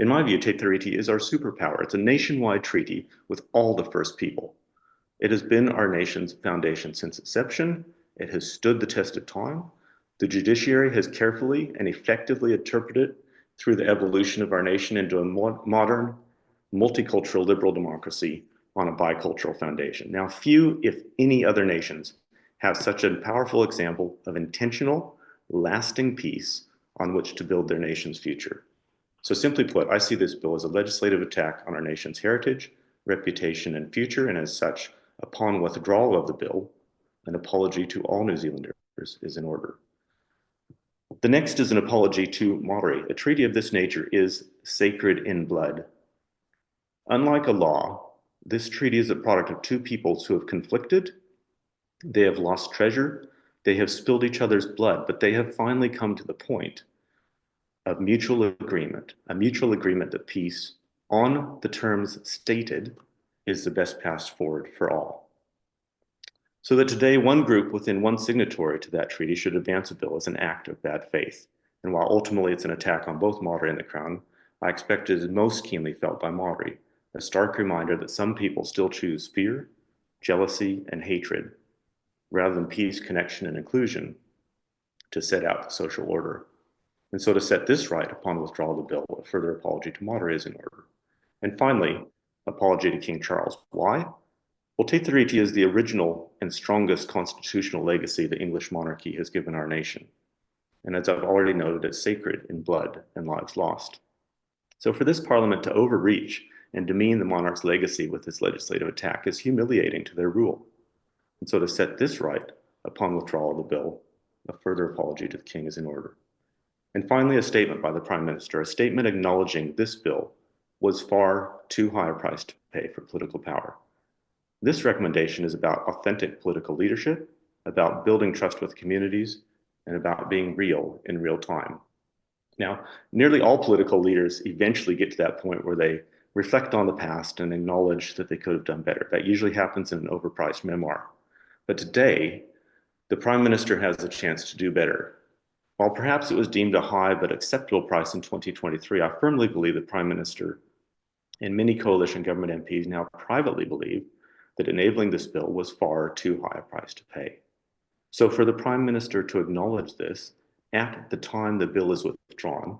In my view, Te Tiriti is our superpower. It's a nationwide treaty with all the First People. It has been our nation's foundation since inception. It has stood the test of time. The judiciary has carefully and effectively interpreted it through the evolution of our nation into a modern, multicultural liberal democracy on a bicultural foundation. Now, few, if any other nations have such a powerful example of intentional, lasting peace on which to build their nation's future. So simply put, I see this bill as a legislative attack on our nation's heritage, reputation, and future, and as such, upon withdrawal of the bill, an apology to all New Zealanders is in order. The next is an apology to Maori. A treaty of this nature is sacred in blood. Unlike a law, this treaty is a product of 2 peoples who have conflicted, they have lost treasure, they have spilled each other's blood, but they have finally come to the point of mutual agreement, a mutual agreement that peace, on the terms stated, is the best path forward for all. So that today one group within one signatory to that treaty should advance a bill as an act of bad faith. And while ultimately it's an attack on both Maori and the Crown, I expect it is most keenly felt by Maori, a stark reminder that some people still choose fear, jealousy, and hatred, rather than peace, connection, and inclusion, to set out the social order. And so to set this right upon withdrawal of the bill, a further apology to Maori is in order. And finally, apology to King Charles. Why? Well, Te Tiriti is the original and strongest constitutional legacy the English monarchy has given our nation. And as I've already noted, it's sacred in blood and lives lost. So for this parliament to overreach and demean the monarch's legacy with this legislative attack is humiliating to their rule. And so to set this right upon withdrawal of the bill, a further apology to the king is in order. And finally, a statement by the Prime Minister, a statement acknowledging this bill was far too high a price to pay for political power. This recommendation is about authentic political leadership, about building trust with communities, and about being real in real time. Now, nearly all political leaders eventually get to that point where they reflect on the past and acknowledge that they could have done better. That usually happens in an overpriced memoir. But today, the Prime Minister has a chance to do better. While perhaps it was deemed a high but acceptable price in 2023, I firmly believe the Prime Minister and many coalition government MPs now privately believe that enabling this bill was far too high a price to pay. So for the Prime Minister to acknowledge this at the time the bill is withdrawn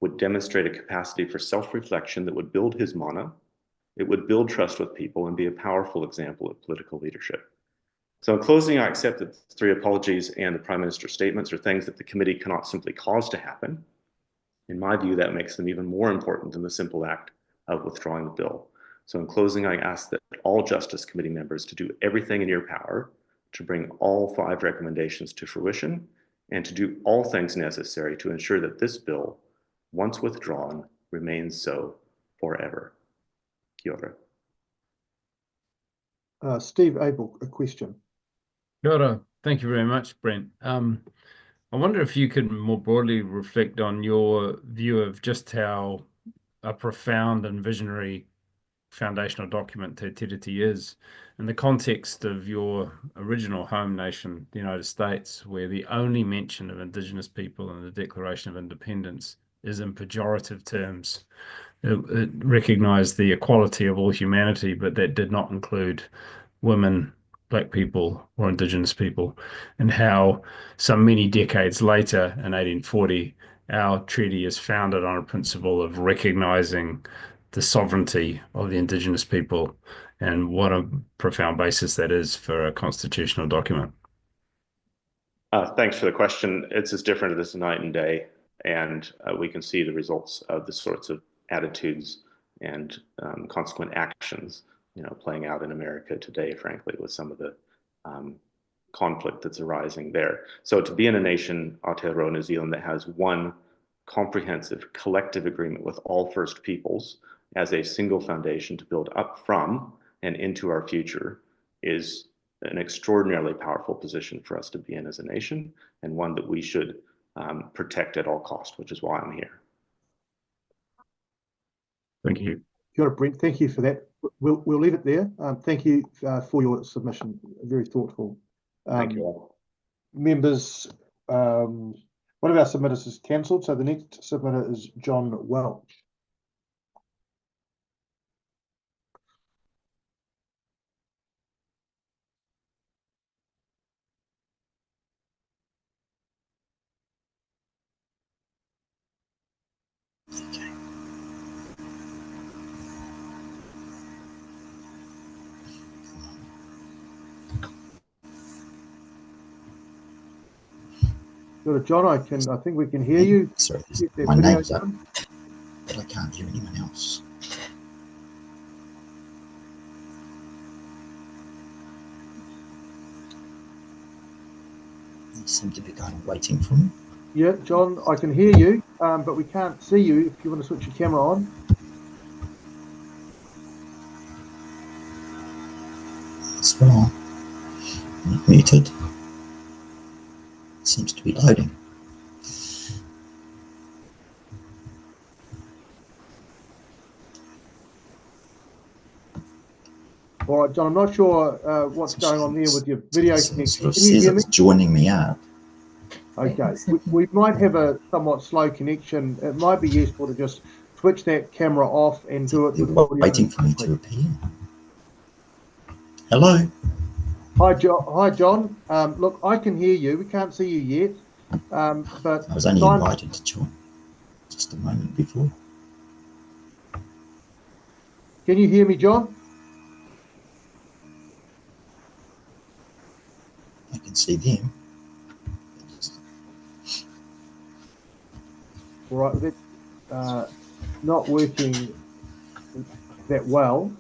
would demonstrate a capacity for self-reflection that would build his mana, it would build trust with people and be a powerful example of political leadership. So in closing, I accept that the 3 apologies and the Prime Minister's statements are things that the committee cannot simply cause to happen. In my view, that makes them even more important than the simple act of withdrawing the bill. So in closing, I ask that all Justice Committee members to do everything in your power to bring all 5 recommendations to fruition and to do all things necessary to ensure that this bill, once withdrawn, remains so forever. Kia ora. Steve Abel, a question. Kia ora. Thank you very much, Brent. I wonder if you could more broadly reflect on your view of just how a profound and visionary foundational document Te Tiriti is in the context of your original home nation, the United States, where the only mention of Indigenous people in the Declaration of Independence is in pejorative terms. It recognized the equality of all humanity, but that did not include women, Black people, or Indigenous people, and how some many decades later, in 1840, our treaty is founded on a principle of recognizing the sovereignty of the Indigenous people, and what a profound basis that is for a constitutional document. Thanks for the question. It's as different as night and day, and we can see the results of the sorts of attitudes and consequent actions, playing out in America today, frankly, with some of the conflict that's arising there. So to be in a nation, Aotearoa New Zealand, that has one comprehensive collective agreement with all First Peoples as a single foundation to build up from and into our future is an extraordinarily powerful position for us to be in as a nation, and one that we should protect at all costs, which is why I'm here. Thank you. Kia ora, Brent. Thank you for that. We'll leave it there. Thank you for your submission. Very thoughtful. Thank you all. Members, one of our submitters is cancelled, so the next submitter is John Welch. John, I think we can hear you. Sorry, my name's up, but I can't hear anyone else. You seem to be kind of waiting for me. Yeah, John, I can hear you, but we can't see you. If you want to switch your camera on. That's wrong. Not muted. It seems to be loading. All right, John, I'm not sure what's going on there with your video connection. Sort of says it's joining me up. Okay, we might have a somewhat slow connection. It might be useful to just switch that camera off and do it. You're waiting for me to appear. Hello. Hi, John. Hi, John. Look, I can hear you. We can't see you yet, but I was only invited to join just a moment before. Can you hear me, John? I can see them. All right, that's not working that well.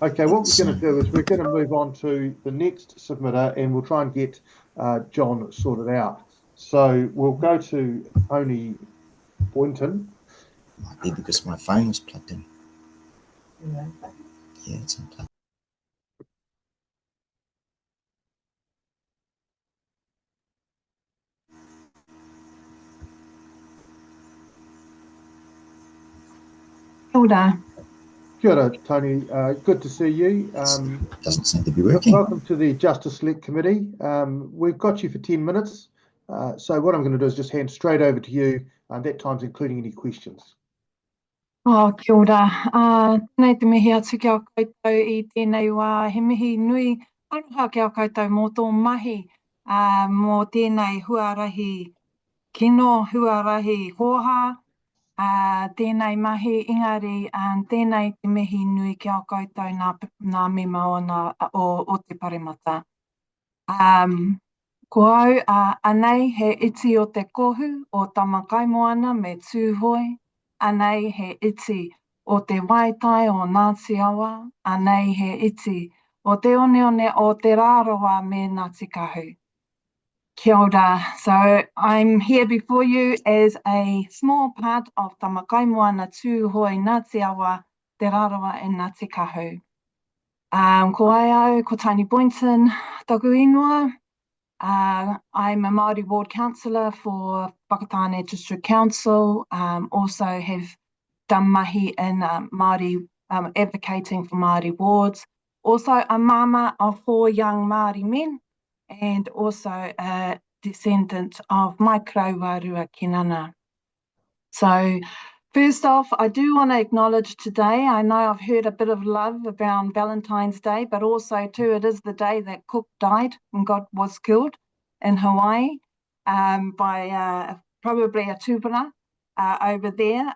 Okay, what we're going to do is we're going to move on to the next submitter, and we'll try and get John sorted out. So we'll go to Tony Boynton. Might be because my phone is plugged in. Yeah, it's unplugged. Kia ora. Kia ora, Tony. Good to see you. Doesn't seem to be working. Welcome to the Justice Select Committee. We've got you for 10 minutes. So what I'm going to do is just hand straight over to you, and that time's including any questions. Kia ora. Tēnei te mihi atu ki au koutou I tēnei wā. He mihi nui aroha ki au koutou mō tō mahi mō tēnei huarahi kino, huarahi hoha, Tēnei mahi, engari, tēnei te mihi nui ki a koutou nā mema o te paremata. Ko au, anei he iti o te kohu o Tamakaimoana me Tūhoi, anei he iti o te waitai o Ngāti Awa, anei he iti o te one o te Raroa me Ngāti Kahu. Kia ora. So I'm here before you as a small part of Tamakaimoana, Tūhoi, Ngāti Awa, te Raroa and Ngāti Kahu. Ko ai au, ko Tony Boynton, taku ingoa. I'm a Maori ward councillor for Whakatane District Council. Also have done mahi in Māori, advocating for Māori wards. Also a mama of 4 young Māori men, and also a descendant of my kraua Ruakinana. So first off, I do want to acknowledge today, I know I've heard a bit of love around Valentine's Day, but also too, it is the day that Cook died and was killed in Hawaii by probably a tūpuna over there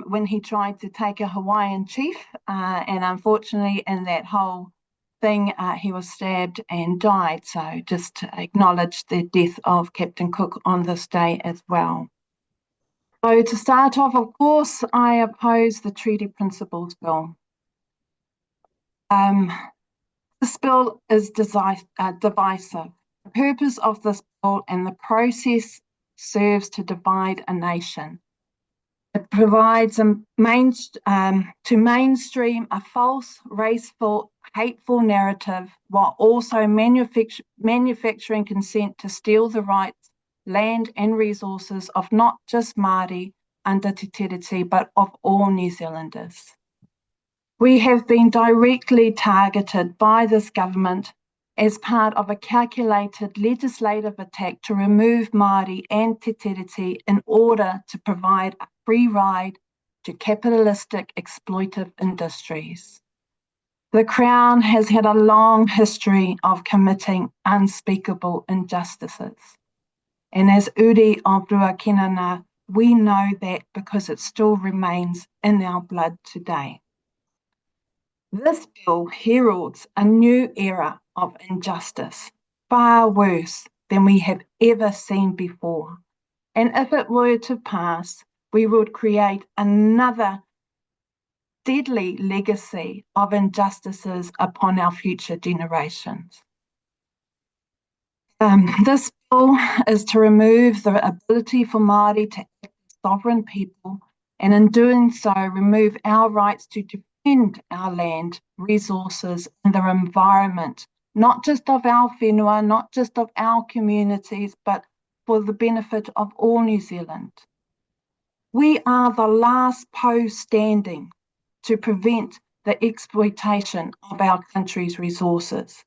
when he tried to take a Hawaiian chief, and unfortunately in that whole thing he was stabbed and died. So just to acknowledge the death of Captain Cook on this day as well. So to start off, of course, I oppose the Treaty Principles Bill. This bill is divisive. The purpose of this bill and the process serves to divide a nation. It provides to mainstream a false, raceful, hateful narrative while also manufacturing consent to steal the rights, land and resources of not just Māori under Te Tiriti, but of all New Zealanders. We have been directly targeted by this government as part of a calculated legislative attack to remove Māori and Te Tiriti in order to provide a free ride to capitalistic exploitive industries. The Crown has had a long history of committing unspeakable injustices. And as Uri of Ruakinana, we know that because it still remains in our blood today. This bill heralds a new era of injustice, far worse than we have ever seen before. And if it were to pass, we would create another deadly legacy of injustices upon our future generations. This bill is to remove the ability for Māori to act as sovereign people, and in doing so, remove our rights to defend our land, resources, and the environment, not just of our whenua, not just of our communities, but for the benefit of all New Zealand. We are the last post standing to prevent the exploitation of our country's resources.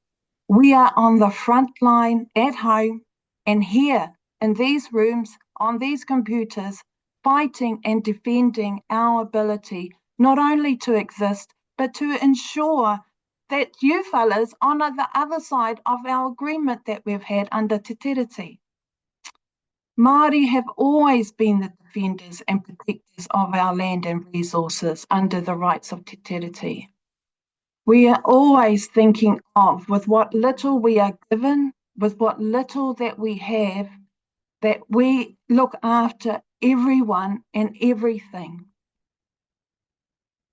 We are on the front line at home and here in these rooms, on these computers, fighting and defending our ability not only to exist, but to ensure that you fellas honour the other side of our agreement that we've had under Te Tiriti. Māori have always been the defenders and protectors of our land and resources under the rights of Te Tiriti. We are always thinking of, with what little we are given, with what little that we have, that we look after everyone and everything.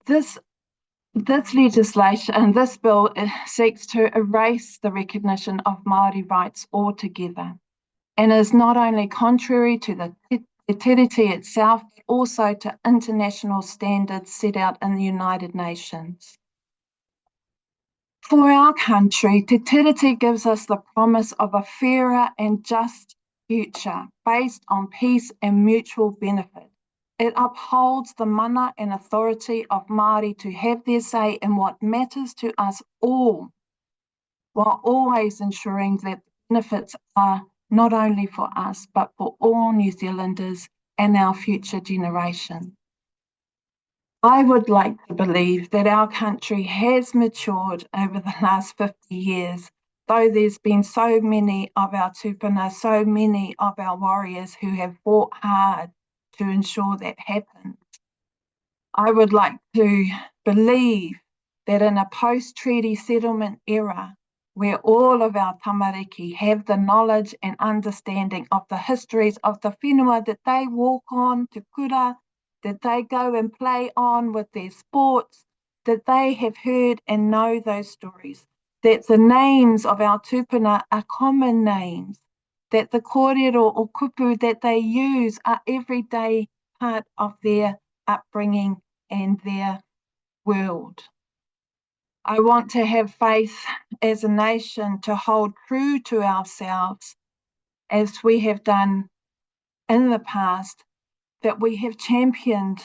This legislation and this bill seeks to erase the recognition of Māori rights altogether, and is not only contrary to the Te Tiriti itself, but also to international standards set out in the United Nations. For our country, Te Tiriti gives us the promise of a fairer and just future based on peace and mutual benefit. It upholds the mana and authority of Māori to have their say in what matters to us all, while always ensuring that the benefits are not only for us, but for all New Zealanders and our future generations. I would like to believe that our country has matured over the last 50 years, though there's been so many of our tūpuna, so many of our warriors who have fought hard to ensure that happens. I would like to believe that in a post-treaty settlement era, where all of our tamariki have the knowledge and understanding of the histories of the whenua that they walk on, te kura, that they go and play on with their sports, that they have heard and know those stories, that the names of our tupuna are common names, that the kōrero or kupu that they use are everyday part of their upbringing and their world. I want to have faith as a nation to hold true to ourselves as we have done in the past, that we have championed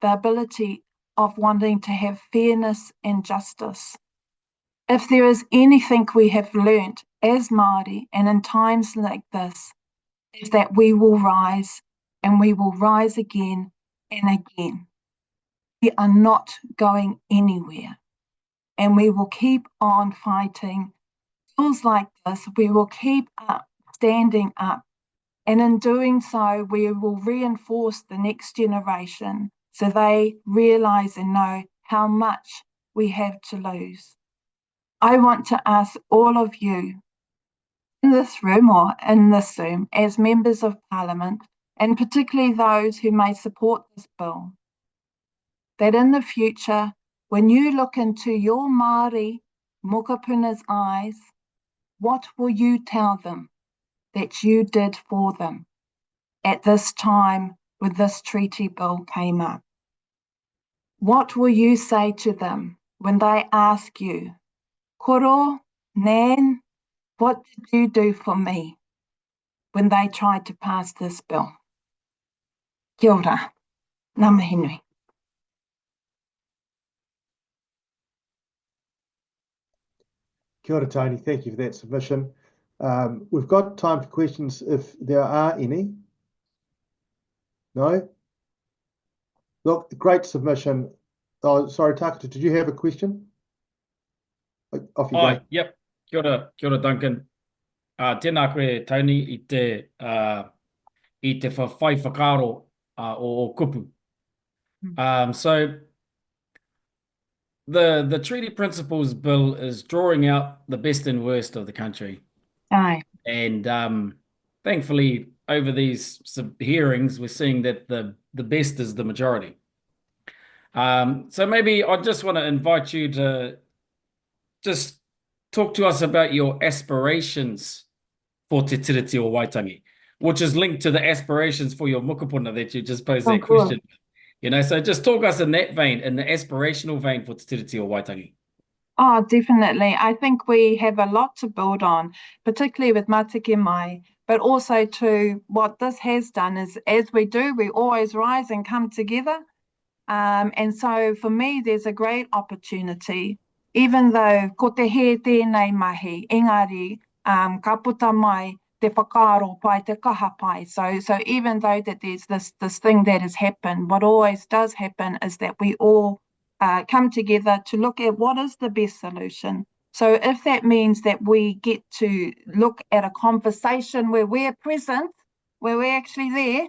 the ability of wanting to have fairness and justice. If there is anything we have learnt as Māori and in times like this, is that we will rise and we will rise again and again. We are not going anywhere. And we will keep on fighting bills like this. We will keep up, standing up. And in doing so, we will reinforce the next generation so they realise and know how much we have to lose. I want to ask all of you in this room or in this Zoom as members of Parliament, and particularly those who may support this bill, that in the future, when you look into your Māori mokapuna's eyes, what will you tell them that you did for them at this time when this treaty bill came up? What will you say to them when they ask you, Koro, Nan, what did you do for me when they tried to pass this bill? Kia ora, ngā mihi nui. Kia ora, Tony. Thank you for that submission. We've got time for questions if there are any. No? Look, great submission. Oh, sorry, Takata, did you have a question? Off you go. Yep. Kia ora, Duncan. Tēnā koe, Tony, i te whai whakaro o kupu. So the Treaty Principles Bill is drawing out the best and worst of the country. Aye. And thankfully, over these hearings, we're seeing that the best is the majority. So maybe I just want to invite you to just talk to us about your aspirations for Te Tiriti o Waitangi, which is linked to the aspirations for your mokopuna that you just posed that question. You know, so just talk us in that vein, in the aspirational vein for Te Tiriti o Waitangi. Oh, definitely. I think we have a lot to build on, particularly with Matike Mai, but also to what this has done is, as we do, we always rise and come together. And so for me, there's a great opportunity, even though ko te he tēnei mahi, engari, ka puta mai te whakaro pai, te kaha pai. So even though that there's this thing that has happened, what always does happen is that we all come together to look at what is the best solution. So if that means that we get to look at a conversation where we're present, where we're actually there,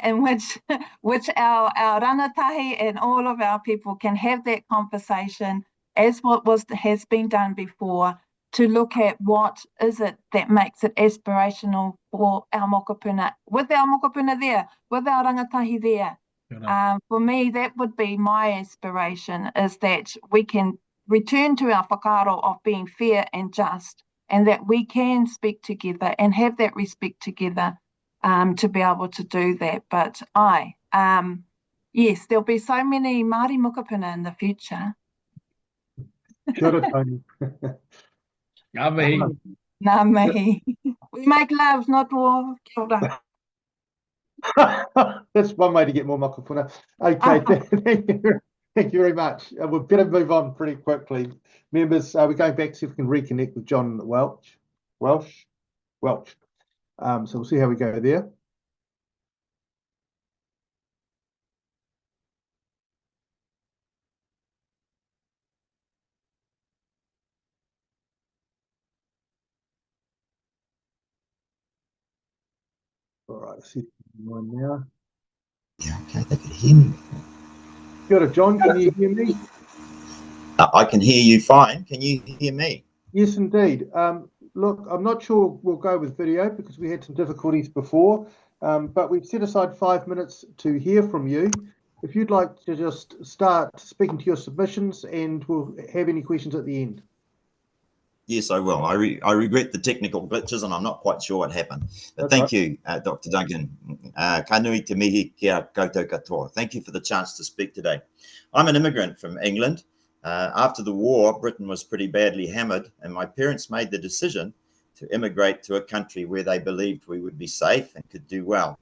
in which our rangatahi and all of our people can have that conversation as what has been done before, to look at what is it that makes it aspirational for our mokopuna, with our mokopuna there, with our rangatahi there. For me, that would be my aspiration, is that we can return to our whakaro of being fair and just, and that we can speak together and have that respect together to be able to do that. But yes, there'll be so many Māori mokopuna in the future. Kia ora, Tony. Ngā mihi. Ngā mihi. We make love, not war. Kia ora. That's one way to get more mokopuna. Okay, thank you very much. We'd better move on pretty quickly. Members, we're going back to see if we can reconnect with John Welch. So we'll see how we go there. All right, let's see one now. Yeah, okay, they could hear me before. Kia ora, John, can you hear me? I can hear you fine. Can you hear me? Yes, indeed. Look, I'm not sure we'll go with video because we had some difficulties before, but we've set aside 5 minutes to hear from you. If you'd like to just start speaking to your submissions, and we'll have any questions at the end. Yes, I will. I regret the technical glitches, and I'm not quite sure what happened. But thank you, Dr. Duncan. Ka nui te mihi kia koutou katoa. Thank you for the chance to speak today. I'm an immigrant from England. After the war, Britain was pretty badly hammered, and my parents made the decision to immigrate to a country where they believed we would be safe and could do well.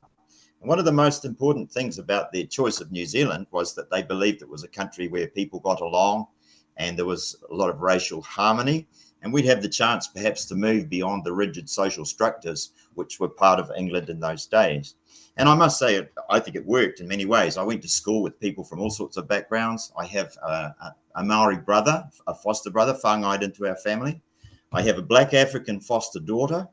And one of the most important things about their choice of New Zealand was that they believed it was a country where people got along and there was a lot of racial harmony, and we'd have the chance perhaps to move beyond the rigid social structures which were part of England in those days. And I must say, I think it worked in many ways. I went to school with people from all sorts of backgrounds. I have a Maori brother, a foster brother, whāngai into our family. I have a Black African foster daughter.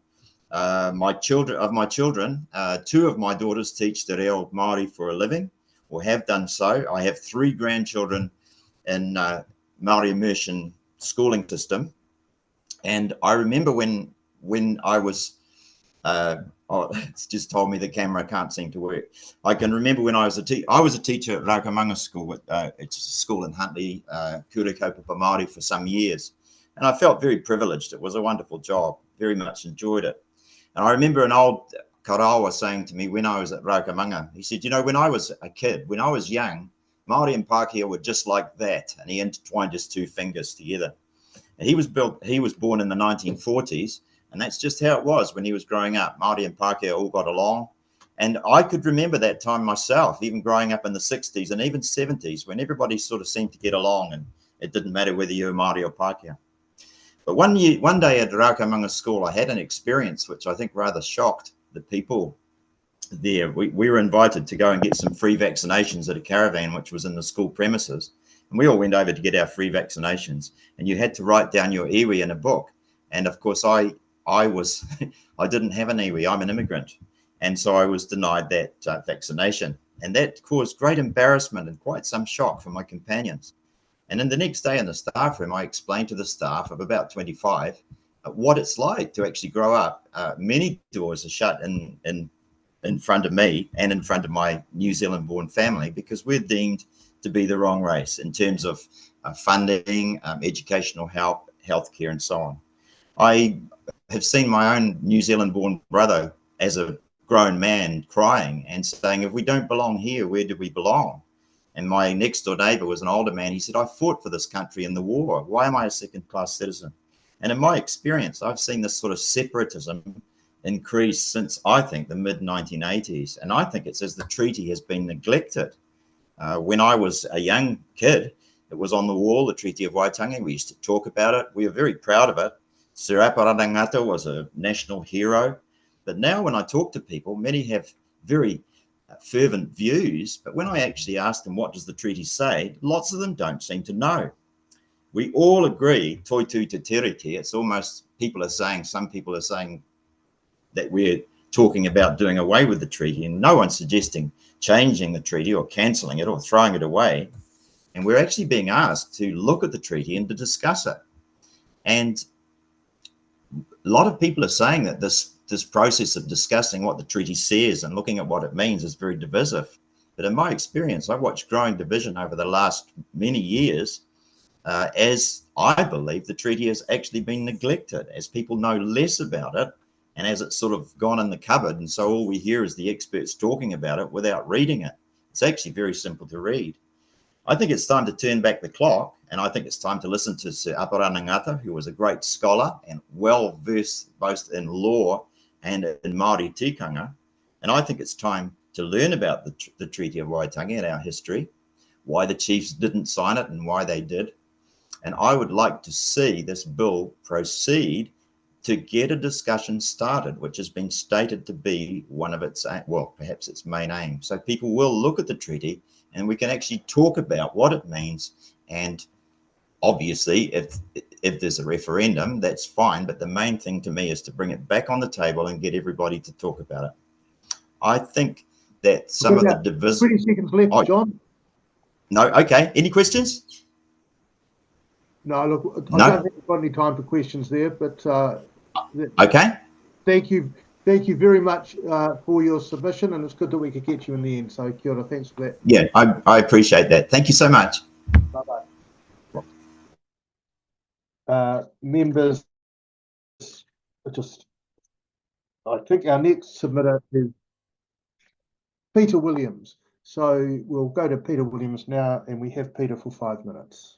My children, two of my daughters teach te reo Maori for a living, or have done so. I have 3 grandchildren in Maori immersion schooling system. And I remember when I was, it's just told me the camera can't seem to work. I can remember when I was a teacher at Raukamanga School, it's a school in Huntly, Kura Kaupapa Māori for some years. And I felt very privileged. It was a wonderful job, very much enjoyed it. And I remember an old karawa saying to me when I was at Raukamanga, he said, you know, when I was a kid, when I was young, Māori and Pākehā were just like that. And he intertwined his 2 fingers together. And he was born in the 1940s, and that's just how it was when he was growing up. Māori and Pākehā all got along. And I could remember that time myself, even growing up in the 60s and even 70s, when everybody sort of seemed to get along and it didn't matter whether you were Māori or Pākehā. But one day at Raukamanga School, I had an experience which I think rather shocked the people there. We were invited to go and get some free vaccinations at a caravan, which was in the school premises. And we all went over to get our free vaccinations. And you had to write down your iwi in a book. And of course, I didn't have an iwi. I'm an immigrant. And so I was denied that vaccination. And that caused great embarrassment and quite some shock for my companions. And then the next day in the staff room, I explained to the staff of about 25 what it's like to actually grow up. Many doors are shut in front of me and in front of my New Zealand-born family because we're deemed to be the wrong race in terms of funding, educational help, healthcare, and so on. I have seen my own New Zealand-born brother as a grown man crying and saying, if we don't belong here, where do we belong? And my next door neighbor was an older man. He said, I fought for this country in the war. Why am I a second-class citizen? And in my experience, I've seen this sort of separatism increase since, I think, the mid-1980s. And I think it's as the treaty has been neglected. When I was a young kid, it was on the wall, the Treaty of Waitangi. We used to talk about it. We were very proud of it. Sir Aparana Ngata was a national hero. But now when I talk to people, many have very fervent views, but when I actually ask them what does the treaty say, lots of them don't seem to know. We all agree, toitu te tiriti, it's almost some people are saying that we're talking about doing away with the treaty, and no one's suggesting changing the treaty or cancelling it or throwing it away. And we're actually being asked to look at the treaty and to discuss it. And a lot of people are saying that this process of discussing what the treaty says and looking at what it means is very divisive. But in my experience, I've watched growing division over the last many years as I believe the treaty has actually been neglected, as people know less about it and as it's sort of gone in the cupboard. And so all we hear is the experts talking about it without reading it. It's actually very simple to read. I think it's time to turn back the clock, and I think it's time to listen to Sir Aparana Ngata, who was a great scholar and well-versed both in law and in Māori tikanga. And I think it's time to learn about the Treaty of Waitangi and our history, why the chiefs didn't sign it and why they did. And I would like to see this bill proceed to get a discussion started, which has been stated to be one of its, well, perhaps its main aim. So people will look at the treaty and we can actually talk about what it means. And obviously, if there's a referendum, that's fine. But the main thing to me is to bring it back on the table and get everybody to talk about it. I think that some of the division... 20 seconds left, John. No. Okay. Any questions? No, look, No? I don't think we've got any time for questions there, but Okay. thank you very much for your submission, and it's good that we could get you in the end. So kia ora, thanks for that. Yeah, I appreciate that. Thank you so much. Bye-bye. Members, I think our next submitter is Peter Williams. So we'll go to Peter Williams now, and we have Peter for 5 minutes.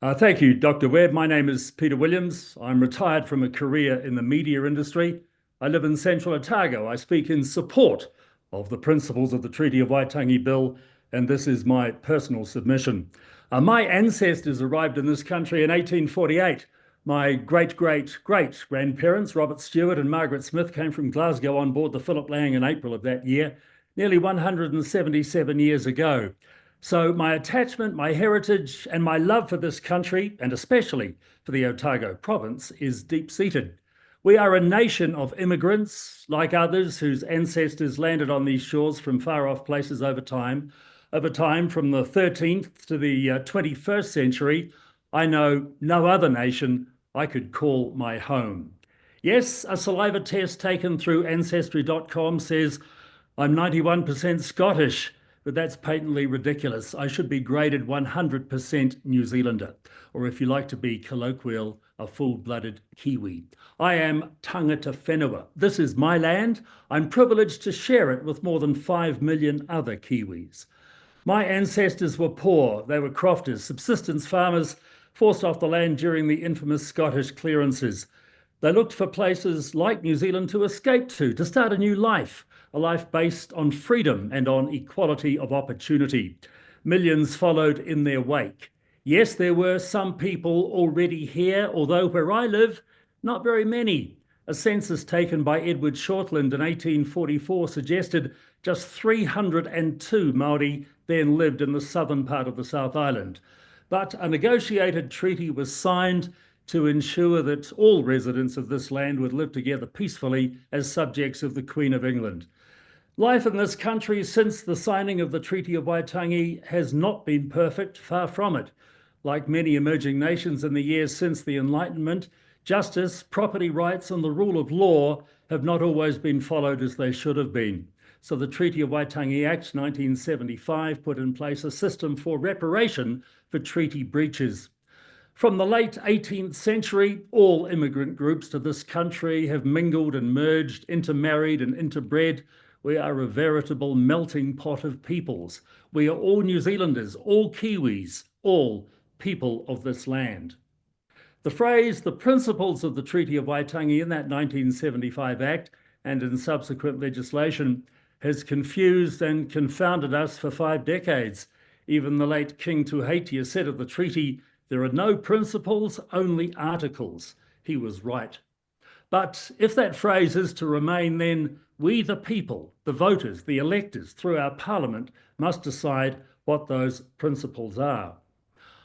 Thank you, Dr. Webb. My name is Peter Williams. I'm retired from a career in the media industry. I live in Central Otago. I speak in support of the principles of the Treaty of Waitangi Bill, and this is my personal submission. My ancestors arrived in this country in 1848. My great-great-great-grandparents, Robert Stewart and Margaret Smith, came from Glasgow on board the Philip Lang in April of that year, nearly 177 years ago. So my attachment, my heritage, and my love for this country, and especially for the Otago province, is deep-seated. We are a nation of immigrants, like others whose ancestors landed on these shores from far-off places over time. Over time, from the 13th to the 21st century, I know no other nation I could call my home. Yes, a saliva test taken through Ancestry.com says I'm 91% Scottish, but that's patently ridiculous. I should be graded 100% New Zealander, or if you like to be colloquial, a full-blooded Kiwi. I am tangata whenua. This is my land. I'm privileged to share it with more than 5 million other Kiwis. My ancestors were poor. They were crofters, subsistence farmers, forced off the land during the infamous Scottish clearances. They looked for places like New Zealand to escape to start a new life, a life based on freedom and on equality of opportunity. Millions followed in their wake. Yes, there were some people already here, although where I live, not very many. A census taken by Edward Shortland in 1844 suggested just 302 Maori then lived in the southern part of the South Island. But a negotiated treaty was signed to ensure that all residents of this land would live together peacefully as subjects of the Queen of England. Life in this country since the signing of the Treaty of Waitangi has not been perfect, far from it. Like many emerging nations in the years since the Enlightenment, justice, property rights, and the rule of law have not always been followed as they should have been. So the Treaty of Waitangi Act 1975 put in place a system for reparation for treaty breaches. From the late 18th century, all immigrant groups to this country have mingled and merged, intermarried and interbred. We are a veritable melting pot of peoples. We are all New Zealanders, all Kiwis, all people of this land. The phrase, the principles of the Treaty of Waitangi in that 1975 Act and in subsequent legislation has confused and confounded us for 5 decades. Even the late King Tuheitia said of the treaty, there are no principles, only articles. He was right. But if that phrase is to remain, then we the people, the voters, the electors through our parliament must decide what those principles are.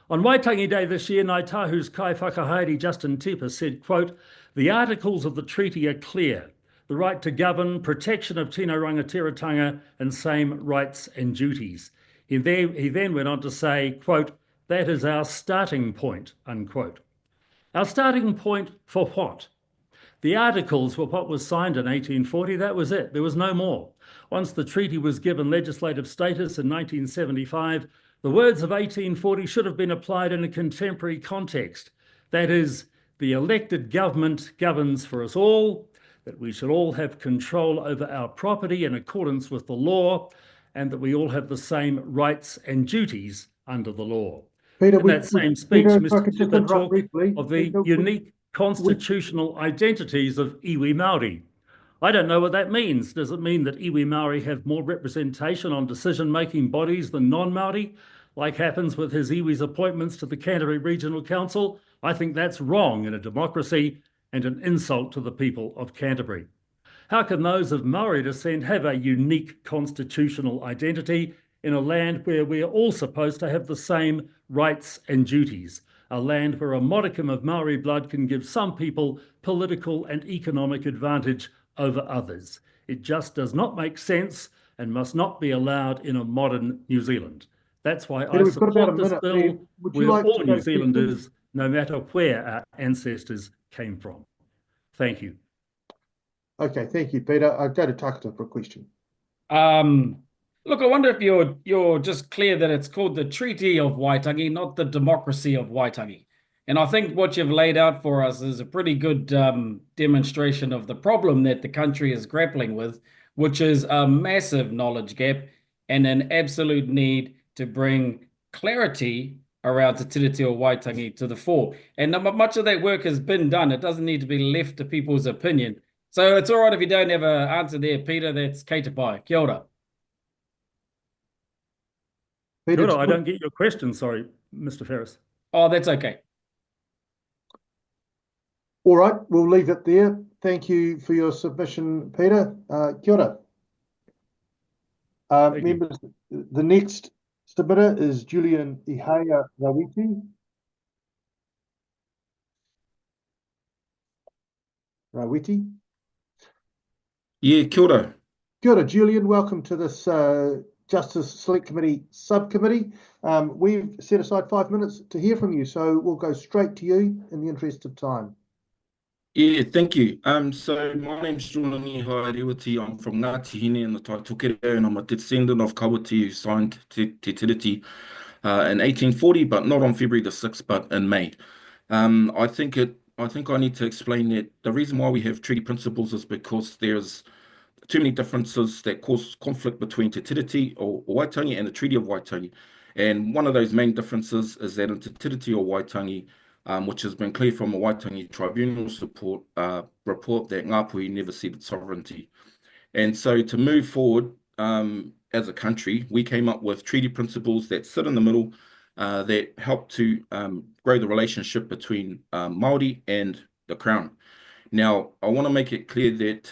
On Waitangi Day this year, Ngāi Tahu's Kai Whakahaere Justin Tipa said, quote, the articles of the treaty are clear. The right to govern, protection of tino rangatiratanga, and same rights and duties. He then went on to say, quote, that is our starting point, unquote. Our starting point for what? The articles were what was signed in 1840, that was it, there was no more. Once the treaty was given legislative status in 1975, the words of 1840 should have been applied in a contemporary context. That is, the elected government governs for us all, that we should all have control over our property in accordance with the law, and that we all have the same rights and duties under the law. Peter, in that same speech, Peter, Mr. Tupa talked briefly, of the unique constitutional identities of iwi Māori. I don't know what that means. Does it mean that iwi Māori have more representation on decision-making bodies than non-Māori, like happens with his iwi's appointments to the Canterbury Regional Council? I think that's wrong in a democracy and an insult to the people of Canterbury. How can those of Maori descent have a unique constitutional identity in a land where we are all supposed to have the same rights and duties? a land where a modicum of Maori blood can give some people political and economic advantage over others. It just does not make sense and must not be allowed in a modern New Zealand. That's why Peter, I we've got about support a this minute. bill. Would you We're like all to New go to Zealanders, questions? no matter where our ancestors came from. Thank you. Okay, thank you, Peter. I'll go to Takata for a question. Look, I wonder if you're just clear that it's called the Treaty of Waitangi, not the Democracy of Waitangi. And I think what you've laid out for us is a pretty good demonstration of the problem that the country is grappling with, which is a massive knowledge gap and an absolute need to bring clarity around Te Tiriti o Waitangi to the fore. And much of that work has been done. It doesn't need to be left to people's opinion. So it's all right if you don't have an answer there, Peter. That's kei te pai. Kia ora. Peter, I don't get your question, sorry, Mr. Ferris. Oh, that's okay. All right, we'll leave it there. Thank you for your submission, Peter. Kia ora. Members, the next submitter is Julian Ihaya Rawiti. Rawiti. Yeah, kia ora. Kia ora, Julian. Welcome to this Justice Select Committee subcommittee. We've set aside 5 minutes to hear from you, so we'll go straight to you in the interest of time. Yeah, thank you. So my name's Julian Ihaya. I'm from Ngāti Hine in the Taitokere, and I'm a descendant of Kawati who signed Te Tiriti in 1840, but not on February the 6th, but in May. I think I need to explain that the reason why we have treaty principles is because there's too many differences that cause conflict between Te Tiriti or Waitangi and the Treaty of Waitangi. And one of those main differences is that in Te Tiriti or Waitangi, which has been clear from a Waitangi Tribunal report that Ngāpuhi never ceded sovereignty. And so to move forward as a country, we came up with treaty principles that sit in the middle that help to grow the relationship between Māori and the Crown. Now, I want to make it clear that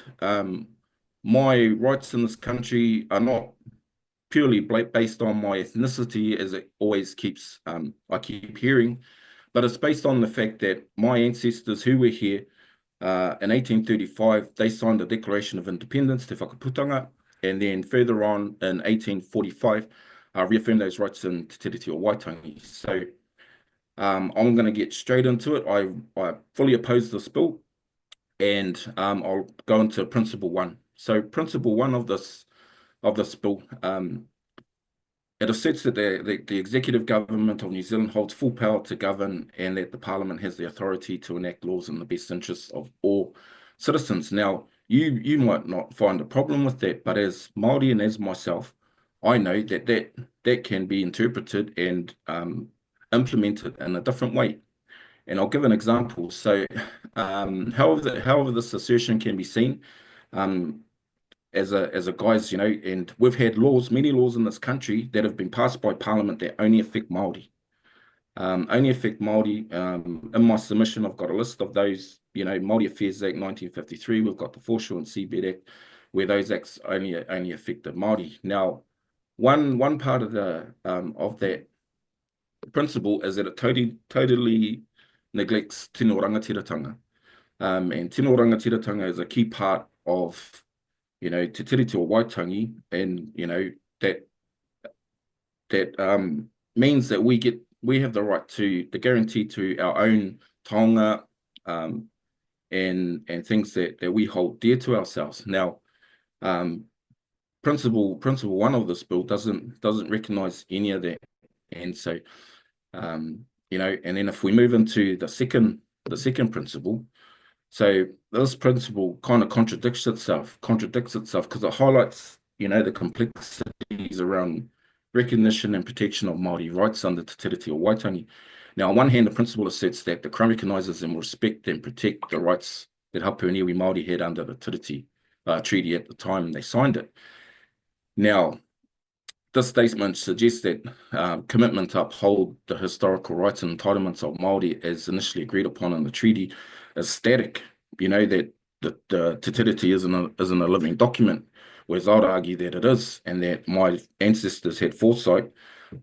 my rights in this country are not purely based on my ethnicity, as it always keeps, I keep hearing, but it's based on the fact that my ancestors who were here in 1835, they signed the Declaration of Independence, Te Whakaputanga, and then further on in 1845, reaffirmed those rights in Te Tiriti o Waitangi. So I'm going to get straight into it. I fully oppose this bill, and I'll go into Principle 1. So Principle 1 of this bill, it asserts that the executive government of New Zealand holds full power to govern and that the Parliament has the authority to enact laws in the best interests of all citizens. Now, you might not find a problem with that, but as Māori and as myself, I know that can be interpreted and implemented in a different way. And I'll give an example. So however this assertion can be seen, as a guise, you know, and we've had many laws in this country that have been passed by Parliament that only affect Māori. Only affect Māori. In my submission, I've got a list of those, you know, Māori Affairs Act 1953, we've got the Foreshore and Seabed Act, where those acts only affected Māori. Now, one part of that principle is that it totally neglects tino rangatiratanga. And tino rangatiratanga is a key part of, you know, Te Tiriti o Waitangi, and you know that means that we have the right to the guarantee to our own taonga and things that we hold dear to ourselves. Now, principle 1 of this bill doesn't recognise any of that, and so you know, and then if we move into the second principle. So this principle kind of contradicts itself because it highlights, you know, the complexities around recognition and protection of Māori rights under Te Tiriti o Waitangi. Now, on one hand, the principle asserts that the Crown recognises and will respect and protect the rights that Hapu and Iwi Māori had under the Tiriti Treaty at the time they signed it. Now, this statement suggests that commitment to uphold the historical rights and entitlements of Māori as initially agreed upon in the treaty is static. You know, that the Te Tiriti isn't a living document, whereas I'd argue that it is, and that my ancestors had foresight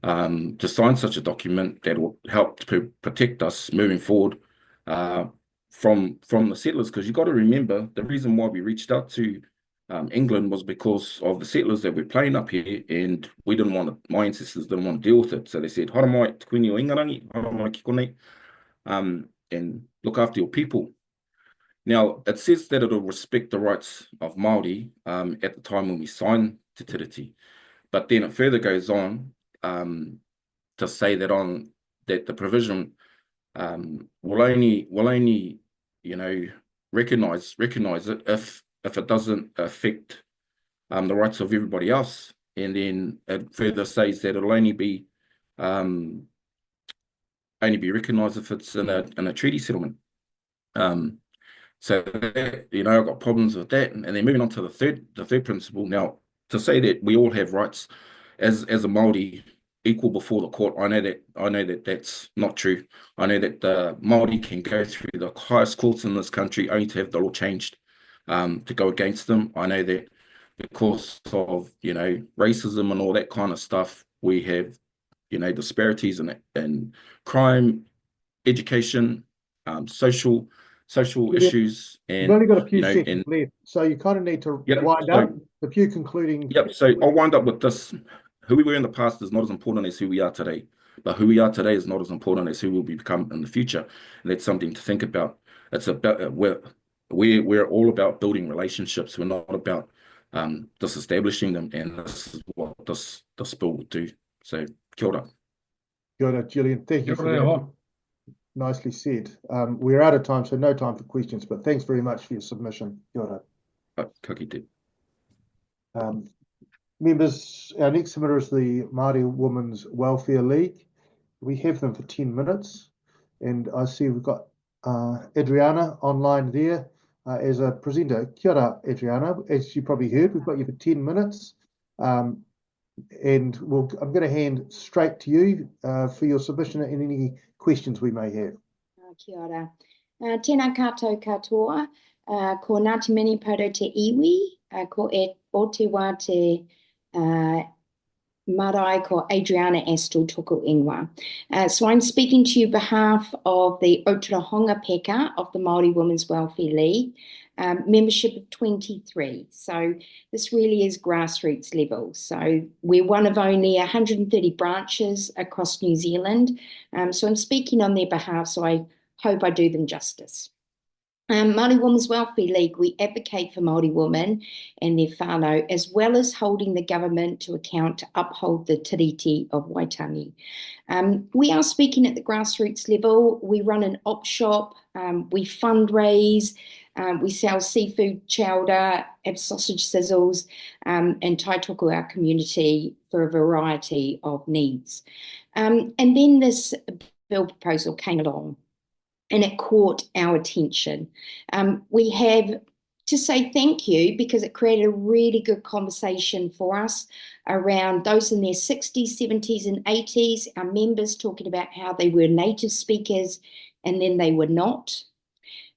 to sign such a document that will help to protect us moving forward from the settlers. Because you've got to remember, the reason why we reached out to England was because of the settlers that were playing up here, and we didn't want to, my ancestors didn't want to deal with it. So they said, haramai te kuini o ingarangi, haramai ki konei, and look after your people. Now, it says that it'll respect the rights of Māori at the time when we sign Te Tiriti. But then it further goes on to say that that the provision will only recognize it if it doesn't affect the rights of everybody else. And then it further says that it'll only be recognised if it's in a treaty settlement. So that, I've got problems with that. And then moving on to the third principle. Now, to say that we all have rights as a Māori equal before the court, I know that that's not true. I know that the Māori can go through the highest courts in this country only to have the law changed to go against them. I know that because of racism and all that kind of stuff, we have disparities in crime, education, social issues, and you've only got a few seconds left, so you kind of need to wind up. A few concluding. Yep. So I'll wind up with this: who we were in the past is not as important as who we are today, but who we are today is not as important as who we'll become in the future. And that's something to think about. It's about we're all about building relationships. We're not about disestablishing them, and this is what this bill will do. So, kia ora. Kia ora, Julian. Thank you for that. Nicely said. We're out of time, so no time for questions, but thanks very much for your submission. Kia ora. Ka kite. Members, our next submitter is the Māori Women's Welfare League. We have them for 10 minutes, and I see we've got Adriana online there as a presenter. Kia ora, Adriana. As you probably heard, we've got you for 10 minutes. And I'm going to hand straight to you for your submission and any questions we may have. Kia ora. Tēnā koutou katoa, ko Ngāti Mini Poto te iwi, ko o te wā te marae ko Adriana Astle toko ingoa. So I'm speaking to you on behalf of the Otorohanga Peka of the Māori Women's Welfare League, membership of 23. So this really is grassroots level. So we're one of only 130 branches across New Zealand. So I'm speaking on their behalf, so I hope I do them justice. Māori Women's Welfare League, we advocate for Māori women and their whānau, as well as holding the government to account to uphold the tiriti of Waitangi. We are speaking at the grassroots level. We run an op shop, we fundraise, we sell seafood chowder, have sausage sizzles, and taitoku our community for a variety of needs. And then this bill proposal came along, and it caught our attention. We have to say thank you because it created a really good conversation for us around those in their 60s, 70s and 80s, our members talking about how they were native speakers and then they were not,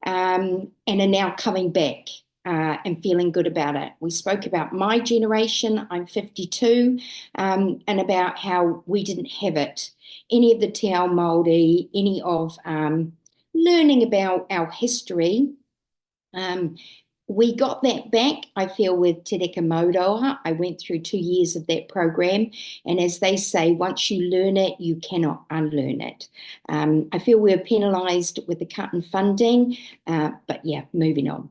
and are now coming back and feeling good about it. We spoke about my generation, I'm 52, and about how we didn't have it. Any of the te ao Māori, any of learning about our history. We got that back, I feel, with Te Reka Mauroa. I went through 2 years of that program. And as they say, once you learn it, you cannot unlearn it. I feel we were penalised with the cut in funding, but yeah, moving on.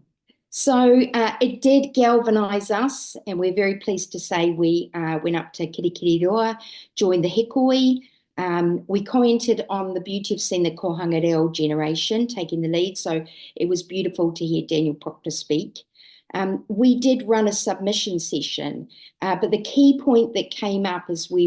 So it did galvanise us, and we're very pleased to say we went up to Kirikiriroa, joined the Hikoi. We commented on the beauty of seeing the Kohanga Reo generation taking the lead, so it was beautiful to hear Daniel Proctor speak. We did run a submission session, but the key point that came up is we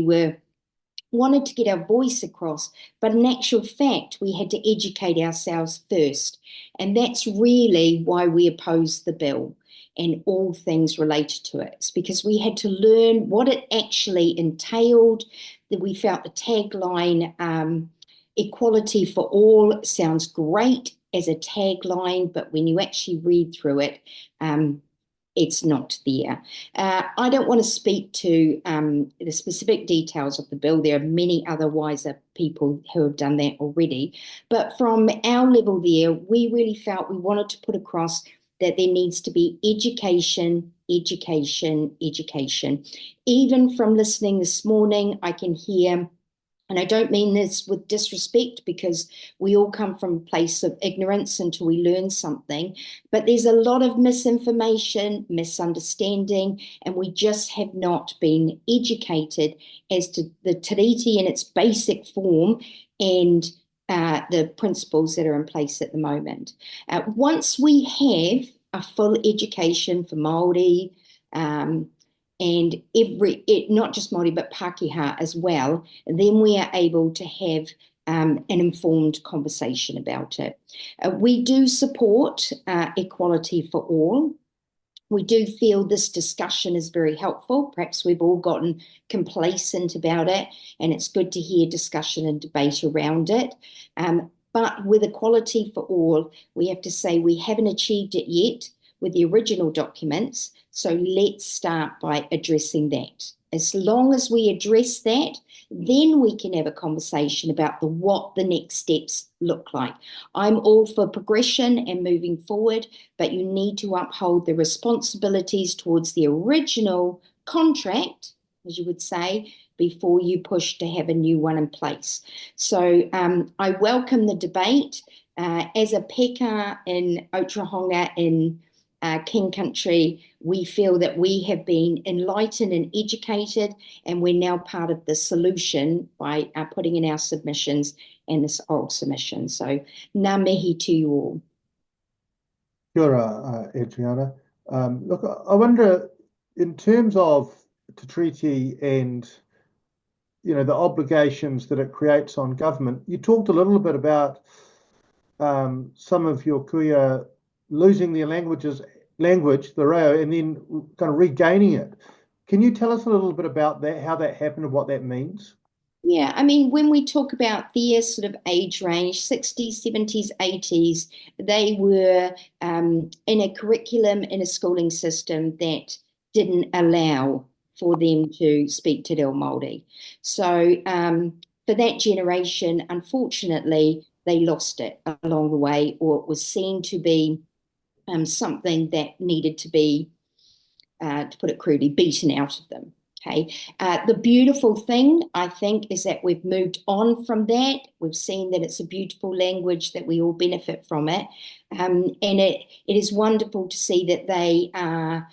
wanted to get our voice across, but in actual fact, we had to educate ourselves first. And that's really why we opposed the bill and all things related to it. It's because we had to learn what it actually entailed, that we felt the tagline, equality for all, sounds great as a tagline, but when you actually read through it, it's not there. I don't want to speak to the specific details of the bill. There are many other wiser people who have done that already. But from our level there, we really felt we wanted to put across that there needs to be education, education, education. Even from listening this morning, I can hear, and I don't mean this with disrespect, because we all come from a place of ignorance until we learn something, but there's a lot of misinformation, misunderstanding, and we just have not been educated as to the tiriti in its basic form and the principles that are in place at the moment. Once we have a full education for Maori, and not just Maori, but Pākehā as well, then we are able to have an informed conversation about it. We do support equality for all. We do feel this discussion is very helpful. Perhaps we've all gotten complacent about it, and it's good to hear discussion and debate around it. But with equality for all, we have to say we haven't achieved it yet with the original documents, so let's start by addressing that. As long as we address that, then we can have a conversation about what the next steps look like. I'm all for progression and moving forward, but you need to uphold the responsibilities towards the original contract, as you would say, before you push to have a new one in place. So I welcome the debate. As a peka in Otorohanga in King Country, we feel that we have been enlightened and educated, and we're now part of the solution by putting in our submissions and this oral submission. So ngā mihi to you all. Kia ora, Adriana. Look, I wonder, in terms of the treaty and the obligations that it creates on government, you talked a little bit about some of your kuia losing their language, the reo, and then kind of regaining it. Can you tell us a little bit about that, how that happened and what that means? Yeah, I mean, when we talk about their sort of age range, 60s, 70s, 80s, they were in a curriculum, in a schooling system that didn't allow for them to speak Te Reo Māori. So for that generation, unfortunately, they lost it along the way, or it was seen to be something that needed to be, to put it crudely, beaten out of them. Okay. The beautiful thing, I think, is that we've moved on from that. We've seen that it's a beautiful language, that we all benefit from it. And it is wonderful to see that they are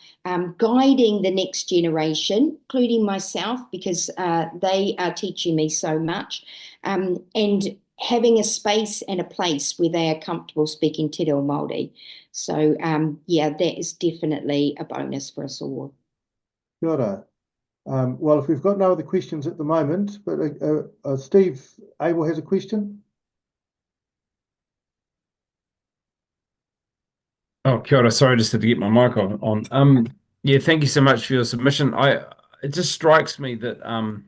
guiding the next generation, including myself, because they are teaching me so much, and having a space and a place where they are comfortable speaking Te Reo Māori. So, yeah, that is definitely a bonus for us all. Kia ora. Well, if we've got no other questions at the moment, but Steve Abel has a question. Oh, kia ora. Sorry, just had to get my mic on. Yeah, thank you so much for your submission. It just strikes me that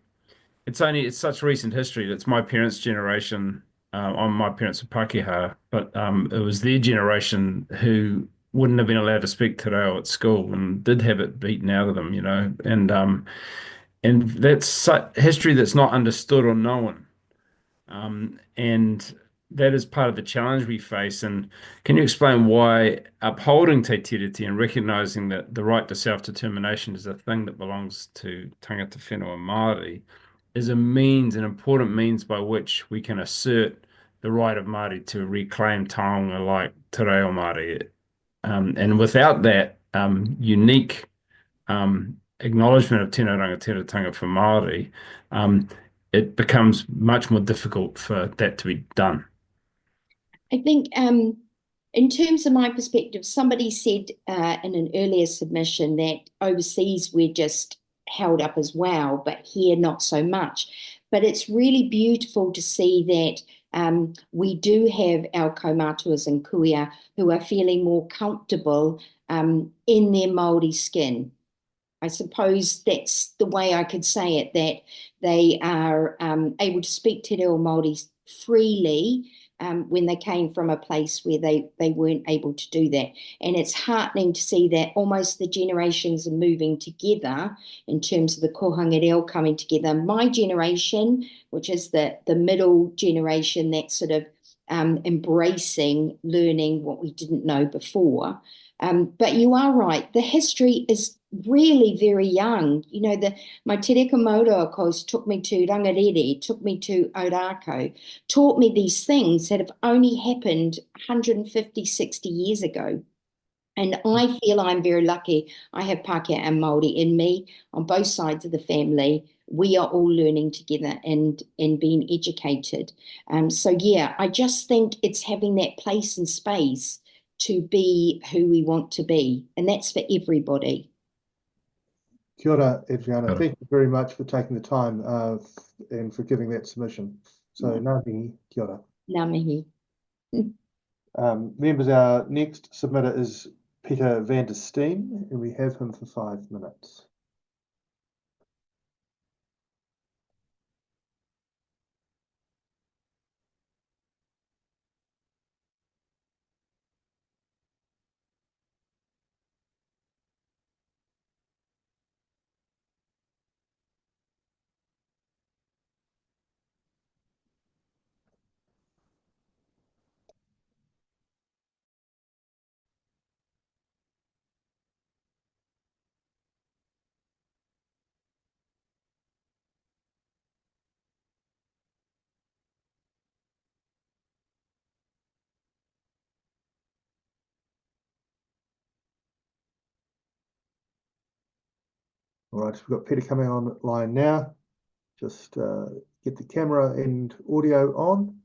it's such recent history. It's my parents' generation. My parents are Pākehā, but it was their generation who wouldn't have been allowed to speak te reo at school and did have it beaten out of them, and that's history that's not understood or known, and that is part of the challenge we face. And can you explain why upholding te tiriti and recognizing that the right to self-determination is a thing that belongs to tangata whenua Māori is an important means by which we can assert the right of Māori to reclaim taonga like te reo Māori. And without that unique acknowledgement of tēnā rangatira for Māori, it becomes much more difficult for that to be done. I think in terms of my perspective, somebody said in an earlier submission that overseas we're just held up as well, but here not so much. But it's really beautiful to see that we do have our kaumātuas and kuia who are feeling more comfortable in their Māori skin. I suppose that's the way I could say it, that they are able to speak Te Reo Māori freely when they came from a place where they weren't able to do that. And it's heartening to see that almost the generations are moving together in terms of the kohanga reo coming together. My generation, which is the middle generation, that's sort of embracing learning what we didn't know before. But you are right, the history is really very young. You know, my Te Reka Maura, of course, took me to Rangarere, took me to Ōrākau, taught me these things that have only happened 150, 60 years ago. And I feel I'm very lucky. I have Pākehā and Māori in me on both sides of the family. We are all learning together and being educated. So yeah, I just think it's having that place and space to be who we want to be. And that's for everybody. Kia ora, Adriana. Thank you very much for taking the time and for giving that submission. So, ngā mihi, kia ora. Ngā mihi. Members, our next submitter is Peter van der Steen, and we have him for 5 minutes. All right, we've got Peter coming online now. Just get the camera and audio on.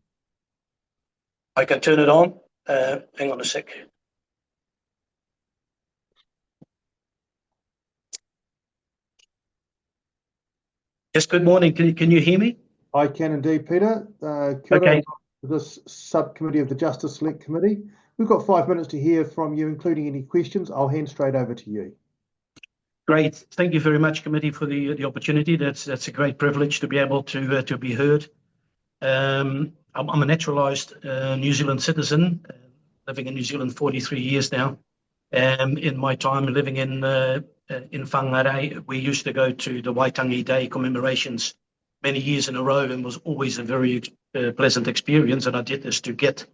I can turn it on. Hang on a sec. Yes, good morning. Can you hear me? I can indeed, Peter. Okay. This subcommittee of the Justice Select Committee. We've got 5 minutes to hear from you, including any questions. I'll hand straight over to you. Great. Thank you very much, committee, for the opportunity. That's a great privilege to be able to be heard. I'm a naturalised New Zealand citizen, living in New Zealand 43 years now. In my time living in Whangarei, we used to go to the Waitangi Day commemorations many years in a row, and was always a very pleasant experience. And I did this to get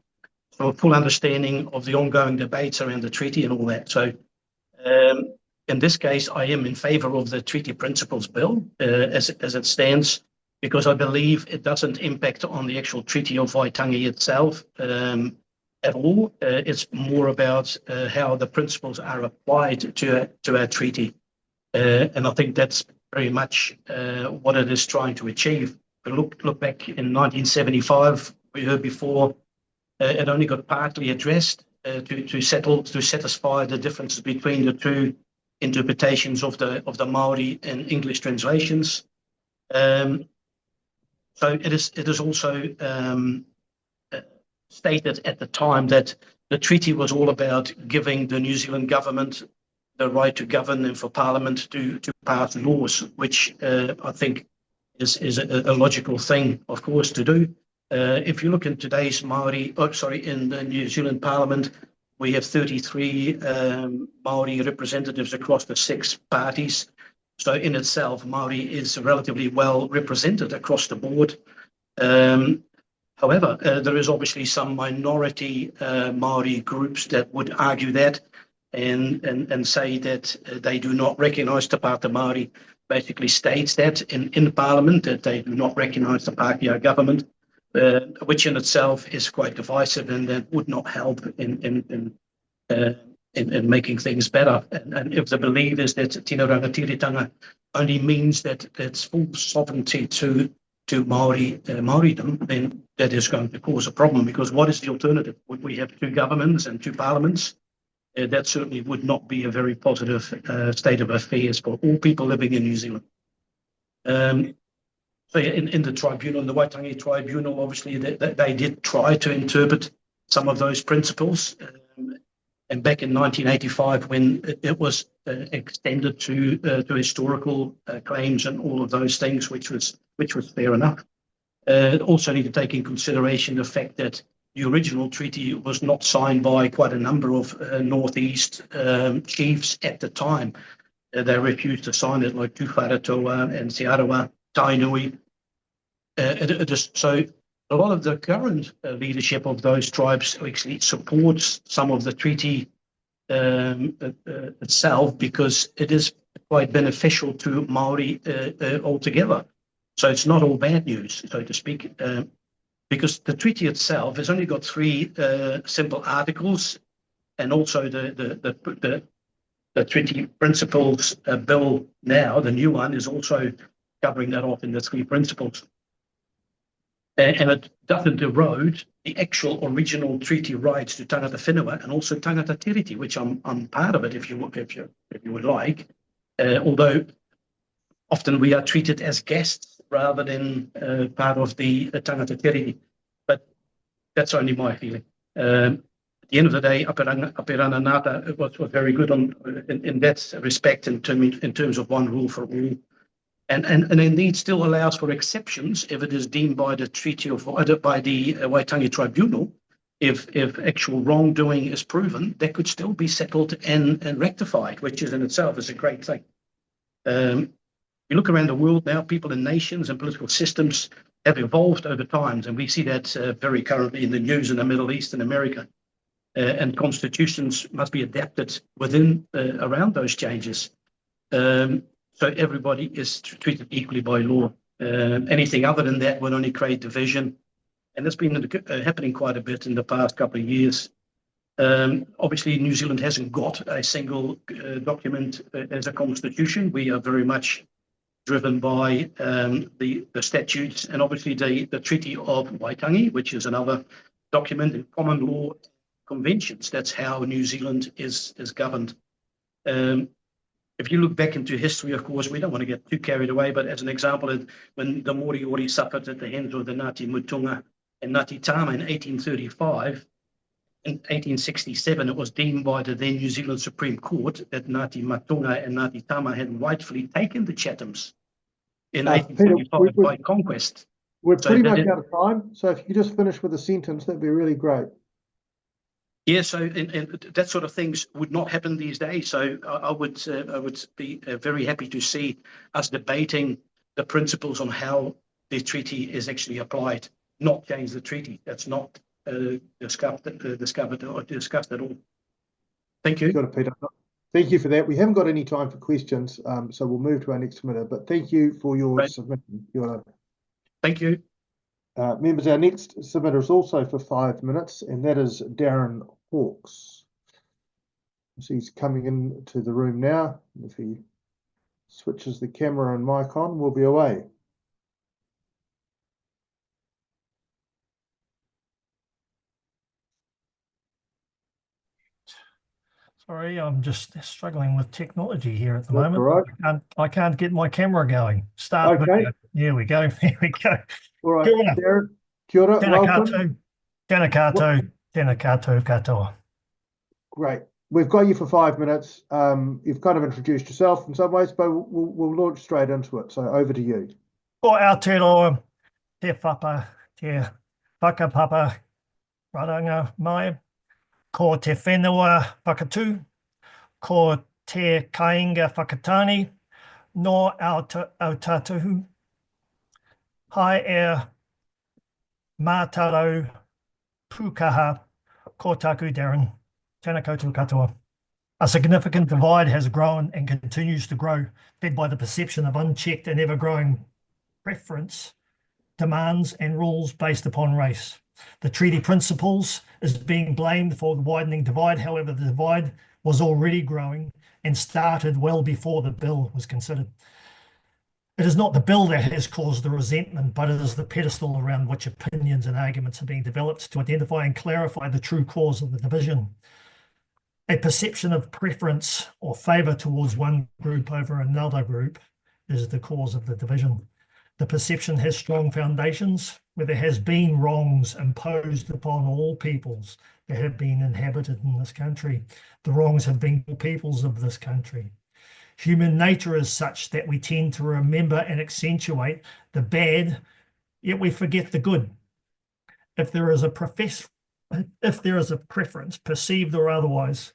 a full understanding of the ongoing debates around the treaty and all that. So in this case, I am in favour of the Treaty Principles Bill as it stands, because I believe it doesn't impact on the actual Treaty of Waitangi itself at all. It's more about how the principles are applied to our treaty. And I think that's very much what it is trying to achieve. Look back in 1975, we heard before, it only got partly addressed to satisfy the differences between the two interpretations of the Maori and English translations. So it is also stated at the time that the treaty was all about giving the New Zealand government the right to govern and for Parliament to pass laws, which I think is a logical thing, of course, to do. If you look in today's in the New Zealand Parliament, we have 33 Maori representatives across the 6 parties. So in itself, Maori is relatively well represented across the board. However, there is obviously some minority Maori groups that would argue that and say that they do not recognise Te Pāta Māori. Basically states that in Parliament that they do not recognise the Pākehā government, which in itself is quite divisive, and that would not help in making things better. And if the belief is that tino rangatiritanga only means that it's full sovereignty to Māoridom, then that is going to cause a problem, because what is the alternative? Would we have 2 governments and 2 parliaments? That certainly would not be a very positive state of affairs for all people living in New Zealand. So yeah, in the tribunal, in the Waitangi Tribunal, obviously they did try to interpret some of those principles. And back in 1985, when it was extended to historical claims and all of those things, which was fair enough. Also need to take in consideration the fact that the original treaty was not signed by quite a number of Northeast chiefs at the time. They refused to sign it, like Tuwharetoa and Searawa, Tainui. So a lot of the current leadership of those tribes actually supports some of the treaty itself, because it is quite beneficial to Maori altogether. So it's not all bad news, so to speak, because the treaty itself has only got 3 simple articles, and also the treaty principles bill now, the new one, is also covering that off in the 3 principles. And it doesn't erode the actual original treaty rights to tangata whenua and also tangata tiriti, which I'm part of it if you would like. Although often we are treated as guests rather than part of the tangata tiriti, but that's only my feeling. At the end of the day, Apirana Ngata was very good in that respect in terms of one rule for all. And indeed still allows for exceptions if it is deemed by the treaty of by the Waitangi Tribunal. If actual wrongdoing is proven, that could still be settled and rectified, which is in itself is a great thing. You look around the world now, people and nations and political systems have evolved over time, and we see that very currently in the news in the Middle East and America. And constitutions must be adapted within around those changes. So everybody is treated equally by law. Anything other than that would only create division. And that's been happening quite a bit in the past couple of years. Obviously, New Zealand hasn't got a single document as a constitution. We are very much driven by the statutes and obviously the Treaty of Waitangi, which is another document in common law conventions. That's how New Zealand is governed. If you look back into history, of course, we don't want to get too carried away, but as an example, when the Moriori suffered at the hands of the Ngāti Mutunga and Ngāti Tama in 1835, in 1867, it was deemed by the then New Zealand Supreme Court that Ngāti Mutunga and Ngāti Tama had rightfully taken the Chathams in 1835 by conquest. We're pretty much out of time, so if you could just finish with a sentence, that'd be really great. Yeah, so and that sort of things would not happen these days. So I would be very happy to see us debating the principles on how the treaty is actually applied, not change the treaty. That's not discussed at all. Thank you. Got it, Peter. Thank you for that. We haven't got any time for questions, so we'll move to our next submitter. But thank you for your submission. Thank you. Members, our next submitter is also for 5 minutes, and that is Darren Hawkes. So he's coming into the room now. If he switches the camera and mic on, we'll be away. Sorry, I'm just struggling with technology here at the moment. All right. I can't get my camera going. Start video. There we go. There we go. All right, Kia ora. Darren. Kia ora, welcome. Tēnā koutou. Tēnā koutou katoa. Great. We've got you for 5 minutes. You've kind of introduced yourself in some ways, but we'll launch straight into it. So over to you. Ko Aotearoa, te whapa, te whakapapa, raranga mai, ko te whenua whakatū, ko te kāinga whakatāne, no autatuhu, hai mātarau pūkaha, ko taku Darren, tēnā koutou katoa. A significant divide has grown and continues to grow, fed by the perception of unchecked and ever-growing preference, demands and rules based upon race. The treaty principles is being blamed for the widening divide. However, the divide was already growing and started well before the bill was considered. It is not the bill that has caused the resentment, but it is the pedestal around which opinions and arguments are being developed to identify and clarify the true cause of the division. A perception of preference or favour towards one group over another group is the cause of the division. The perception has strong foundations where there has been wrongs imposed upon all peoples that have been inhabited in this country. The wrongs have been all peoples of this country. Human nature is such that we tend to remember and accentuate the bad yet we forget the good. If there is a preference, perceived or otherwise,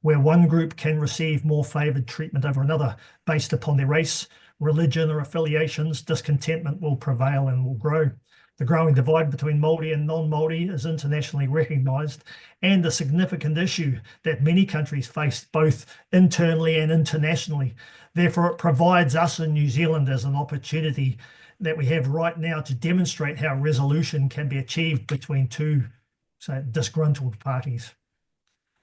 where one group can receive more favoured treatment over another based upon their race, religion, or affiliations, discontentment will prevail and will grow. The growing divide between Māori and non-Māori is internationally recognised and a significant issue that many countries face both internally and internationally. Therefore, it provides us in New Zealand as an opportunity that we have right now to demonstrate how resolution can be achieved between two disgruntled parties.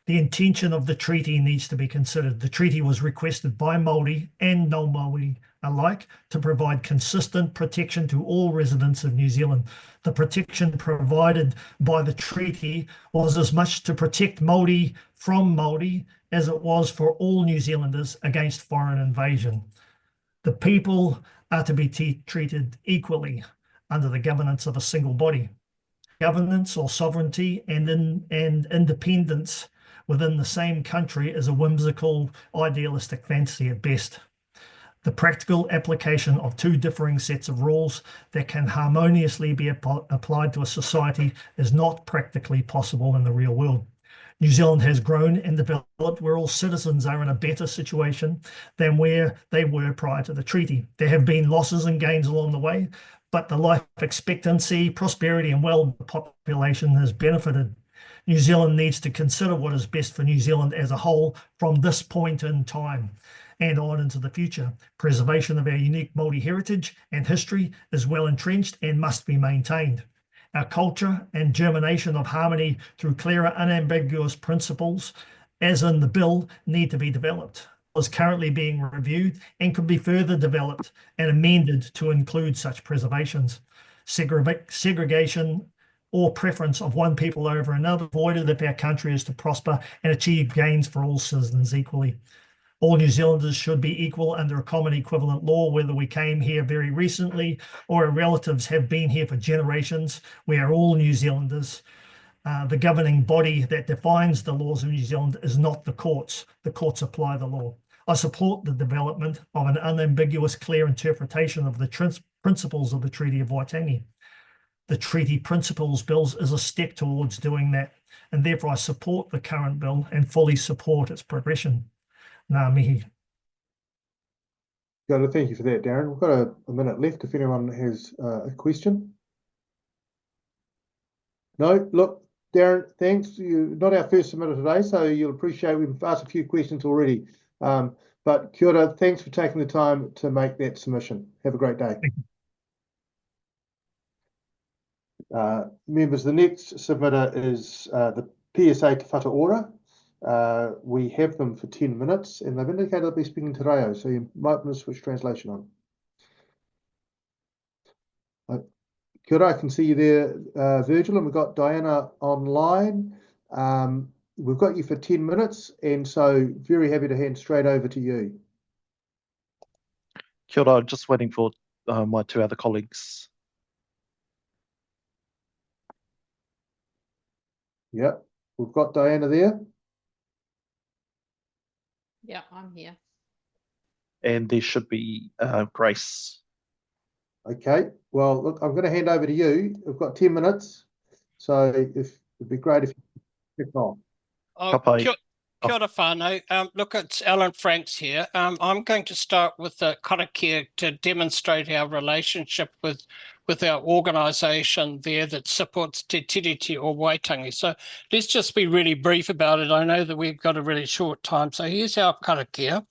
The intention of the treaty needs to be considered. The treaty was requested by Māori and non-Māori alike to provide consistent protection to all residents of New Zealand. The protection provided by the treaty was as much to protect Māori from Māori as it was for all New Zealanders against foreign invasion. The people are to be treated equally under the governance of a single body. Governance or sovereignty and independence within the same country is a whimsical, idealistic fantasy at best. The practical application of two differing sets of rules that can harmoniously be applied to a society is not practically possible in the real world. New Zealand has grown and developed where all citizens are in a better situation than where they were prior to the treaty. There have been losses and gains along the way, but the life expectancy, prosperity, and well-population has benefited. New Zealand needs to consider what is best for New Zealand as a whole from this point in time and on into the future. Preservation of our unique Māori heritage and history is well entrenched and must be maintained. Our culture and germination of harmony through clearer, unambiguous principles, as in the bill, need to be developed. It is currently being reviewed and could be further developed and amended to include such preservations. Segregation or preference of one people over another avoided if our country is to prosper and achieve gains for all citizens equally. All New Zealanders should be equal under a common equivalent law, whether we came here very recently or our relatives have been here for generations. We are all New Zealanders. The governing body that defines the laws of New Zealand is not the courts. The courts apply the law. I support the development of an unambiguous, clear interpretation of the principles of the Treaty of Waitangi. The Treaty Principles Bills is a step towards doing that, and therefore I support the current bill and fully support its progression. Ngā mihi. Thank you for that, Darren. We've got a minute left if anyone has a question. No, look, Darren, thanks. You're not our first submitter today, so you'll appreciate we've asked a few questions already. But kia ora, thanks for taking the time to make that submission. Have a great day. Members, the next submitter is the PSA Te Whata Ora. We have them for 10 minutes and they've indicated they'll be speaking te reo, so you might want to switch translation on. Kia ora, I can see you there, Virgil, and we've got Diana online. We've got you for 10 minutes, and so very happy to hand straight over to you. Kia ora, just waiting for my two other colleagues. Yep, we've got Diana there. Yeah, I'm here. And there should be Grace. Okay, well, look, I'm going to hand over to you. We've got 10 minutes, so it'd be great if you kick off. Kia ora whānau. Look, it's Alan Franks here. I'm going to start with the karakia to demonstrate our relationship with our organisation there that supports Te Tiriti o Waitangi. So let's just be really brief about it. I know that we've got a really short time. So here's our karakia.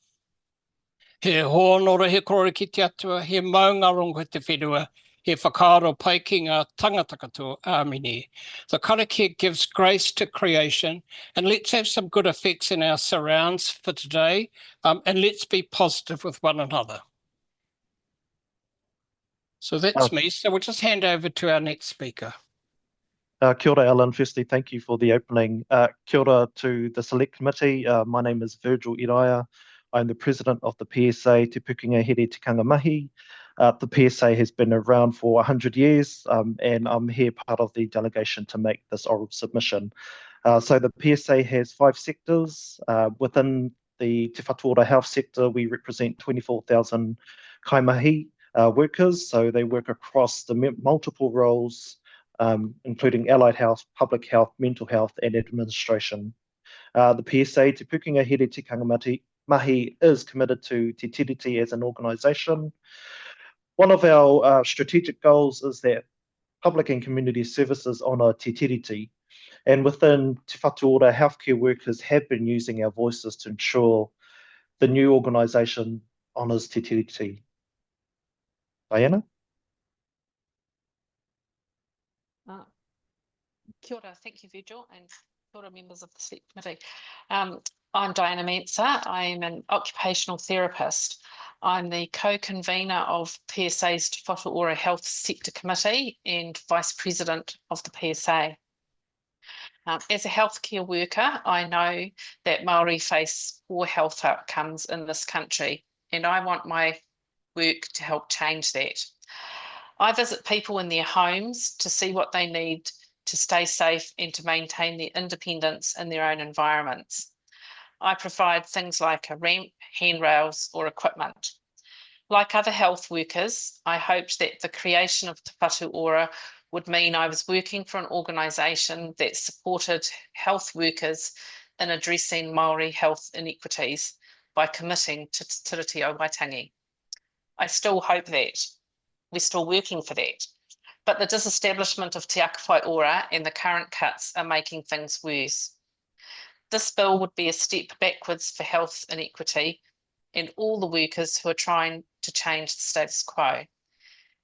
He hōnora he korore ki te atua, he maunga rongo te whenua, he whakaaro pai ki ngā tangata katoa āmini. The karakia gives grace to creation, and let's have some good effects in our surrounds for today, and let's be positive with one another. So that's me. So we'll just hand over to our next speaker. Kia ora, Alan. Firstly, thank you for the opening. Kia ora to the Select Committee. My name is Virgil Iraia. I'm the president of the PSA Te Pukenga Here Te Kangamahi. The PSA has been around for 100 years, and I'm here part of the delegation to make this oral submission. So the PSA has 5 sectors. Within the Te Whatu Ora health sector, we represent 24,000 kaimahi. workers. So they work across the multiple roles, including allied health, public health, mental health, and administration. The PSA Te Pukenga Here Tikanga Mahi is committed to Te Tiriti as an organisation. One of our strategic goals is that public and community services honour Te Tiriti. And within Te Whatu Ora, healthcare workers have been using our voices to ensure the new organisation honours Te Tiriti. Diana? Kia ora, thank you, Virgil, and kia ora, members of the Select Committee. I'm Diana Mensah. I'm an occupational therapist. I'm the co-convener of PSA's Te Whatu Ora Health Sector Committee and Vice President of the PSA. As a healthcare worker, I know that Maori face poor health outcomes in this country, and I want my work to help change that. I visit people in their homes to see what they need to stay safe and to maintain their independence in their own environments. I provide things like a ramp, handrails, or equipment. Like other health workers, I hoped that the creation of Te Whatu Ora would mean I was working for an organisation that supported health workers in addressing Maori health inequities by committing to Te Tiriti o Waitangi. I still hope that. We're still working for that. But the disestablishment of Te Akawhai Ora and the current cuts are making things worse. This bill would be a step backwards for health inequity and all the workers who are trying to change the status quo.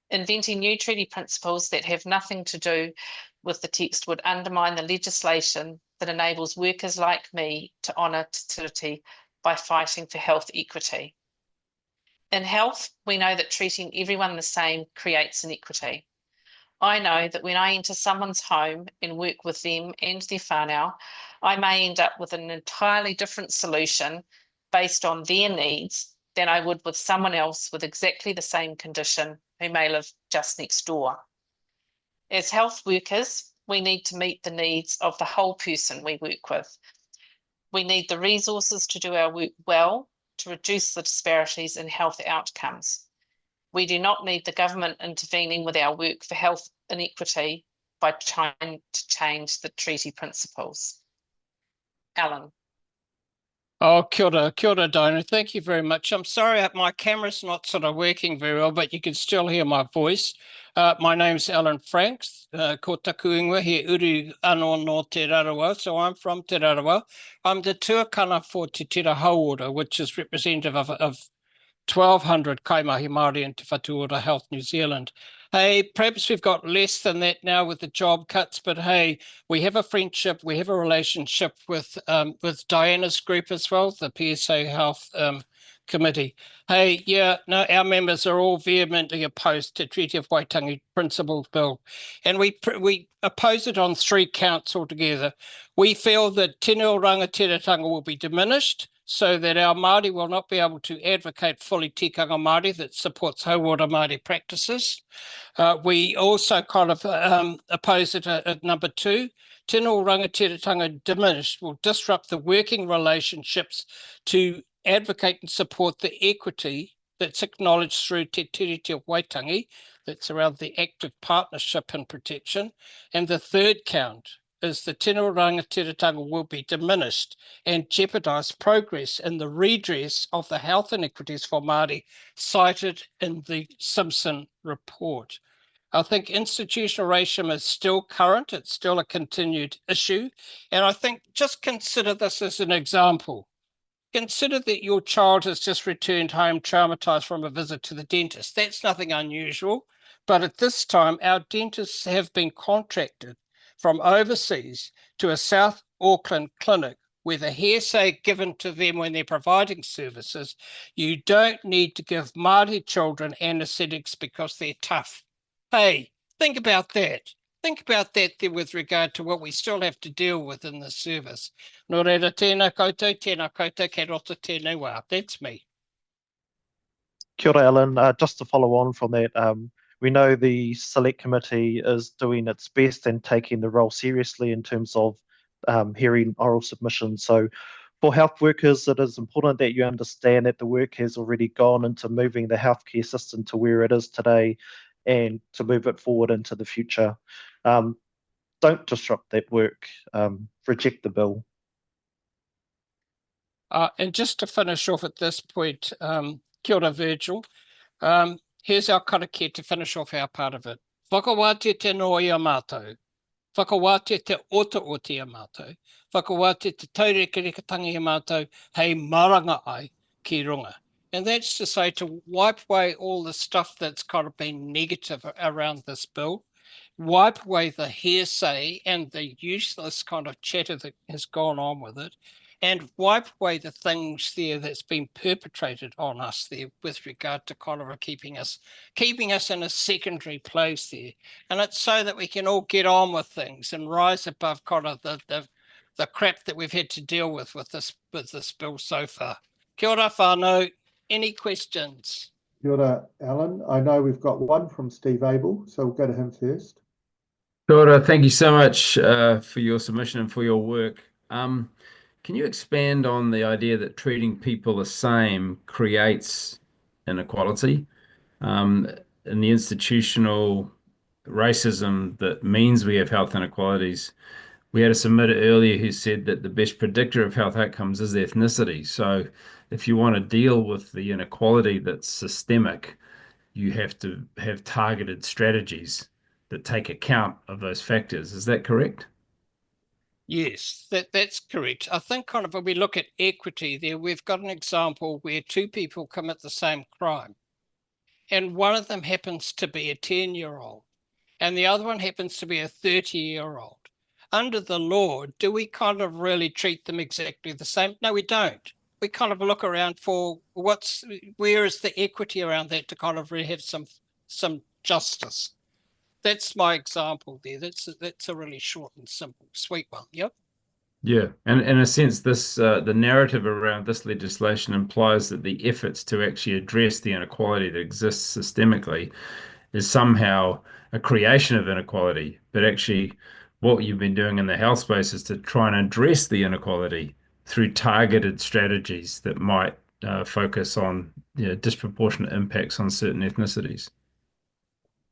Inventing new treaty principles that have nothing to do with the text would undermine the legislation that enables workers like me to honour Te Tiriti by fighting for health equity. In health, we know that treating everyone the same creates inequity. I know that when I enter someone's home and work with them and their whānau, I may end up with an entirely different solution based on their needs than I would with someone else with exactly the same condition who may live just next door. As health workers, we need to meet the needs of the whole person we work with. We need the resources to do our work well, to reduce the disparities in health outcomes. We do not need the government intervening with our work for health inequity by trying to change the treaty principles. Alan. Oh, kia ora, Diana. Thank you very much. I'm sorry my camera's not sort of working very well, but you can still hear my voice. My name's Alan Franks, ko taku ingoa he uru anō no Te Rarawa, so I'm from Te Rarawa. I'm the tuakana for Te Tira Hauora, which is representative of 1,200 kaimahi Māori in Te Whatu Ora Health New Zealand. Hey, perhaps we've got less than that now with the job cuts, but hey, we have a friendship, we have a relationship with Diana's group as well, the PSA Health Committee. Hey, yeah, no, our members are all vehemently opposed to Treaty of Waitangi Principles Bill, and we oppose it on 3 counts altogether. We feel that tene o rangatiratanga will be diminished, so that our Māori will not be able to advocate fully tikanga Māori that supports hauora Māori practices. We also kind of oppose it at number 2. Tene o rangatiratanga diminished will disrupt the working relationships to advocate and support the equity that's acknowledged through Te Tiriti o Waitangi, that's around the active partnership and protection. And the 3rd count is the tene o rangatiratanga will be diminished and jeopardise progress in the redress of the health inequities for Māori cited in the Simpson report. I think institutional racism is still current, it's still a continued issue, and I think just consider this as an example. Consider that your child has just returned home traumatised from a visit to the dentist. That's nothing unusual, but at this time our dentists have been contracted from overseas to a South Auckland clinic where the hearsay given to them when they're providing services, you don't need to give Māori children anaesthetics because they're tough. Hey, think about that. Think about that there with regard to what we still have to deal with in the service. Nō reira, tēnā koutou, kei roto tēnei wā. That's me. Kia ora, Alan. Just to follow on from that, we know the Select Committee is doing its best and taking the role seriously in terms of hearing oral submissions. So For health workers, it is important that you understand that the work has already gone into moving the healthcare system to where it is today and to move it forward into the future. Don't disrupt that work. Reject the bill. And just to finish off at this point, kia ora, Virgil. Here's our karakia to finish off our part of it. Whakawāte te noa i a mātou. Whakawāte te ota o te a mātou. Whakawāte te taurekereketangi i a mātou. Hei maranga ai ki runga. And that's to say to wipe away all the stuff that's kind of been negative around this bill. Wipe away the hearsay and the useless kind of chatter that has gone on with it, and wipe away the things there that's been perpetrated on us there with regard to kind of keeping us in a secondary place there. And it's so that we can all get on with things and rise above kind of the crap that we've had to deal with this bill so far. Kia ora whānau. Any questions? Kia ora, Alan. I know we've got one from Steve Abel, so we'll go to him first. Kia ora, thank you so much for your submission and for your work. Can you expand on the idea that treating people the same creates inequality? In the institutional racism that means we have health inequalities, we had a submitter earlier who said that the best predictor of health outcomes is ethnicity. So if you want to deal with the inequality that's systemic, you have to have targeted strategies that take account of those factors. Is that correct? Yes, that's correct. I think kind of when we look at equity there, we've got an example where two people commit the same crime and one of them happens to be a 10-year-old and the other one happens to be a 30-year-old. Under the law, do we kind of really treat them exactly the same? No, we don't. We kind of look around for where is the equity around that to kind of really have some justice. That's my example there. That's a really short and simple, sweet one. Yep. Yeah, and in a sense, this the narrative around this legislation implies that the efforts to actually address the inequality that exists systemically is somehow a creation of inequality. But actually, what you've been doing in the health space is to try and address the inequality through targeted strategies that might focus on disproportionate impacts on certain ethnicities.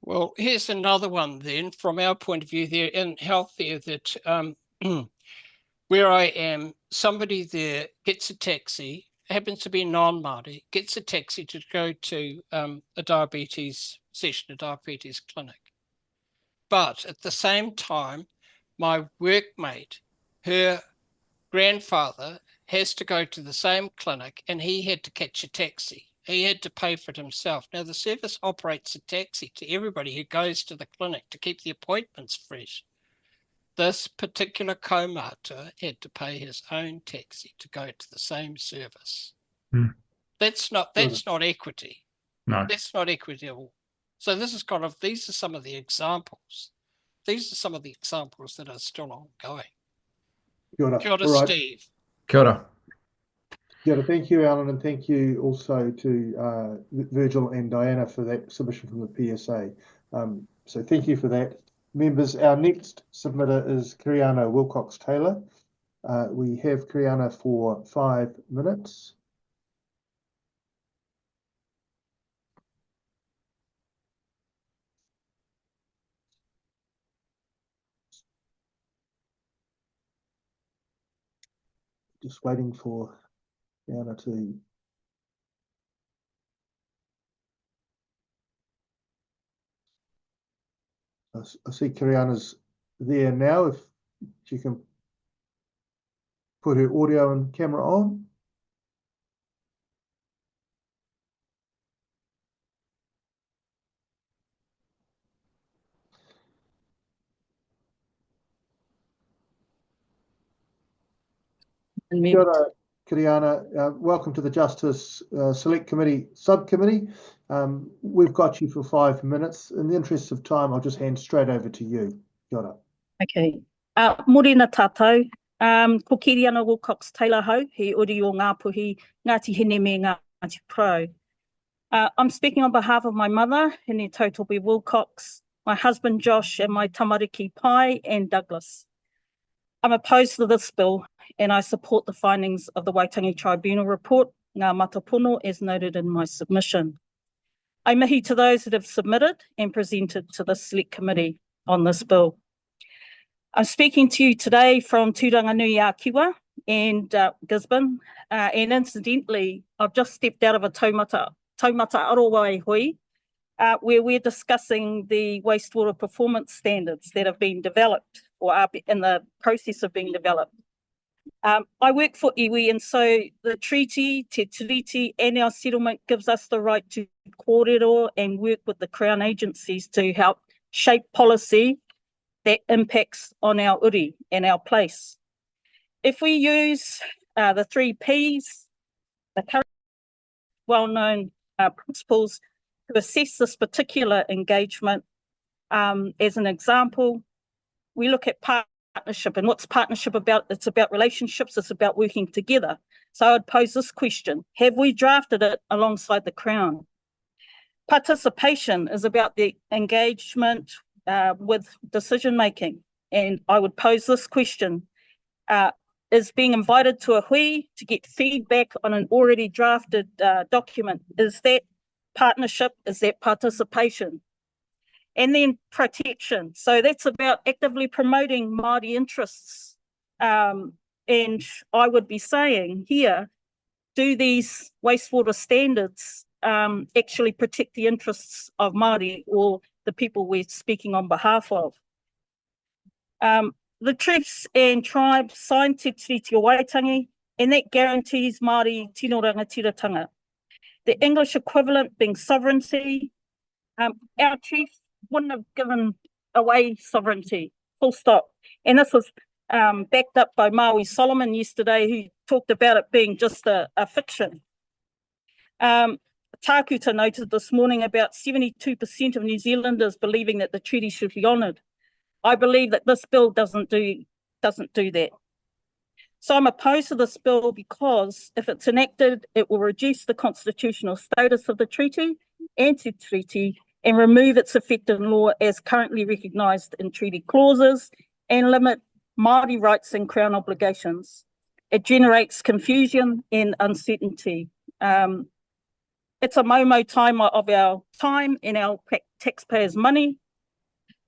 Well, here's another one then from our point of view there in health there that where I am, somebody there gets a taxi, happens to be non-Māori, gets a taxi to go to a diabetes session, a diabetes clinic. But at the same time, my workmate, her grandfather has to go to the same clinic and he had to catch a taxi. He had to pay for it himself. Now, the service operates a taxi to everybody who goes to the clinic to keep the appointments fresh. This particular kaumata had to pay his own taxi to go to the same service. That's not equity. No. That's not equity at all. So this is kind of, these are some of the examples. These are some of the examples that are still ongoing. Kia ora. Kia ora, All right. Steve. Kia ora. Kia ora. Thank you, Alan, and thank you also to Virgil and Diana for that submission from the PSA. So thank you for that. Members, our next submitter is Kiriana Wilcox-Taylor. We have Kiriana for 5 minutes. Just waiting for Kiriana to... I see Kiriana's there now. If she can put her audio and camera on. Kia ora, Kiriana. Welcome to the Justice Select Committee Subcommittee. We've got you for 5 minutes. In the interest of time, I'll just hand straight over to you. Kia ora. Okay. Morena tātou. Ko Kiriana Wilcox-Taylor hau, he ori o ngā puhi, Ngāti Hine me Ngāti Pro. I'm speaking on behalf of my mother, Hine Tautopi Wilcox, my husband Josh, and my tamariki Pai and Douglas. I'm opposed to this bill, and I support the findings of the Waitangi Tribunal report, Ngā Matapono, as noted in my submission. I mihi to those that have submitted and presented to the Select Committee on this bill. I'm speaking to you today from Tūranganui-a-Kiwa and Gisborne, and incidentally, I've just stepped out of a taumata Arowai hui, where we're discussing the wastewater performance standards that have been developed or are in the process of being developed. I work for iwi, and so the treaty, Te Tiriti, and our settlement gives us the right to kōrero and work with the Crown agencies to help shape policy that impacts on our uri and our place. If we use the 3 Ps, the current well-known principles to assess this particular engagement, as an example, we look at partnership. And what's partnership about? It's about relationships. It's about working together. So I would pose this question. Have we drafted it alongside the Crown? Participation is about the engagement with decision-making. And I would pose this question. Is being invited to a hui to get feedback on an already drafted document, is that partnership? Is that participation? And then protection. So that's about actively promoting Māori interests. And I would be saying here, do these wastewater standards actually protect the interests of Māori or the people we're speaking on behalf of? The chiefs and tribes signed Te Tiriti o Waitangi, and that guarantees Māori tino rangatiratanga. The English equivalent being sovereignty. Our chiefs wouldn't have given away sovereignty, full stop. And this was backed up by Maui Solomon yesterday, who talked about it being just a fiction. Tākuta noted this morning about 72% of New Zealanders believing that the treaty should be honoured. I believe that this bill doesn't do that. So I'm opposed to this bill because if it's enacted, it will reduce the constitutional status of the treaty and Te Tiriti and remove its effect in law as currently recognised in treaty clauses and limit Māori rights and Crown obligations. It generates confusion and uncertainty. It's a momo time of our time and our taxpayers' money.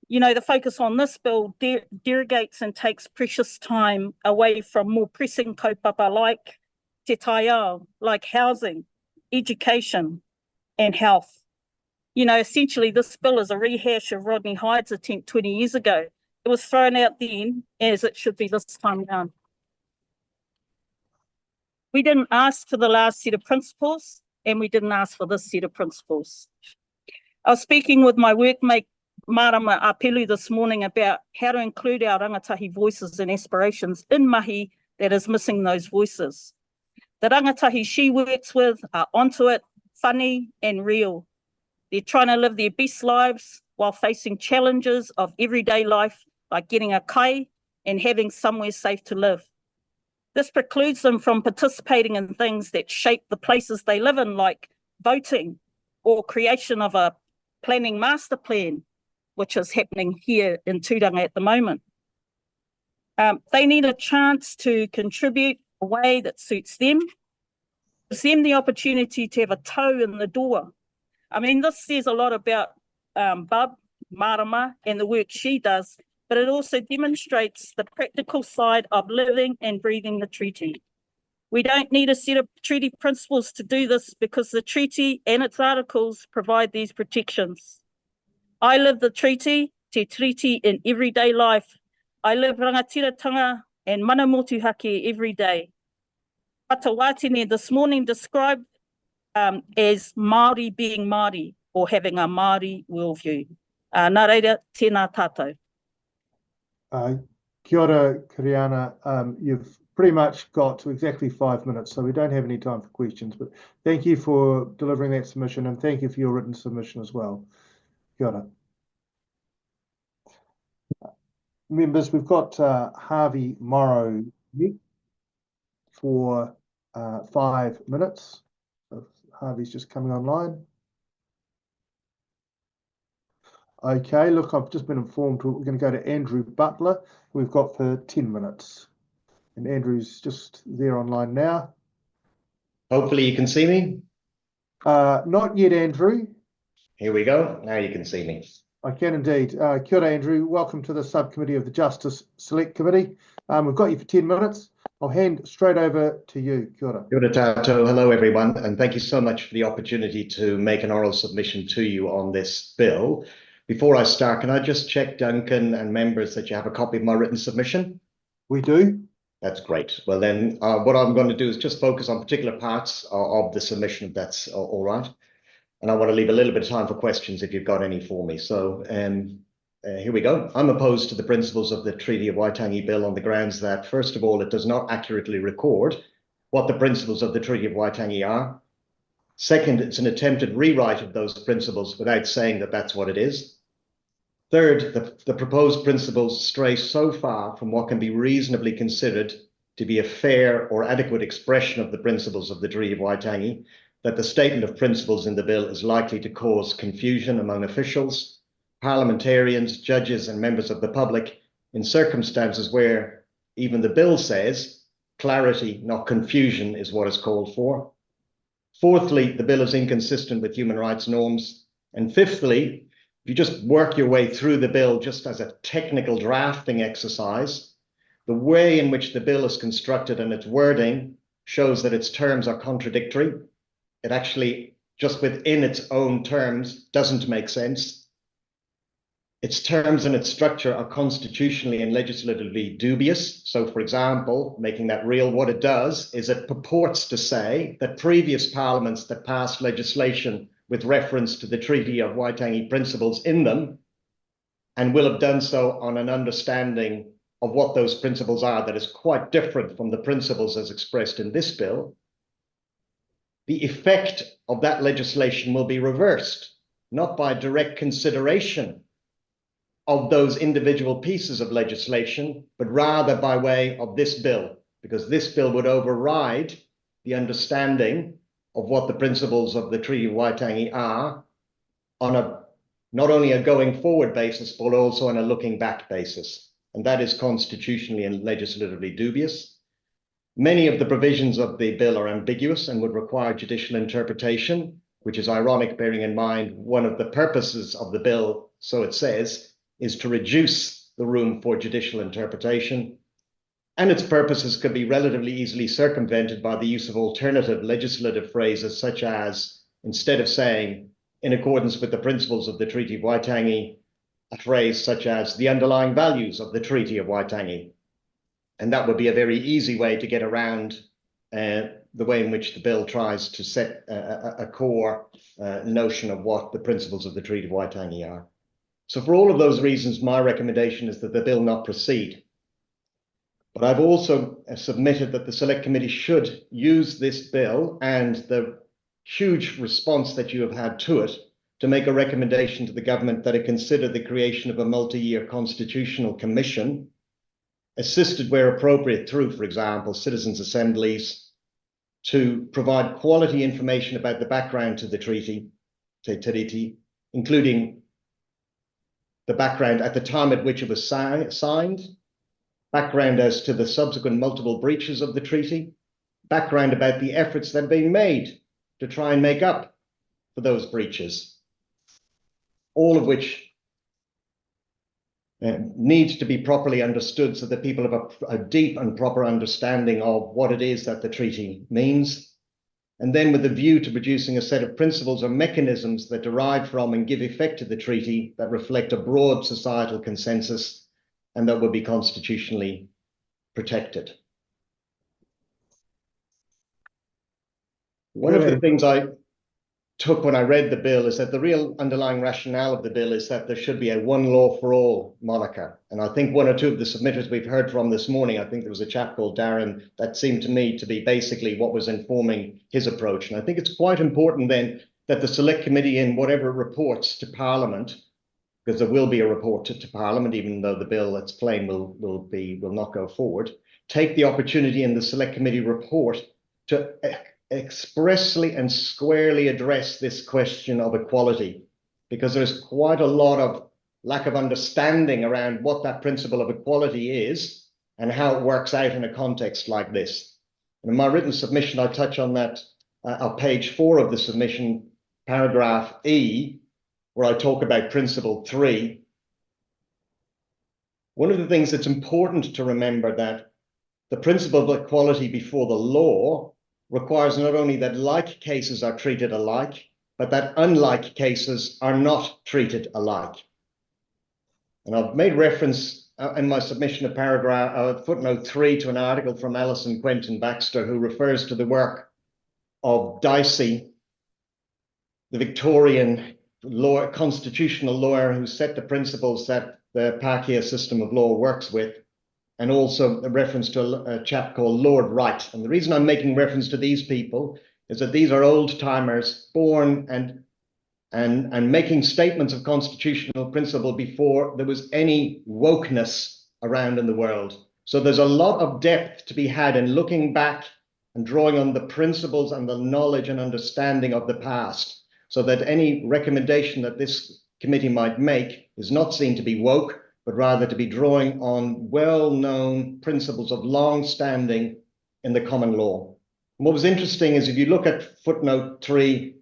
You know, the focus on this bill derogates and takes precious time away from more pressing kaupapa like te taiao, like housing, education, and health. You know, essentially this bill is a rehash of Rodney Hyde's attempt 20 years ago. It was thrown out then, as it should be this time around. We didn't ask for the last set of principles, and we didn't ask for this set of principles. I was speaking with my workmate Marama Apelu this morning about how to include our rangatahi voices and aspirations in mahi that is missing those voices. The rangatahi she works with are onto it, funny and real. They're trying to live their best lives while facing challenges of everyday life, like getting a kai and having somewhere safe to live. This precludes them from participating in things that shape the places they live in, like voting or creation of a planning master plan, which is happening here in Tūranga at the moment. They need a chance to contribute a way that suits them, gives them the opportunity to have a toe in the door. I mean, this says a lot about Bub, Marama, and the work she does, but it also demonstrates the practical side of living and breathing the treaty. We don't need a set of treaty principles to do this because the treaty and its articles provide these protections. I live the treaty, Te Tiriti, in everyday life. I live rangatiratanga and mana motuhake every day. Patawatene this morning described as Māori being Māori or having a Māori worldview. Nā reira, tēnā tātou. Kia ora, Kiriana. You've pretty much got to exactly 5 minutes, so we don't have any time for questions, but thank you for delivering that submission and thank you for your written submission as well. Kia ora. Members, we've got Harvey Morrow for 5 minutes. So Harvey's just coming online. Okay, look, I've just been informed we're going to go to Andrew Butler. We've got for 10 minutes. And Andrew's just there online now. Hopefully you can see me. Not yet, Andrew. Here we go. Now you can see me. I can indeed. Kia ora, Andrew. Welcome to the subcommittee of the Justice Select Committee. We've got you for 10 minutes. I'll hand straight over to you. Kia ora. Kia ora tātou. Hello, everyone. And thank you so much for the opportunity to make an oral submission to you on this bill. Before I start, can I just check, Duncan and members, that you have a copy of my written submission? We do. That's great. Well, then what I'm going to do is just focus on particular parts of the submission, if that's all right. And I want to leave a little bit of time for questions if you've got any for me. So here we go. I'm opposed to the principles of the Treaty of Waitangi Bill on the grounds that, first of all, it does not accurately record what the principles of the Treaty of Waitangi are. Second, it's an attempted rewrite of those principles without saying that that's what it is. Third, the proposed principles stray so far from what can be reasonably considered to be a fair or adequate expression of the principles of the Treaty of Waitangi that the statement of principles in the bill is likely to cause confusion among officials, parliamentarians, judges, and members of the public in circumstances where even the bill says clarity, not confusion, is what is called for. Fourthly, the bill is inconsistent with human rights norms. And fifthly, if you just work your way through the bill just as a technical drafting exercise, the way in which the bill is constructed and its wording shows that its terms are contradictory. It actually, just within its own terms, doesn't make sense. Its terms and its structure are constitutionally and legislatively dubious. So, for example, making that real, what it does is it purports to say that previous parliaments that passed legislation with reference to the Treaty of Waitangi principles in them, and will have done so on an understanding of what those principles are that is quite different from the principles as expressed in this bill. The effect of that legislation will be reversed, not by direct consideration of those individual pieces of legislation, but rather by way of this bill, because this bill would override the understanding of what the principles of the Treaty of Waitangi are on a not only a going forward basis, but also on a looking back basis. And that is constitutionally and legislatively dubious. Many of the provisions of the bill are ambiguous and would require judicial interpretation, which is ironic, bearing in mind one of the purposes of the bill, so it says, is to reduce the room for judicial interpretation. And its purposes could be relatively easily circumvented by the use of alternative legislative phrases, such as, instead of saying, in accordance with the principles of the Treaty of Waitangi, a phrase such as the underlying values of the Treaty of Waitangi. And that would be a very easy way to get around the way in which the bill tries to set a core notion of what the principles of the Treaty of Waitangi are. So for all of those reasons, my recommendation is that the bill not proceed. But I've also submitted that the Select Committee should use this bill and the huge response that you have had to it to make a recommendation to the government that it consider the creation of a multi-year constitutional commission, assisted where appropriate through, for example, citizens' assemblies, to provide quality information about the background to the treaty, Te Tiriti, including the background at the time at which it was signed, background as to the subsequent multiple breaches of the treaty, background about the efforts that have been made to try and make up for those breaches, all of which needs to be properly understood so that people have a deep and proper understanding of what it is that the treaty means. And then with a view to producing a set of principles or mechanisms that derive from and give effect to the treaty that reflect a broad societal consensus and that will be constitutionally protected. One of the things I took when I read the bill is that the real underlying rationale of the bill is that there should be a one law for all moniker. And I think one or two of the submitters we've heard from this morning, I think there was a chap called Darren, that seemed to me to be basically what was informing his approach. And I think it's quite important then that the Select Committee, in whatever reports to Parliament, because there will be a report to Parliament, even though the bill that's plain will not go forward, take the opportunity in the Select Committee report to expressly and squarely address this question of equality, because there's quite a lot of lack of understanding around what that principle of equality is and how it works out in a context like this. And in my written submission, I touch on that on page 4 of the submission, paragraph E, where I talk about principle 3. One of the things that's important to remember that the principle of equality before the law requires not only that like cases are treated alike, but that unlike cases are not treated alike. And I've made reference in my submission of paragraph footnote 3 to an article from Alison Quentin Baxter, who refers to the work of Dicey, the Victorian lawyer, constitutional lawyer who set the principles that the Pākehā system of law works with, and also a reference to a chap called Lord Wright. And the reason I'm making reference to these people is that these are old timers born and making statements of constitutional principle before there was any wokeness around in the world. So there's a lot of depth to be had in looking back and drawing on the principles and the knowledge and understanding of the past, so that any recommendation that this committee might make is not seen to be woke, but rather to be drawing on well-known principles of long-standing in the common law. And what was interesting is if you look at footnote 3,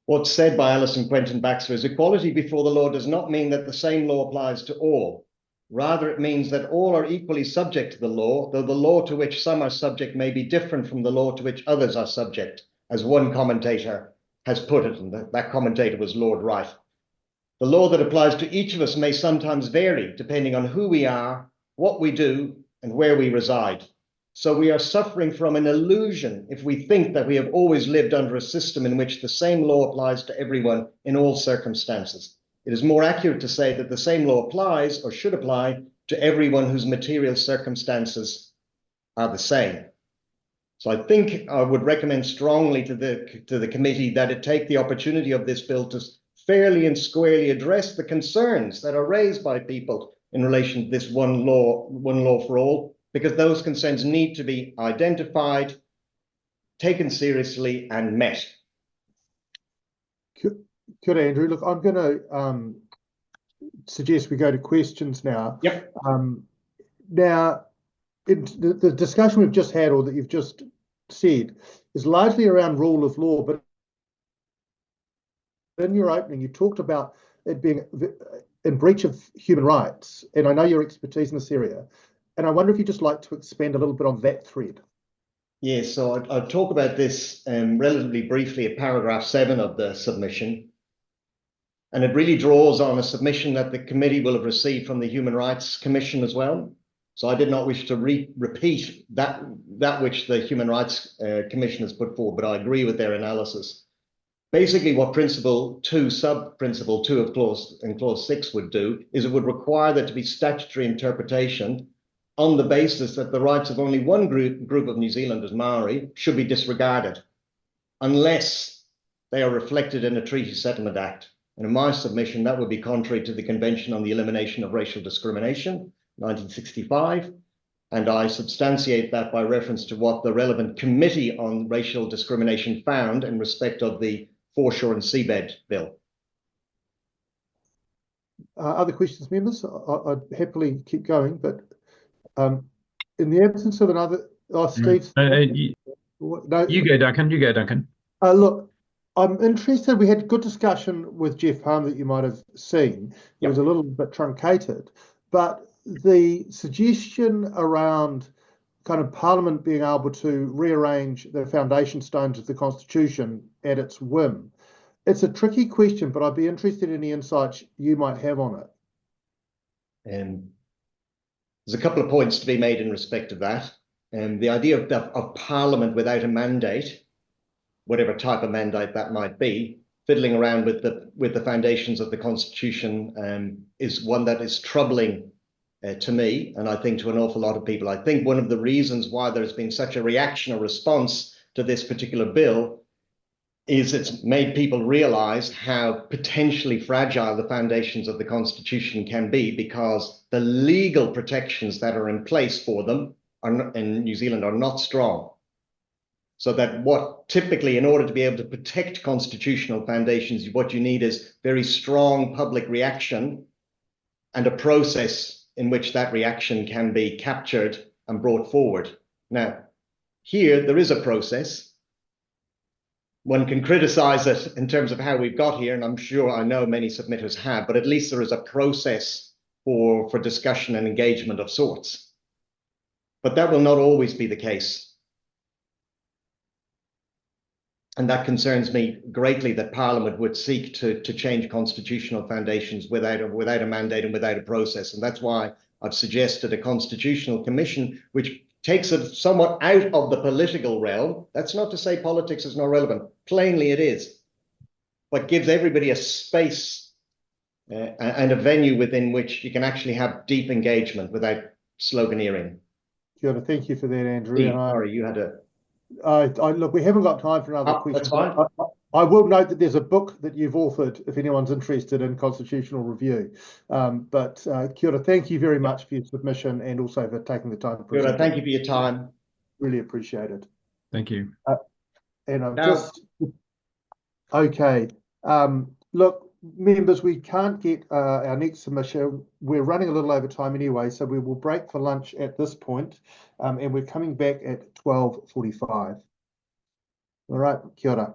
what's said by Alison Quentin Baxter is equality before the law does not mean that the same law applies to all. Rather, it means that all are equally subject to the law, though the law to which some are subject may be different from the law to which others are subject, as one commentator has put it, and that commentator was Lord Wright. The law that applies to each of us may sometimes vary depending on who we are, what we do, and where we reside. So we are suffering from an illusion if we think that we have always lived under a system in which the same law applies to everyone in all circumstances. It is more accurate to say that the same law applies or should apply to everyone whose material circumstances are the same. So I think I would recommend strongly to the committee that it take the opportunity of this bill to fairly and squarely address the concerns that are raised by people in relation to this one law for all, because those concerns need to be identified, taken seriously, and met. Kia ora, Andrew. Look, I'm going to suggest we go to questions now. Yep. Now, the discussion we've just had, or that you've just said, is largely around rule of law, but in your opening, you talked about it being in breach of human rights, and I know your expertise in this area, and I wonder if you'd just like to expand a little bit on that thread. Yes, so I'll talk about this relatively briefly at paragraph 7 of the submission. And it really draws on a submission that the committee will have received from the Human Rights Commission as well. So I did not wish to repeat that which the Human Rights Commission has put forward, but I agree with their analysis. Basically, what principle 2, sub-principle 2 of clause 6 would do is it would require there to be statutory interpretation on the basis that the rights of only one group of New Zealanders, Maori, should be disregarded, unless they are reflected in a Treaty Settlement Act. And in my submission, that would be contrary to the Convention on the Elimination of Racial Discrimination, 1965. And I substantiate that by reference to what the relevant Committee on Racial Discrimination found in respect of the Foreshore and Seabed Bill. Other questions, members? I'd happily keep going, but in the absence of another, Steve. No, you go, Duncan. You go, Duncan. Look, I'm interested. We had good discussion with Jeff Harm that you might have seen. It was a little bit truncated, but the suggestion around kind of Parliament being able to rearrange the foundation stones of the Constitution at its whim, it's a tricky question, but I'd be interested in any insights you might have on it. There's a couple of points to be made in respect of that. The idea of Parliament without a mandate, whatever type of mandate that might be, fiddling around with the foundations of the Constitution is one that is troubling to me, and I think to an awful lot of people. I think one of the reasons why there's been such a reaction or response to this particular bill is it's made people realize how potentially fragile the foundations of the Constitution can be, because the legal protections that are in place for them in New Zealand are not strong. So that what typically, in order to be able to protect constitutional foundations, what you need is very strong public reaction and a process in which that reaction can be captured and brought forward. Now, here there is a process. One can criticize it in terms of how we've got here, and I know many submitters have, but at least there is a process for discussion and engagement of sorts. But that will not always be the case. And that concerns me greatly, that Parliament would seek to change constitutional foundations without a mandate and without a process. And that's why I've suggested a constitutional commission, which takes it somewhat out of the political realm. That's not to say politics is not relevant. Plainly it is. But gives everybody a space and a venue within which you can actually have deep engagement without sloganeering. Kia ora, thank you for that, Andrew. Steve, sorry, you had a... look, we haven't got time for another question. That's fine. I will note that there's a book that you've authored if anyone's interested in constitutional review. But kia ora, thank you very much for your submission and also for taking the time to present. Kia ora, thank you for your time. Really appreciate it. Thank you. And I'm Now, just okay. Look, members, we can't get our next submission. We're running a little over time anyway, so we will break for lunch at this point, and we're coming back at 12:45. All right, kia ora.